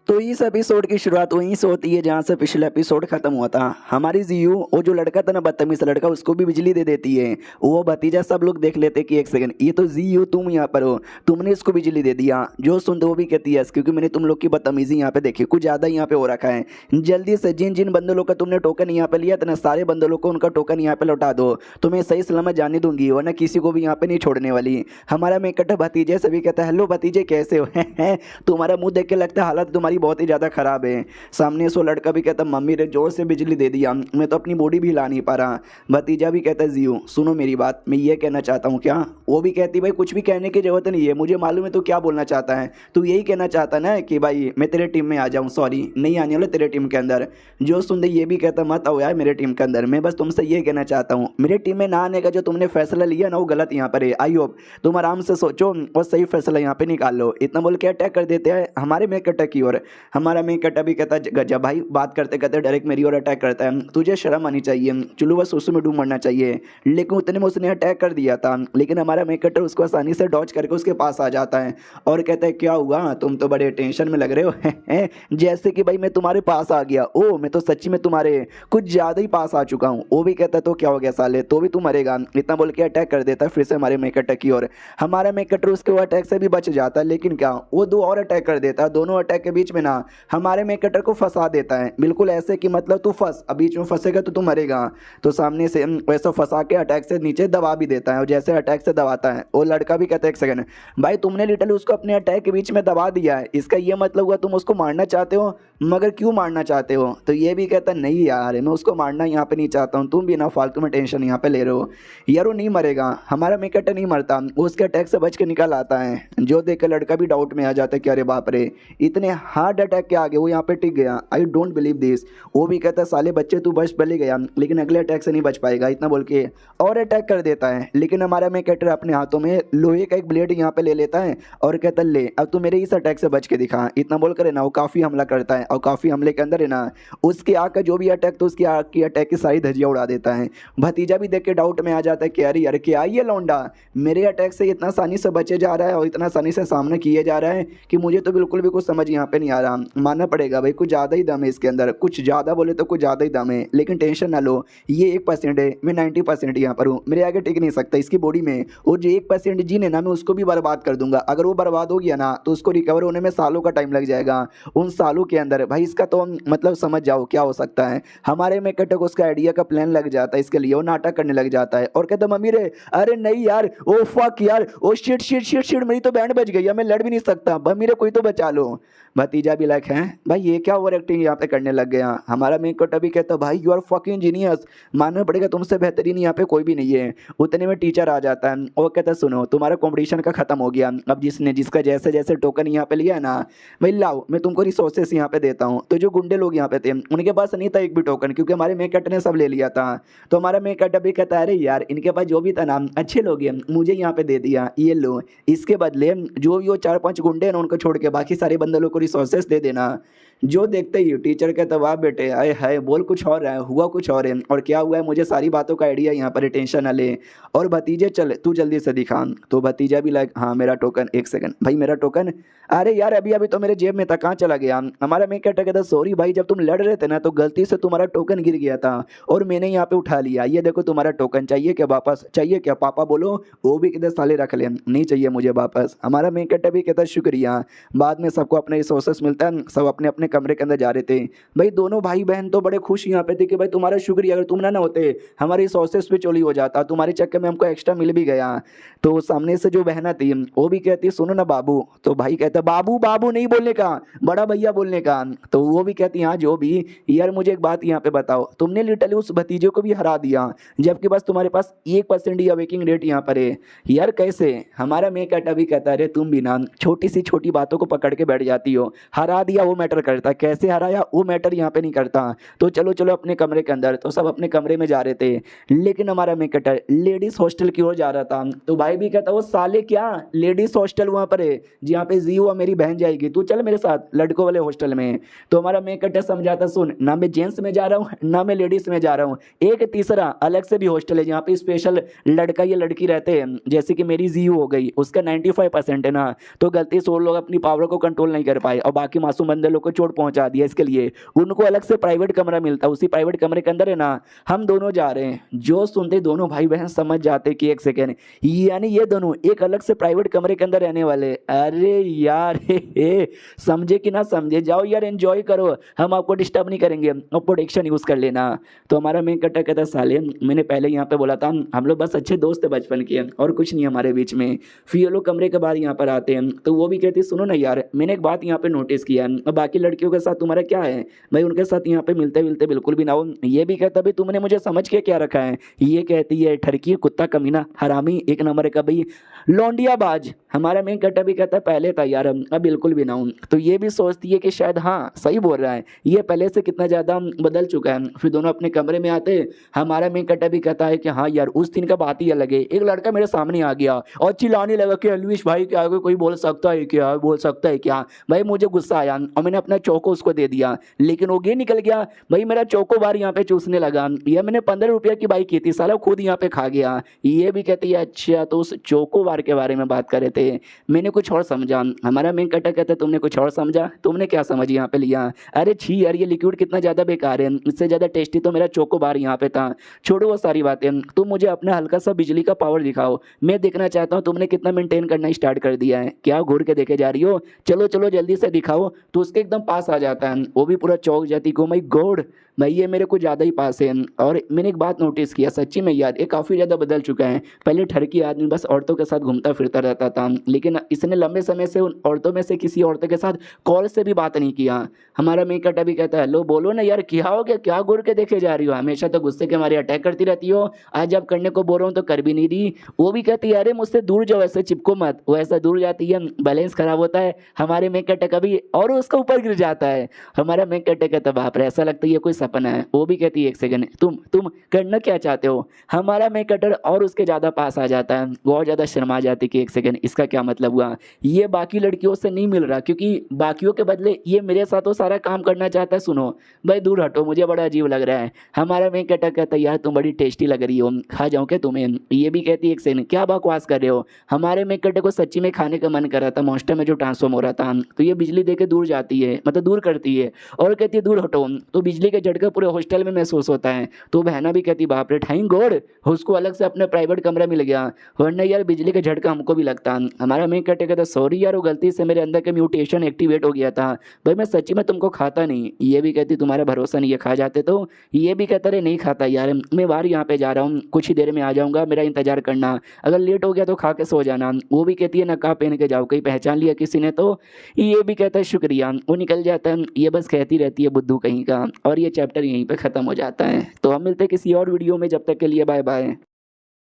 तो इस एपिसोड की शुरुआत वहीं से होती है जहाँ से पिछला एपिसोड खत्म हुआ था। हमारी जीयू वो जो लड़का था ना बदतमीज लड़का, उसको भी बिजली दे देती है। वो भतीजा सब लोग देख लेते कि एक सेकंड ये तो जीयू तुम यहाँ पर हो, तुमने इसको बिजली दे दिया। जो सुनते वो भी कहती है क्योंकि मैंने तुम लोग की बदतमीजी यहाँ पे देखी, कुछ ज़्यादा यहाँ पे हो रखा है। जल्दी से जिन जिन बंदों लोग का तुमने टोकन यहाँ पे लिया था ना, सारे बंदों लोग को उनका टोकन यहाँ पे लौटा दो, तो मैं सही सलामत जाने दूंगी, वरना किसी को भी यहाँ पे नहीं छोड़ने वाली। हमारा मेकट भतीजे से भी कहता है हेलो भतीजे कैसे हो तुम्हारा मुँह देख के लगता है हालत तुम्हारी बहुत ही ज़्यादा खराब है। सामने सो लड़का भी कहता मम्मी ने जोर से बिजली दे दिया, मैं तो अपनी बॉडी भी हिला नहीं पा रहा। भतीजा भी कहता जियो सुनो मेरी बात, मैं ये कहना चाहता हूँ क्या। वो भी कहती भाई कुछ भी कहने की जरूरत नहीं है, मुझे मालूम है तू क्या बोलना चाहता है, तू यही कहना चाहता ना कि भाई मैं तेरे टीम में आ जाऊँ, सॉरी नहीं आने वाला तेरे टीम के अंदर। जो सुनते ये भी कहता मत आओ यार मेरे टीम के अंदर, मैं बस तुमसे ये कहना चाहता हूँ मेरे टीम में ना आने का जो तुमने फैसला लिया ना वो गलत यहाँ पर है। आई होप तुम आराम से सोचो और सही फैसला यहाँ पे निकाल लो। इतना बोल के अटैक कर देते हैं हमारे मेकट की ओर। हमारा मेकट भी कहता गजब भाई, बात करते करते डायरेक्ट मेरी ओर अटैक करता है, तुझे शर्म आनी चाहिए, चलो बस उसमें डूब मरना चाहिए। लेकिन उतने में उसने अटैक कर दिया था, लेकिन हमारा मेकटर उसको आसानी से डॉज करके उसके पास आ जाता है और कहता है क्या हुआ तुम तो बड़े टेंशन में लग रहे हो जैसे कि भाई मैं तुम्हारे पास आ गया, ओ मैं तो सच्ची में तुम्हारे कुछ ज़्यादा ही पास आ चुका हूँ। वो भी कहता है तो क्या हो गया साले, तो भी तू मरेगा। इतना बोल के अटैक कर देता है फिर से हमारे मेकटर की ओर। हमारा मेकटर उसके वो अटैक से भी बच जाता है, लेकिन क्या वो दो और अटैक कर देता है। दोनों अटैक के बीच में ना हमारे मेकटर को फंसा देता है, बिल्कुल ऐसे कि मतलब तू फंस, अब बीच में फंसेगा तो तू मरेगा। तो सामने से वैसा फंसा के अटैक से नीचे दबा भी देता है, और जैसे अटैक से दबाता है वो लड़का भी कहता है एक सेकंड भाई तुमने लिटरली उसको अपने अटैक के बीच में दबा दिया है, इसका ये मतलब हुआ तुम उसको मारना चाहते हो, मगर क्यों मारना चाहते हो। तो ये भी कहता है नहीं यार मैं उसको मारना यहाँ पे नहीं चाहता हूँ, तुम भी ना फालतू में टेंशन यहाँ पे ले रहे हो। यार वो नहीं मरेगा, हमारा मेकट नहीं मरता, वो उसके अटैक से बच के निकल आता है। जो देख कर लड़का भी डाउट में आ जाता है कि अरे बाप रे इतने हार्ड अटैक के आगे वो यहाँ पे टिक गया, आई डोंट बिलीव दिस। वो भी कहता है साले बच्चे तू बच पहले गया, लेकिन अगले अटैक से नहीं बच पाएगा। इतना बोल के और अटैक कर देता है, लेकिन हमारा मेकटर अपने हाथों में लोहे का एक ब्लेड यहाँ पे ले लेता है और कहता है ले अब तू मेरे इस अटैक से बच के दिखा। इतना बोलकर है ना वो काफ़ी हमला करता है, और काफ़ी हमले के अंदर है ना उसकी आग का जो भी अटैक तो उसकी आग की अटैक की सारी धज्जियाँ उड़ा देता है। भतीजा भी देख के डाउट में आ जाता है कि अरे यार क्या ये लौंडा मेरे अटैक से इतना आसानी से बचे जा रहा है और इतना आसानी से सामना किए जा रहा है कि मुझे तो बिल्कुल भी कुछ समझ यहाँ पे नहीं आ रहा। मानना पड़ेगा भाई कुछ ज़्यादा ही दम है इसके अंदर, कुछ ज़्यादा बोले तो कुछ ज़्यादा ही दम है। लेकिन टेंशन ना लो, ये 1% है, मैं 90% यहाँ पर हूँ, मेरे आगे टिक नहीं सकता इसकी बॉडी में। और जो 1% जीन है ना मैं उसको भी बर्बाद कर दूंगा। अगर वो बर्बाद हो गया ना तो उसको रिकवर होने में सालों का टाइम लग जाएगा। उन सालों के अंदर भाई इसका तो मतलब समझ जाओ क्या हो सकता है। हमारे में कटक उसका आइडिया का प्लान लग जाता है, इसके लिए वो नाटक करने लग जाता है और कहता मम्मी रे अरे नहीं यार ओ फक यार oh shit shit shit shit मेरी तो बैंड बज गई है, मैं लड़ भी नहीं सकता, मम्मी रे कोई तो बचा लो। भतीजा भतीजा भी लाइक है भाई ये क्या ओवर एक्टिंग यहाँ पे करने लग गया। हमारा मेन कट अभी कहता भाई यू आर फकिंग जीनियस, मानना पड़ेगा तुमसे बेहतरीन यहाँ पे कोई भी नहीं है। उतने में टीचर आ जाता है और कहता सुनो तुम्हारा कंपटीशन का खत्म हो गया, अब जिसका जैसे जैसे टोकन यहाँ पे लिया है ना भाई लाओ मैं तुमको रिसोर्सेस यहाँ पे देता हूँ। तो जो गुंडे लोग यहाँ पे थे उनके पास नहीं था एक भी टोकन, क्योंकि हमारे मेन कट ने सब ले लिया था। तो हमारा मेन कट अभी कहता है अरे यार इनके पास जो भी था ना अच्छे लोग हैं, मुझे यहाँ पे दे दिया, ये लो इसके बदले जो भी वो 4-5 गुंडे हैं ना उनको छोड़ के बाकी सारे बंदे लोग को रिसोर्सेस दे देना। जो देखते ही टीचर कहता वाह बेटे आए हाय बोल कुछ और है हुआ कुछ और है, और क्या हुआ है मुझे सारी बातों का आइडिया यहाँ पर, टेंशन ना ले। और भतीजे चल तू जल्दी से दिखा। तो भतीजा भी लाइक हाँ मेरा टोकन, एक सेकंड भाई मेरा टोकन, अरे यार अभी अभी तो मेरे जेब में था कहाँ चला गया। हमारा मैं कहता सॉरी भाई जब तुम लड़ रहे थे ना तो गलती से तुम्हारा टोकन गिर गया था और मैंने यहाँ पे उठा लिया, ये देखो तुम्हारा टोकन, चाहिए क्या वापस, चाहिए क्या पापा बोलो, वो भी किधर साले रख ले, नहीं चाहिए मुझे वापस। हमारा मेन कट भी कहता शुक्रिया। बाद में सबको अपने रिसोर्सेस मिलता है, सब अपने अपने कमरे के अंदर जा रहे थे। भाई दोनों भाई बहन तो बड़े खुश यहाँ पे थे कि भाई तुम्हारा शुक्रिया, अगर तुम ना होते हमारे रिसोर्सेस पे चोरी हो जाता, तुम्हारे चक्कर में हमको एक्स्ट्रा मिल भी गया। तो सामने से जो बहना थी वो भी कहती सुनो ना बाबू, तो भाई कहता बाबू बाबू नहीं बोलने का, बड़ा भैया बोलने का। तो वो भी कहती हाँ जो भी, यार मुझे एक बात यहाँ पे बताओ, तुमने लिटरली उस भतीजे को भी हरा दिया जबकि बस तुम्हारे पास 1% या वेकिंग रेट यहाँ पर है, यार कैसे। हमारा मेक अभी कहता है तुम भी ना छोटी सी छोटी बातों को पकड़ के बैठ जाती हो, हरा दिया वो मैटर करता, कैसे हराया वो मैटर यहाँ पे नहीं करता। तो चलो चलो अपने कमरे के अंदर। तो सब अपने कमरे में जा रहे थे, लेकिन हमारा मेक लेडीज हॉस्टल की ओर जा रहा था। तो भाई भी कहता वो साले क्या लेडीज हॉस्टल वहाँ पर है जहाँ पे जी हुआ मेरी बहन जाएगी, तू चल मेरे साथ लड़कों वाले हॉस्टल में। तो हमारा मेक समझाता सुन ना मैं जेंट्स में जा रहा हूँ ना मैं लेडीज में जा रहा हूँ, एक तीसरा अलग से भी हॉस्टल है जहाँ पे स्पेशल लड़का या लड़की रहते हैं, जैसे कि मेरी जी हो गई उसका 95% है ना, तो गलती से वो लोग अपनी पावर को कंट्रोल नहीं कर पाए और बाकी मासूम बंदे लोग को चोट पहुंचा दिया, इसके लिए उनको अलग से प्राइवेट कमरा मिलता है, उसी प्राइवेट कमरे के अंदर है ना हम दोनों जा रहे हैं। जो सुनते दोनों भाई बहन समझ जाते कि एक सेकेंड यानी ये दोनों एक अलग से प्राइवेट कमरे के अंदर रहने वाले। अरे यार हे समझे कि ना समझे, जाओ यार एंजॉय करो, हम आपको डिस्टर्ब नहीं करेंगे और प्रोटेक्शन यूज कर लेना। तो हमारा मेन कट्टा कहता साले मैंने पहले यहाँ पे बोला था हम लोग बस अच्छे दोस्त है बचपन के और कुछ नहीं हमारे बीच में। फिर ये लोग कमरे के बाहर यहाँ पर आते हैं तो वो भी कहती सुनो ना यार मैंने एक बात यहाँ पे नोटिस किया है, और बाकी लड़कियों के साथ तुम्हारा क्या है भाई, उनके साथ यहाँ पे मिलते मिलते बिल्कुल भी ना हो। ये भी कहता भाई तुमने मुझे समझ के क्या रखा है, ये कहती है ठरकी कुत्ता कमीना हरामी एक नंबर का भाई लौंडियाबाज। हमारा मेन कट्टा भी कहता है पहले था यार अब बिल्कुल भी ना हूँ। तो ये भी सोचती है कि शायद हाँ सही बोल रहा है, ये पहले से कितना ज़्यादा बदल चुका है। फिर दोनों अपने कमरे में आते, हमारा मेन कट्टा भी कहता है कि हाँ यार उस दिन का बात ही अलग है, एक लड़का मेरे सामने आ गया और चिल्लाने लगा कि अलविश भाई के आगे कोई बोल सकता है क्या, बोल सकता है क्या। भाई मुझे गुस्सा आया और मैंने अपना चौको उसको दे दिया, लेकिन वो गे निकल गया भाई मेरा चौको बार यहाँ पे चूसने लगा। यह मैंने 15 रुपये की बाइक की थी, साला खुद यहाँ पे खा गया। ये भी कहती है अच्छा तो उस चौको बार के बारे में बात कर रहे थे, मैंने कुछ और समझा। हमारा मेन कट्टा कहता है तुमने कुछ और समझा, तुमने क्या समझ यहाँ पे लिया। अरे छी यार ये लिक्विड कितना ज़्यादा बेकार है, इससे ज़्यादा टेस्टी तो मेरा चोको बार यहाँ पे था। छोड़ो वो सारी बातें, तुम मुझे अपना हल्का सा बिजली का पावर दिखाओ, मैं देखना चाहता हूँ तुमने कितना मेंटेन करना स्टार्ट कर दिया है। क्या घूर के देखे जा रही हो, चलो चलो जल्दी से दिखाओ। तो उसके एकदम पास आ जाता है, वो भी पूरा चौंक जाती को माय गॉड भाई ये मेरे को ज़्यादा ही पास है। और मैंने एक बात नोटिस किया सच्ची में यार ये काफ़ी ज़्यादा बदल चुका है। पहले ठरकी आदमी बस औरतों के साथ घूमता फिरता रहता था, लेकिन इसने लंबे समय से उन औरतों में से किसी औरतों के साथ कॉल से भी बात नहीं किया। हमारा मेक कट्टा भी कहता है लो बोलो ना यार क्या हो गया, क्या घूर के देखे जा रही हो, हमेशा तो गुस्से के मारे अटैक करती रहती हो, आज जब करने को बोल रहा हूँ तो कर भी नहीं रही। वो भी कहती है अरे मुझसे दूर जाओ, ऐसे चिपको मत, वो ऐसा दूर जाती है बैलेंस खराब होता है। हमारे मेक कट्टा कभी और उसका ऊपर गिर जाता है। हमारा मेक कट्टा कहता बाप रे ऐसा लगता है ये कोई सपना है। वो भी कहती है एक सेकंड तुम करना क्या चाहते हो। हमारा मेक कटर और उसके ज़्यादा पास आ जाता है, वो और ज़्यादा शर्मा जाती है कि एक सेकंड इसका क्या मतलब हुआ, ये बाकी लड़कियों से नहीं मिल रहा क्योंकि बाकियों के बदले ये मेरे साथ वो सारा काम करना चाहता है। सुनो भाई दूर हटो, मुझे बड़ा अजीब लग रहा है। हमारा मेक कटर कहता है यार तुम बड़ी टेस्टी लग रही हो, खा जाऊँ क्या तुम्हें। ये भी कहती है एक सेकंड क्या बकवास कर रहे हो। हमारे मेक कटर को सच्ची में खाने का मन कर रहा था, मॉन्स्टर में जो ट्रांसफॉर्म हो रहा था, तो ये बिजली दे के दूर जाती है, मतलब दूर करती है और कहती है दूर हटो। तो बिजली के झटके झटका पूरे हॉस्टल में महसूस होता है। तो बहना भी कहती बाप रे थैंक गॉड उसको अलग से अपना प्राइवेट कमरा मिल गया, वरना यार बिजली का झटका हमको भी लगता। हमारा मेन कैरेक्टर कहता सॉरी यार वो गलती से मेरे अंदर का म्यूटेशन एक्टिवेट हो गया था, भाई मैं सच्ची में तुमको खाता नहीं। ये भी कहती तुम्हारा भरोसा नहीं है खा जाते तो। ये भी कहता रहे नहीं खाता यार, मैं बाहर यहाँ पे जा रहा हूँ, कुछ ही देर में आ जाऊँगा, मेरा इंतजार करना, अगर लेट हो गया तो खा के सो जाना। वो भी कहती है नकाब पहन के जाओ कहीं पहचान लिया किसी ने तो। ये भी कहता है शुक्रिया, वो निकल जाता है। ये बस कहती रहती है बुद्धू कहीं का, और ये चैप्टर यहीं पे ख़त्म हो जाता है। तो हम मिलते हैं किसी और वीडियो में, जब तक के लिए बाय बाय।